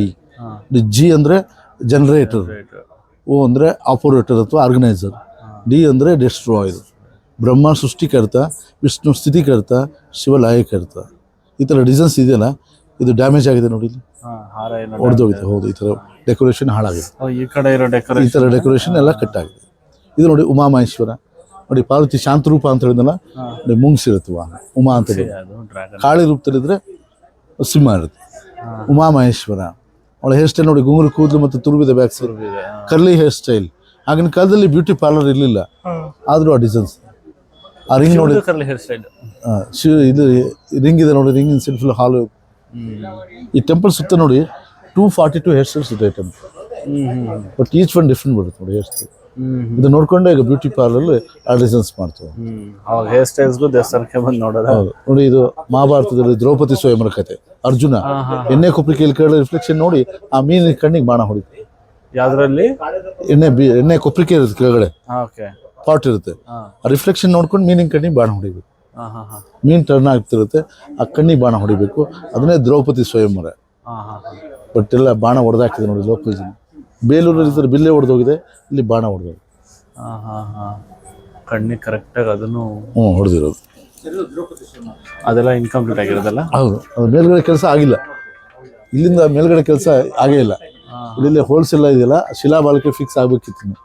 G ಅಂದರೆ ಜನರೇಟರ್, O ಅಂದರೆ ಆಪರೇಟರ್ ಅಥವಾ ಆರ್ಗನೈಸರ್, D ಅಂದರೆ ಡೆಸ್ಟ್ರಾಯರ್. ಬ್ರಹ್ಮ ಸೃಷ್ಟಿಕರ್ತ, ವಿಷ್ಣು ಸ್ಥಿತಿಕರ್ತ, ಶಿವ ಲಯಕರ್ತ. ಈ ಥರ ಡಿಸೈನ್ಸ್ ಇದೆಯಲ್ಲ, ಇದು ಡ್ಯಾಮೇಜ್ ಆಗಿದೆ ನೋಡಿ. ಇಲ್ಲಿ ಹೊಡೆದೋಗಿದೆ. ಹೌದು, ಈ ಥರ ಡೆಕೋರೇಷನ್ ಹಾಳಾಗಿದೆ. ಈ ಥರ ಡೆಕೋರೇಷನ್ ಎಲ್ಲ ಕಟ್ಟಾಗಿದೆ. ಇದು ನೋಡಿ ಉಮಾಮಹೇಶ್ವರ ನೋಡಿ. ಪಾರ್ವತಿ ಶಾಂತರೂಪ ಅಂತ ಹೇಳಿದ್ನಲ್ಲ ನೋಡಿ, ಮುಂಗ್ಸಿರುತ್ತೆ ವಾಹನ ಉಮಾ ಅಂತ. ಕಾಳಿ ರೂಪದಲ್ಲಿದ್ದರೆ ಸಿಂಹ ಇರುತ್ತೆ. ಉಮಾಮಹೇಶ್ವರ. ಅವಳ ಹೇರ್ ಸ್ಟೈಲ್ ನೋಡಿ, ಗುಂಗುರು ಕೂದಲು ಮತ್ತು ತುರುಬಿದ back side, curly hair style. ಆಗಿನ ಕಾಲದಲ್ಲಿ ಬ್ಯೂಟಿ ಪಾರ್ಲರ್ ಇರಲಿಲ್ಲ, ಆದರೂ ಆ ಡಿಸೈನ್ಸ್. ಆ ರಿಂಗ್ ನೋಡಿ, ಇದು ರಿಂಗ್ ಇದೆ ನೋಡಿ. ರಿಂಗ್ ಇನ್ ಫುಲ್ ಹಾಲು. ಈ ಟೆಂಪಲ್ ಸುತ್ತ ನೋಡಿ 242 ಹೇರ್ ಸ್ಟೈಲ್ಸ್ ಇದೆ temple. But each one different ಬರುತ್ತೆ ನೋಡಿ ಹೇರ್ ಸ್ಟೈಲ್. ಇದು ನೋಡ್ಕೊಂಡೆ ಈಗ ಬ್ಯೂಟಿ ಪಾರ್ಲರ್ ಆರ್ಟಿಸನ್ಸ್ ಮಾಡ್ತೀವಿ. ಅವಾಗ ಹೇರ್ ಸ್ಟೈಲ್ಸ್ಗೂ ದೇವಸ್ಥಾನಕ್ಕೆ ಬಂದು ನೋಡೋದ. ಹೌದು ನೋಡಿ, ಇದು ಮಹಾಭಾರತದಲ್ಲಿ ದ್ರೌಪದಿ ಸ್ವಯಂವರ ಕಥೆ. ಅರ್ಜುನ ಎಣ್ಣೆ ಕೊಪ್ಪಳಿಕೆಯಲ್ಲಿ ಕೆಳಗಡೆ ರಿಫ್ಲೆಕ್ಷನ್ ನೋಡಿ ಆ ಮೀನಿನ ಕಣ್ಣಿಗೆ ಬಾಣ ಹೊಡಿತು. ಯಾವ್ದ್ರಲ್ಲಿ? ಎಣ್ಣೆ ಕೊಪ್ಪಳಿಕೆ ಇರುತ್ತೆ ಕೆಳಗಡೆ, ಓಕೆ, ಪಾಟ್ ಇರುತ್ತೆ. ಆ ರಿಫ್ಲೆಕ್ಷನ್ ನೋಡ್ಕೊಂಡು ಮೀನಿನ ಕಣ್ಣಿಗೆ ಬಾಣ ಹೊಡಿಬೇಕು. ಮೀನ್ ಟರ್ನ್ ಆಗ್ತಿರುತ್ತೆ, ಆ ಕಣ್ಣಿಗೆ ಬಾಣ ಹೊಡಿಬೇಕು. ಅದನ್ನೇ ದ್ರೌಪದಿ ಸ್ವಯಂವರ. ಬಟ್ ಎಲ್ಲ ಬಾಣ ಹೊಡೆದಾಕಿದೆ ನೋಡಿ ಲೋಕಲ್. ಬೇಲೂರಲ್ಲಿ ಈ ಬಿಲ್ಲೆ ಹೊಡೆದೋಗಿದೆ, ಇಲ್ಲಿ ಬಾಣ ಹೊಡೆದೋಗಿದೆ. ಕಣ್ಣಿಗೆ ಕರೆಕ್ಟಾಗಿ ಅದನ್ನು ಹೊಡೆದಿರೋದು. ಅದೆಲ್ಲ ಇನ್ಕಂಪ್ಲೀಟ್ ಆಗಿರೋದಲ್ಲ. ಹೌದು, ಅದು ಮೇಲ್ಗಡೆ ಕೆಲಸ ಆಗಿಲ್ಲ. ಇಲ್ಲಿಂದ ಮೇಲ್ಗಡೆ ಕೆಲಸ ಆಗೇ ಇಲ್ಲ. ಇಲ್ಲಿ ಹೋಲ್ಸ್ ಎಲ್ಲ ಇದೆಯಲ್ಲ, ಶಿಲಾಬಾಲಕ್ಕೆ ಫಿಕ್ಸ್ ಆಗಬೇಕಿತ್ತು.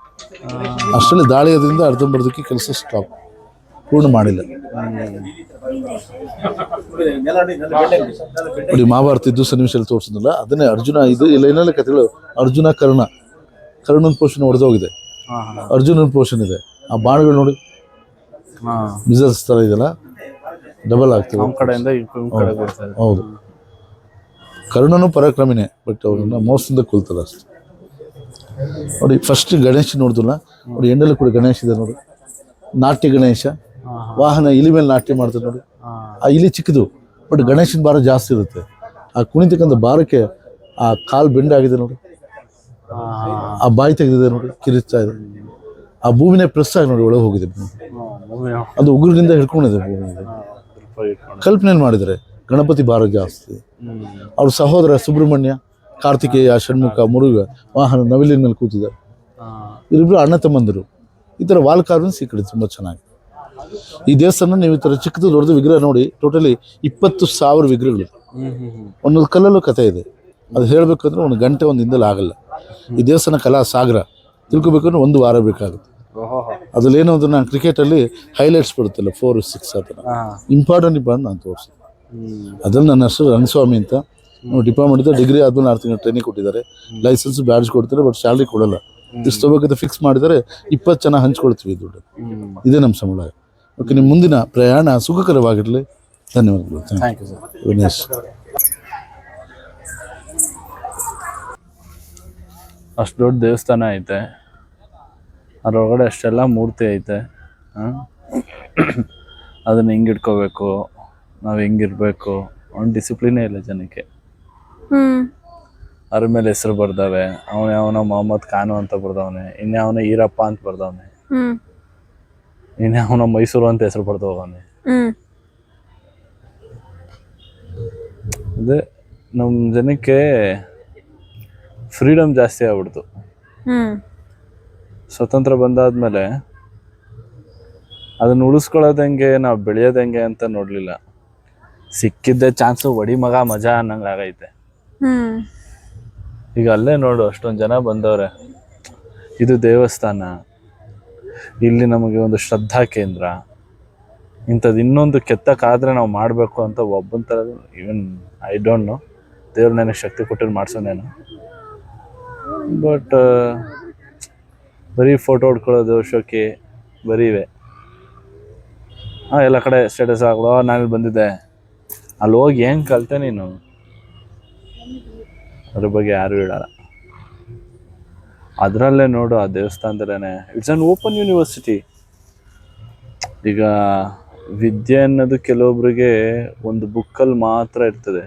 ಅಷ್ಟರಲ್ಲಿ ದಾಳಿಯೋದ್ರಿಂದ ಅರ್ಧಂಬರ್ಧಕ್ಕೆ ಕೆಲಸ ಸ್ಟಾಪ್, ಪೂರ್ಣ ಮಾಡಿಲ್ಲ. ನೋಡಿ ಮಹಾಭಾರತ ಯುದ್ಧ ಸನ್ನಿವೇಶದಲ್ಲಿ ತೋರಿಸಿದ್ನಲ್ಲ, ಅದನ್ನೇ ಅರ್ಜುನ. ಇದು ಲೈನಲ್ಲೇ ಕಥೆಗಳು. ಅರ್ಜುನ ಕರ್ಣನ ಪೋಷಣೆ ಹೊಡೆದೋಗಿದೆ, ಅರ್ಜುನನ ಪೋಷಣೆ ಇದೆ. ಆ ಬಾಣಗಳು ನೋಡಿ ಬಿಸಲ್ಸ್ ಥರ ಇದೆಯಲ್ಲ, ಡಬಲ್ ಆಗ್ತದೆ. ಹೌದು, ಕರ್ಣನು ಪರಾಕ್ರಮಿನೇ, ಬಟ್ ಅವ್ರನ್ನ ಮೋಸದಿಂದ ಕೊಲ್ತದ ಅಷ್ಟೆ. ನೋಡಿ ಫಸ್ಟ್ ಗಣೇಶ ನೋಡಿದ್ರಲ್ಲ, ನೋಡಿ ಎಂಡಲ್ಲಿ ಕೂಡ ಗಣೇಶ ಇದೆ ನೋಡಿ. ನಾಟ್ಯ ಗಣೇಶ, ವಾಹನ ಇಲಿ ಮೇಲೆ ನಾಟ್ಯ ಮಾಡ್ತಾರೆ ನೋಡಿ. ಆ ಇಲಿ ಚಿಕ್ಕದು, ಬಟ್ ಗಣೇಶನ ಭಾರ ಜಾಸ್ತಿ ಇರುತ್ತೆ. ಆ ಕುಣಿತಕ್ಕಂಥ ಭಾರಕ್ಕೆ ಆ ಕಾಲು ಬೆಂಡಾಗಿದೆ ನೋಡಿ, ಆ ಬಾಯಿ ತೆಗೆದಿದೆ ನೋಡಿ, ಕಿರಿಸ್ತಾ ಇದೆ. ಆ ಭೂಮಿನೇ ಪ್ರೆಸ್ ಆಗಿ ನೋಡಿ ಒಳಗೆ ಹೋಗಿದೆ. ಅದು ಉಗುರಿನಿಂದ ಹಿಡ್ಕೊಂಡಿದೆ. ಕಲ್ಪನೆ ಮಾಡಿದರೆ ಗಣಪತಿ ಭಾರ ಜಾಸ್ತಿ. ಅವ್ರ ಸಹೋದರ ಸುಬ್ರಹ್ಮಣ್ಯ, ಕಾರ್ತಿಕೇಯ, ಷಣ್ಮುಖ, ಮುರುಘ ವಾಹನ ನವಿಲಿನ ಮೇಲೆ ಕೂತಿದ್ದಾರೆ. ಇವರಿಬ್ರು ಅಣ್ಣ ತಮ್ಮಂದರು. ಈ ಥರ ವಾಲ್ ಕಾರ್ವಿಂಗ್ಸ್ ಈ ಕಡೆ ತುಂಬ ಚೆನ್ನಾಗಿ. ಈ ದೇವಸ್ಥಾನ ನೀವು ಈ ಥರ ಚಿಕ್ಕದು ದೊಡ್ಡದು ವಿಗ್ರಹ ನೋಡಿ, ಟೋಟಲಿ 20,000 ವಿಗ್ರಹಗಳು. ಒಂದೊಂದು ಕಲ್ಲಲ್ಲೂ ಕಥೆ ಇದೆ. ಅದು ಹೇಳಬೇಕಂದ್ರೆ ಒಂದು ಗಂಟೆ, ಒಂದು ದಿನದಲ್ಲಿ ಆಗಲ್ಲ. ಈ ದೇವಸ್ಥಾನ ಕಲಾ ಸಾಗರ. ತಿಳ್ಕೊಬೇಕಂದ್ರೆ 1 ವಾರ ಬೇಕಾಗುತ್ತೆ. ಅದ್ರಲ್ಲಿ ಏನೋ ಅಂದ್ರೆ ನಾನು ಕ್ರಿಕೆಟಲ್ಲಿ ಹೈಲೈಟ್ಸ್ ಬರುತ್ತಲ್ಲ 4, 6 ಆ ಥರ ಇಂಪಾರ್ಟೆಂಟ್ ನಾನು ತೋರಿಸಿ. ಅದ್ರಲ್ಲಿ ನನ್ನ ಹೆಸರು ರಂಗಸ್ವಾಮಿ ಅಂತ. ಡಿಪಾರ್ಟ್ಮೆಂಟ್ ಡಿಗ್ರಿ ಆದ್ಮೇಲೆ 6 ತಿಂಗಳು ಟ್ರೈನಿಂಗ್ ಕೊಟ್ಟಿದ್ದಾರೆ. ಲೈಸೆನ್ಸ್ ಬ್ಯಾಡ್ಜ್ ಕೊಡ್ತಾರೆ, ಬಟ್ ಸ್ಯಾಲ್ರಿ ಕೊಡಲ್ಲ. ಇಷ್ಟು ತಗೋಬೇಕಂತ ಫಿಕ್ಸ್ ಮಾಡಿದರೆ 20 ಜನ ಹಂಚ್ಕೊಳ್ತೀವಿ ದುಡ್ಡು. ಇದೇ ನಮ್ಮ ಸಂಬಳ. ಓಕೆ, ನಿಮ್ಮ ಮುಂದಿನ ಪ್ರಯಾಣ ಸುಖಕರವಾಗಿರಲಿ. ಧನ್ಯವಾದಗಳು. Thank you sir. ವಿನೇಶ್. ಅಷ್ಟು ದೊಡ್ಡ ದೇವಸ್ಥಾನ ಐತೆ, ಅದರೊಳಗಡೆ ಅಷ್ಟೆಲ್ಲ ಮೂರ್ತಿ ಐತೆ. ಅದನ್ನ ಹೆಂಗೆ ಇಟ್ಕೋಬೇಕು, ನಾವು ಹೆಂಗಿರ್ಬೇಕು, ಒಂದು ಡಿಸಿಪ್ಲಿನೇ ಇಲ್ಲ ಜನಕ್ಕೆ. ಅದ್ರ ಮೇಲೆ ಹೆಸರು ಬರ್ದವೆ. ಅವನ ಮೊಹಮ್ಮದ್ ಖಾನು ಅಂತ ಬರ್ದವನೆ, ಇನ್ಯಾವನ ಈರಪ್ಪ ಅಂತ ಬರ್ದವನೆ, ಇನ್ಯಾವನ ಮೈಸೂರು ಅಂತ ಹೆಸರು ಬರ್ದವನೆ. ಅದೇ ನಮ್ಮ ಜನಕ್ಕೆ ಫ್ರೀಡಮ್ ಜಾಸ್ತಿ ಆಗ್ಬಿಡ್ತು. ಸ್ವತಂತ್ರ ಬಂದಾದ್ಮೇಲೆ ಅದನ್ನ ಉಳಿಸ್ಕೊಳ್ಳೋದು ಹೆಂಗೆ, ನಾವು ಬೆಳೆಯೋದು ಹೆಂಗೆ ಅಂತ ನೋಡ್ಲಿಲ್ಲ. ಸಿಕ್ಕಿದ್ದೆ ಚಾನ್ಸು ಒಡಿ ಮಗ ಮಜಾ ಅನ್ನಂಗೆ ಆಗೈತೆ. ಈಗ ಅಲ್ಲೇ ನೋಡು, ಅಷ್ಟೊಂದು ಜನ ಬಂದವ್ರೆ. ಇದು ದೇವಸ್ಥಾನ, ಇಲ್ಲಿ ನಮಗೆ ಒಂದು ಶ್ರದ್ಧಾ ಕೇಂದ್ರ. ಇಂಥದ್ದು ಇನ್ನೊಂದು ಕೆತ್ತಕ್ಕಾದ್ರೆ ನಾವು ಮಾಡಬೇಕು ಅಂತ ಒಬ್ಬನ ಥರ ಈವನ್ ಐ ಡೋಂಟ್ ನೋ, ದೇವ್ರು ನನಗೆ ಶಕ್ತಿ ಕೊಟ್ಟಿದ್ದು ಮಾಡ್ಸೋನೇನು. ಬಟ್ ಬರೀ ಫೋಟೋ ಹೊಡ್ಕೊಳ್ಳೋದು, ಶೋಕಿ ಬರೀ ಇವೆ. ಎಲ್ಲ ಕಡೆ ಸ್ಟೇಟಸ್ ಹಾಕೊಳ್ಳೋ, ನಾನು ಬಂದಿದ್ದೆ, ಅಲ್ಲಿ ಹೋಗಿ ಹೆಂಗೆ ಕಲಿತೆ ನೀನು, ಅದ್ರ ಬಗ್ಗೆ ಯಾರು ಹೇಳಲ್ಲ. ಅದರಲ್ಲೇ ನೋಡು, ಆ ದೇವಸ್ಥಾನದಲ್ಲೇ ಇಟ್ಸ್ ಅನ್ ಓಪನ್ ಯೂನಿವರ್ಸಿಟಿ. ಈಗ ವಿದ್ಯೆ ಅನ್ನೋದು ಕೆಲವೊಬ್ರಿಗೆ ಒಂದು ಬುಕ್ಕಲ್ಲಿ ಮಾತ್ರ ಇರ್ತದೆ.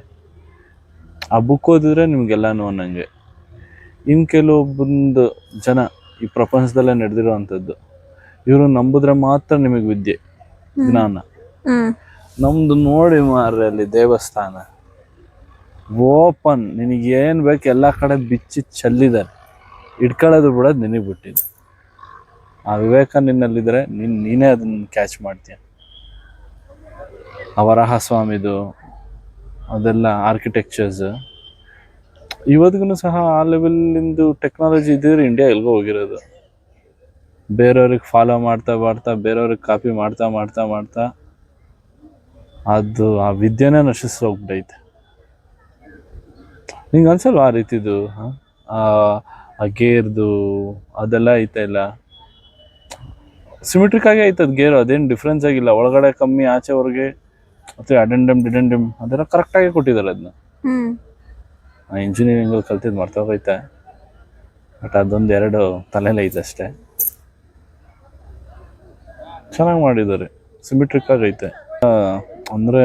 ಆ ಬುಕ್ ಓದಿದ್ರೆ ನಿಮ್ಗೆಲ್ಲಾನು ಅನ್ನಂಗೆ. ಇನ್ನು ಕೆಲವೊಬ್ಬೊಂದು ಜನ ಈ ಪ್ರಪಂಚದಲ್ಲೇ ನಡೆದಿರೋ ಅಂಥದ್ದು, ಇವರು ನಂಬಿದ್ರೆ ಮಾತ್ರ ನಿಮಗೆ ವಿದ್ಯೆ, ಜ್ಞಾನ. ನಮ್ದು ನೋಡಿ ಮಾರ್ರೆ, ಅಲ್ಲಿ ದೇವಸ್ಥಾನ ಓಪನ್, ನಿನಗೇನು ಬೇಕು ಎಲ್ಲ ಕಡೆ ಬಿಚ್ಚಿ ಚೆಲ್ಲಿದ್ದಾರೆ. ಇಟ್ಕೊಳ್ಳೋದು ಬಿಡೋದು ನಿನಗೆ ಬಿಟ್ಟಿದ್ದು. ಆ ವಿವೇಕ ನಿನ್ನಲ್ಲಿದ್ದರೆ ನೀನೇ ಅದನ್ನು ಕ್ಯಾಚ್ ಮಾಡ್ತೀಯ. ಆ ವರಾಹ ಸ್ವಾಮಿದು ಅದೆಲ್ಲ ಆರ್ಕಿಟೆಕ್ಚರ್ಸ್ ಇವತ್ತಿಗೂ ಸಹ ಆ ಲೆವೆಲ್ಲಿಂದು ಟೆಕ್ನಾಲಜಿ ಇದ್ದಿದ್ರೆ ಇಂಡಿಯಾ ಎಲ್ಗೋ ಹೋಗಿರೋದು. ಬೇರೆಯವ್ರಿಗೆ ಫಾಲೋ ಮಾಡ್ತಾ ಮಾಡ್ತಾ, ಬೇರೆಯವ್ರಿಗೆ ಕಾಪಿ ಮಾಡ್ತಾ ಮಾಡ್ತಾ ಮಾಡ್ತಾ ಅದು ಆ ವಿದ್ಯೆನೇ ನಶಿಸಿ ಹೋಗ್ಬಿಟ್ಟೈತೆ. ನಿಂಗೆ ಅನ್ಸಲ್ವ ಆ ರೀತಿದು? ಆ ಗೇರ್ದು ಅದೆಲ್ಲ ಐತೆ ಇಲ್ಲ, ಸಿಮೆಟ್ರಿಕ್ಕಾಗಿ ಐತದ ಗೇರು, ಅದೇನು ಡಿಫ್ರೆನ್ಸ್ ಆಗಿಲ್ಲ. ಒಳಗಡೆ ಕಮ್ಮಿ, ಆಚೆವರೆಗೆ ಮತ್ತು ಅಡೆಂಡಮ್ ಡಿಡೆಂಡಮ್ ಅದೆಲ್ಲ ಕರೆಕ್ಟಾಗಿ ಕೊಟ್ಟಿದ್ದಾರೆ. ಅದನ್ನ ಇಂಜಿನಿಯರಿಂಗಲ್ಲಿ ಕಲ್ತಿದ್ದು ಮರ್ತೋಗೈತೆ. ಬಟ್ ಅದೊಂದು 2 ತಲೆಯಲ್ಲಿ ಐತೆ ಅಷ್ಟೇ. ಚೆನ್ನಾಗಿ ಮಾಡಿದ್ದಾರೆ, ಸಿಮಿಟ್ರಿಕ್ ಆಗೈತೆ. ಅಂದರೆ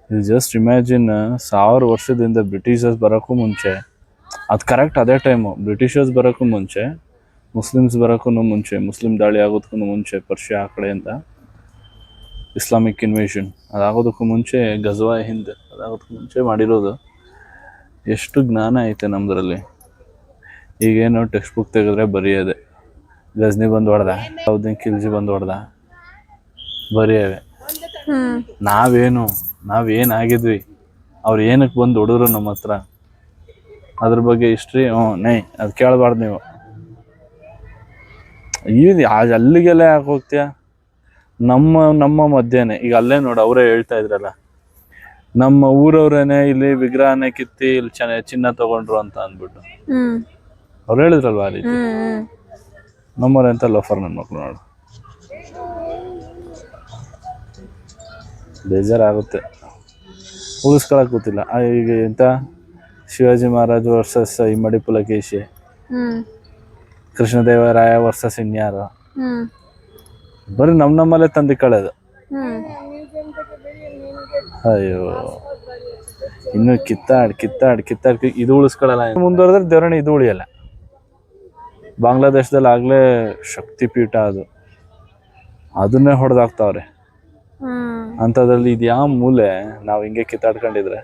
ಇದು ಜಸ್ಟ್ ಇಮ್ಯಾಜಿನ್ 1000 ವರ್ಷದಿಂದ ಬ್ರಿಟಿಷರ್ಸ್ ಬರೋಕ್ಕೂ ಮುಂಚೆ, ಅದು ಕರೆಕ್ಟ್ ಅದೇ ಟೈಮು, ಬ್ರಿಟಿಷರ್ಸ್ ಬರೋಕ್ಕೂ ಮುಂಚೆ, ಮುಸ್ಲಿಮ್ಸ್ ಬರೋಕ್ಕೂ ಮುಂಚೆ, ಮುಸ್ಲಿಮ್ ದಾಳಿ ಆಗೋದಕ್ಕೂ ಮುಂಚೆ, ಪರ್ಷಿಯಾ ಆ ಕಡೆಯಿಂದ ಇಸ್ಲಾಮಿಕ್ ಇನ್ವೇಷನ್ ಅದಾಗೋದಕ್ಕೂ ಮುಂಚೆ, ಗಜ್ವಾ ಹಿಂದ್ ಅದಾಗೋದಕ್ಕೂ ಮುಂಚೆ ಮಾಡಿರೋದು. ಎಷ್ಟು ಜ್ಞಾನ ಐತೆ ನಮ್ಮದ್ರಲ್ಲಿ. ಈಗೇನು ಟೆಕ್ಸ್ಟ್ ಬುಕ್ ತೆಗೆದ್ರೆ ಬರೆಯೋದೆ, ಗಜ್ನಿ ಬಂದು ಹೊಡೆದ, ಯಾವುದಿನ ಖಿಲ್ಜಿ ಬಂದು ಹೊಡೆದ, ಬರೆಯವೆ. ನಾವೇನಾಗಿದ್ವಿ, ಅವ್ರು ಏನಕ್ಕೆ ಬಂದು ಹೊಡೆದ್ರು ನಮ್ಮ ಹತ್ರ, ಅದ್ರ ಬಗ್ಗೆ ಹಿಸ್ಟ್ರಿ ಅದು ಕೇಳಬಾರ್ದು ನೀವು. ಅಲ್ಲಿಗೆಲ್ಲ ಯಾಕೆ ಹೋಗ್ತೀಯ? ನಮ್ಮ ಮಧ್ಯೆನೆ ಈಗ ಅಲ್ಲೇ ನೋಡಿ, ಅವರೇ ಹೇಳ್ತಾ ಇದ್ರಲ್ಲ, ನಮ್ಮ ಊರವ್ರೇನೆ ಇಲ್ಲಿ ವಿಗ್ರಹನೇ ಕಿತ್ತಿ ಇಲ್ಲಿ ಚಿನ್ನ ತಗೊಂಡ್ರು ಅಂತ ಅಂದ್ಬಿಟ್ಟು ಅವ್ರು ಹೇಳಿದ್ರಲ್ವ ಆ ರೀತಿ. ನಮ್ಮವ್ರೆಂತ ಲೋಫರ್ ನನ್ನ ಮಕ್ಳು ನೋಡು. ಬೇಜಾರಾಗುತ್ತೆ, ಉಳಿಸ್ಕೊಳಕ್ ಗೊತ್ತಿಲ್ಲ. ಈಗ ಎಂತ ಶಿವಾಜಿ ಮಹಾರಾಜ್ ವರ್ಸಸ್ ಇಮ್ಮಡಿ ಪುಲಕೇಶಿ, ಕೃಷ್ಣದೇವರಾಯ ವರ್ಸಸ್ ಇನ್ಯಾರು, ಬರೀ ನಮ್ಮಲ್ಲೇ ತಂದು ಕಳೆದು. ಅಯ್ಯೋ, ಇನ್ನು ಕಿತ್ತಾಡ್ ಇದು ಉಳಿಸ್ಕೊಳ್ಳಲ್ಲ. ಮುಂದುವರೆದ್ರೆ ದೇವರಣ್ಣ ಇದು ಉಳಿಯಲ್ಲ. ಬಾಂಗ್ಲಾದೇಶದಲ್ಲಿ ಆಗ್ಲೇ ಶಕ್ತಿಪೀಠ ಅದು, ಅದನ್ನೇ ಹೊಡೆದಾಕ್ತಾವ್ರೆ. ಅಂಥದ್ರಲ್ಲಿ ಇದು ಯಾವ ಮೂಲೆ ನಾವು ಹಿಂಗೆ ಕಿತ್ತಾಡ್ಕೊಂಡಿದ್ರೆ?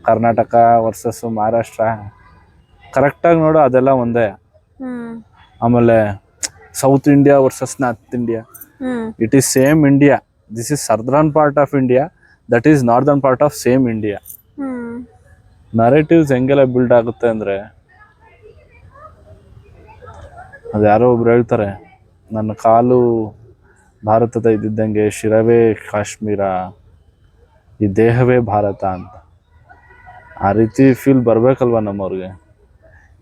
ಕರ್ನಾಟಕ ವರ್ಸಸ್ ಮಹಾರಾಷ್ಟ್ರ ಕರೆಕ್ಟಾಗಿ ನೋಡು, ಅದೆಲ್ಲ ಒಂದೇ. ಆಮೇಲೆ south India versus north India, it is same India. This is southern part of India, that is northern part of same India. Narratives ಹೆಂಗೆಲ್ಲ ಬಿಲ್ಡ್ ಆಗುತ್ತೆ ಅಂದರೆ, ಅದು ಯಾರೋ ಒಬ್ರು ಹೇಳ್ತಾರೆ, ನನ್ನ ಕಾಲು ಭಾರತದ ಇದ್ದಿದ್ದಂಗೆ ಶಿರವೇ ಕಾಶ್ಮೀರ, ಈ ದೇಹವೇ ಭಾರತ ಅಂತ. ಆ ರೀತಿ ಫೀಲ್ ಬರಬೇಕಲ್ವ ನಮ್ಮವ್ರಿಗೆ.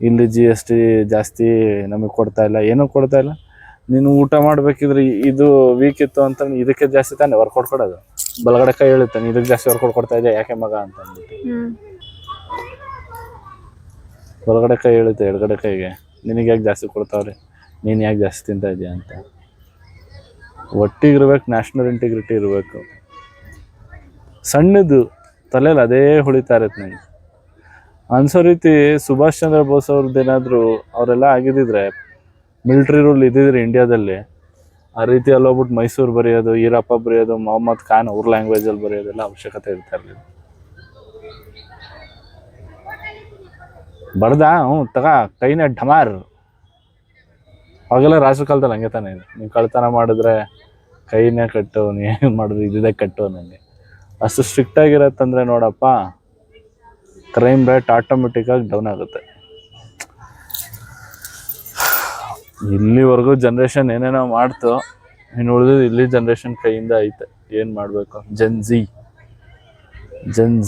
ಇಲ್ಲಿ GST ಜಾಸ್ತಿ ನಮಗೆ ಕೊಡ್ತಾ ಇಲ್ಲ, ಏನೂ ಕೊಡ್ತಾ ಇಲ್ಲ. ನೀನು ಊಟ ಮಾಡಬೇಕಿದ್ರೆ ಇದು ವೀಕ್ ಇತ್ತು ಅಂತ ಇದಕ್ಕೆ ಜಾಸ್ತಿ ತಾನೇ ವರ್ಕೌಟ್ ಕೊಡೋದು. ಬಲಗಡೆ ಕೈ ಹೇಳುತ್ತಾನೆ, ಇದಕ್ಕೆ ಜಾಸ್ತಿ ವರ್ಕೌಟ್ ಕೊಡ್ತಾ ಇದೆ ಯಾಕೆ ಮಗ ಅಂತ ಅಂದ್ಬಿಟ್ಟು. ಬಲಗಡೆ ಕೈ ಹೇಳುತ್ತೆ ಎಡಗಡೆ ಕೈಗೆ, ನಿನಗೆ ಯಾಕೆ ಜಾಸ್ತಿ ಕೊಡ್ತಾವ್ರಿ, ನೀನು ಯಾಕೆ ಜಾಸ್ತಿ ತಿಂತಾ ಇದೆಯಾ ಅಂತ. ಒಟ್ಟಿಗಿರ್ಬೇಕು, ನ್ಯಾಷನಲ್ ಇಂಟಿಗ್ರಿಟಿ ಇರಬೇಕು. ಸಣ್ಣದು ತಲೆಯಲ್ಲಿ ಅದೇ ಹೊಳಿತಾ ಇರತ್ತೆ ನನಗೆ ಅನ್ಸೋ ರೀತಿ. ಸುಭಾಷ್ ಚಂದ್ರ ಬೋಸ್ ಅವ್ರದ್ದೇನಾದರೂ ಅವರೆಲ್ಲ ಆಗಿದ್ದಿದ್ರೆ, ಮಿಲಿಟ್ರಿ ರೂಲ್ ಇದ್ದಿದ್ರೆ ಇಂಡಿಯಾದಲ್ಲಿ, ಆ ರೀತಿ ಅಲ್ಲೋಗ್ಬಿಟ್ಟು ಮೈಸೂರು ಬರೆಯೋದು, ಈರಪ್ಪ ಬರೆಯೋದು, ಮೊಹಮ್ಮದ್ ಖಾನ್ ಅವ್ರ ಲ್ಯಾಂಗ್ವೇಜಲ್ಲಿ ಬರೆಯೋದೆಲ್ಲ ಅವಶ್ಯಕತೆ ಇರ್ತಾ ಇರಲಿಲ್ಲ. ಬಡ್ದ ತಗ ಕೈನ ಢಮಾರ್. ಅವಾಗೆಲ್ಲ ರಾಷ್ಟ್ರ ಕಾಲದಲ್ಲಿ ಹಂಗೆ ತಾನೇ ಇದೆ. ನೀವು ಕಳ್ತನ ಮಾಡಿದ್ರೆ ಕೈನೇ ಕಟ್ಟು, ನೀನು ಮಾಡಿದ್ರೆ ಇದೇ ಕಟ್ಟು. ನನಗೆ ಅಷ್ಟು ಸ್ಟ್ರಿಕ್ಟ್ ಆಗಿರತ್ತಂದರೆ ನೋಡಪ್ಪ, ಕ್ರೈಮ್ ರೇಟ್ ಆಟೋಮೆಟಿಕ್ಕಾಗಿ ಡೌನ್ ಆಗುತ್ತೆ. ಇಲ್ಲಿವರೆಗೂ ಜನ್ರೇಷನ್ ಏನೇನೋ ಮಾಡ್ತು, ಇನ್ನು ಉಳಿದಿದ್ದು ಇಲ್ಲಿ ಜನ್ರೇಷನ್ ಕೈಯಿಂದ ಐತೆ. ಏನು ಮಾಡಬೇಕು? Gen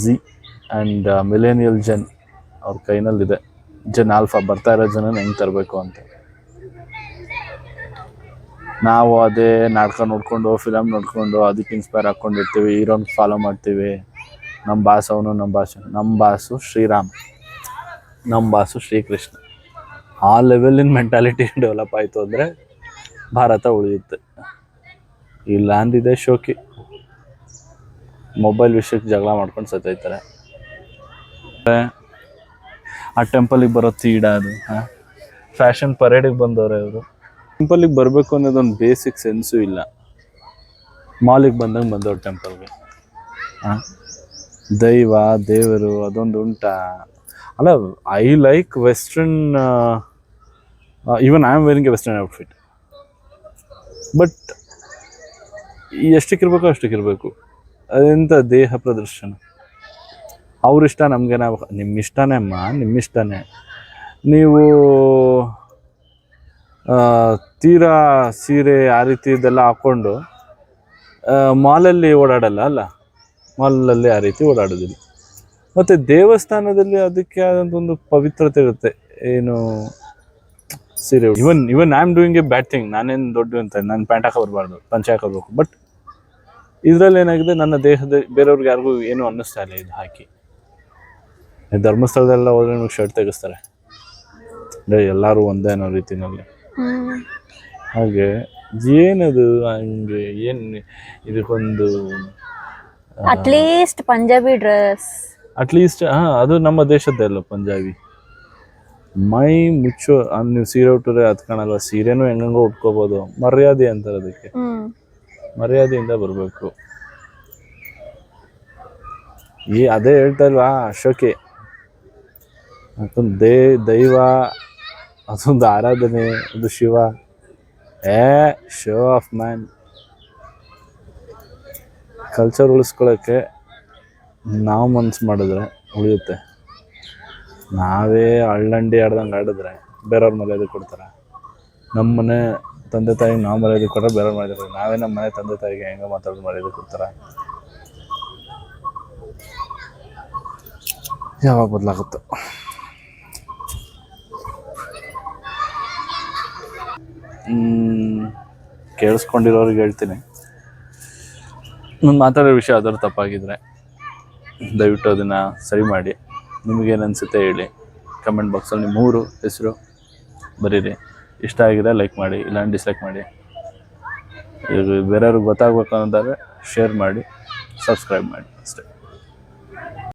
Z and millennial gen ಅವ್ರ ಕೈನಲ್ಲಿದೆ. ಜೆನ್ ಆಲ್ಫಾ ಬರ್ತಾ ಇರೋ ಜನನ ಹೆಂಗೆ ತರಬೇಕು ಅಂತ. ನಾವು ಅದೇ ನಾಟಕ ನೋಡಿಕೊಂಡು, ಫಿಲಮ್ ನೋಡಿಕೊಂಡು ಅದಕ್ಕೆ ಇನ್ಸ್ಪೈರ್ ಹಾಕ್ಕೊಂಡಿರ್ತೀವಿ, ಹೀರೋನ್ ಫಾಲೋ ಮಾಡ್ತೀವಿ. ನಮ್ಮ ಬಾಸ್ ಅವನು, ನಮ್ಮ ಬಾಸು ಶ್ರೀರಾಮ್, ನಮ್ಮ ಬಾಸು ಶ್ರೀಕೃಷ್ಣ. ಆ ಲೆವೆಲಿನ ಮೆಂಟಾಲಿಟಿ ಡೆವಲಪ್ ಆಯಿತು ಅಂದರೆ ಭಾರತ ಉಳಿಯುತ್ತೆ. ಇಲ್ಲ ಅಂದಿದೆ ಶೋಕಿ. ಮೊಬೈಲ್ ವಿಷಯಕ್ಕೆ ಜಗಳ ಮಾಡ್ಕೊಂಡು ಸತ್ತೈತಾರೆ. ಆ ಟೆಂಪಲಿಗೆ ಬರೋ ತೀಡ ಅದು, ಫ್ಯಾಷನ್ ಪರೇಡಿಗೆ ಬಂದವ್ರೆ ಇವರು. ಟೆಂಪಲಿಗೆ ಬರಬೇಕು ಅನ್ನೋದೊಂದು ಬೇಸಿಕ್ ಸೆನ್ಸು ಇಲ್ಲ. ಮಾಲಿಗೆ ಬಂದಂಗೆ ಬಂದವ್ರು ಟೆಂಪಲ್ಗೆ. ದೇವರು ಅದೊಂದು ಉಂಟಾ? ಅಲ್ಲ, I like western, even I am wearing a western outfit. But ಎಷ್ಟಕ್ಕಿರ್ಬೇಕೋ ಅಷ್ಟಕ್ಕಿರಬೇಕು. ಅದೆಂಥ ದೇಹ ಪ್ರದರ್ಶನ. ಅವ್ರಿಷ್ಟ ನಮಗೆ, ನಾವು ನಿಮ್ಮ ಇಷ್ಟನೇ ಅಮ್ಮ, ನಿಮ್ಮ ಇಷ್ಟನೇ. ನೀವು ತೀರಾ ಸೀರೆ ಆ ರೀತಿ ಇದೆಲ್ಲ ಹಾಕ್ಕೊಂಡು ಮಾಲಲ್ಲಿ ಓಡಾಡಲ್ಲ ಅಲ್ಲ, ಮಾಲಲ್ಲಿ ಆ ರೀತಿ ಓಡಾಡೋದಿಲ್ಲ. ಮತ್ತು ದೇವಸ್ಥಾನದಲ್ಲಿ ಅದಕ್ಕೆ ಆದಂಥ ಪವಿತ್ರತೆ ಇರುತ್ತೆ. ಏನು ಸೀರೆ, even I am doing a bad thing. ನಾನೇನು ದೊಡ್ಡ ಅಂತ ನಾನು ಪ್ಯಾಂಟ್ ಹಾಕೋಬಾರ್ದು, ಪಂಚೆ ಹಾಕೋಬೇಕು. ಬಟ್ ಇದರಲ್ಲಿ ಏನಾಗಿದೆ, ನನ್ನ ದೇಹದ ಬೇರೆಯವ್ರಿಗೆ ಯಾರಿಗೂ ಏನೂ ಅನ್ನಿಸ್ತಾ ಇಲ್ಲ ಇದು ಹಾಕಿ. ಧರ್ಮಸ್ಥಳದೆಲ್ಲ ಹೋದ್ರೆ ನಿಮಗೆ ಶರ್ಟ್ ತೆಗೆಸ್ತಾರೆ, ಎಲ್ಲರೂ ಒಂದೇ ಅನ್ನೋ ರೀತಿಯಲ್ಲಿ. ಹಾಗೆ ಏನದು ಹಂಗೆ ಏನು ಇದಕ್ಕೊಂದು ಅಟ್ಲೀಸ್ಟ್ ಪಂಜಾಬಿ ಡ್ರೆಸ್. ಅಟ್ಲೀಸ್ಟ್ ಅದು ನಮ್ಮ ದೇಶದ್ದೇ ಅಲ್ಲ ಪಂಜಾಬಿ. ಮೈ ಮುಚ್ಚೋ ನೀವು ಸೀರೆ ಉಟ್ಟರೆ ಹತ್ಕೊಳಲ್ಲ, ಸೀರೆನೂ ಹೆಂಗಂಗೋ ಉಟ್ಕೋಬೋದು, ಮರ್ಯಾದೆ ಅಂತಾರೆ ಅದಕ್ಕೆ. ಮರ್ಯಾದೆಯಿಂದ ಬರಬೇಕು. ಅದೇ ಹೇಳ್ತಾ ಇಲ್ವಾ ಅಶೋಕೆ, ಅದೊಂದು ದೈವ, ಅದೊಂದು ಆರಾಧನೆ, ಅದು Shiva. Show of man. Culture ಉಳಿಸ್ಕೊಳ್ಳೋಕ್ಕೆ ನಾವು ಮನ್ಸು ಮಾಡಿದ್ರೆ ಉಳಿಯುತ್ತೆ. ನಾವೇ ಹಳ್ಳಂಡಿ ಆಡ್ದಂಗೆ ಆಡಿದ್ರೆ ಬೇರೆಯವ್ರ ಮರ್ಯಾದೆ ಕೊಡ್ತಾರೆ. ನಮ್ಮ ಮನೆ ತಂದೆ ತಾಯಿಗೆ ನಾವು ಮರ್ಯಾದೆ ಕೊಟ್ಟರೆ ಬೇರೆಯವ್ರ ಮರ್ಯಾದೆ ಕೊಡ್ತಾರೆ. ನಾವೇ ನಮ್ಮ ಮನೆ ತಂದೆ ತಾಯಿಗೆ ಹೆಂಗೆ ಮಾತಾಡೋದು ಮರ್ಯಾದೆ ಕೊಡ್ತಾರೆ. ಯಾವಾಗ ಬದಲಾಗುತ್ತೋ. ಕೇಳಿಸ್ಕೊಂಡಿರೋರಿಗೆ ಹೇಳ್ತೀನಿ, ನಾನು ಮಾತಾಡೋ ವಿಷಯ ಯಾವ್ದಾದ್ರು ತಪ್ಪಾಗಿದ್ದರೆ ದಯವಿಟ್ಟು ಅದನ್ನು ಸರಿ ಮಾಡಿ. ನಿಮಗೇನು ಅನಿಸುತ್ತೆ ಹೇಳಿ, ಕಮೆಂಟ್ ಬಾಕ್ಸಲ್ಲಿ ನಿಮ್ಮ ಊರು ಹೆಸರು ಬರೀರಿ. ಇಷ್ಟ ಆಗಿದೆ ಲೈಕ್ ಮಾಡಿ, ಇಲ್ಲ ಡಿಸ್ಲೈಕ್ ಮಾಡಿ. ಬೇರೆಯವ್ರಿಗೆ ಗೊತ್ತಾಗಬೇಕು ಅನ್ನೋದಾದರೆ ಶೇರ್ ಮಾಡಿ, ಸಬ್ಸ್ಕ್ರೈಬ್ ಮಾಡಿ ಅಷ್ಟೇ.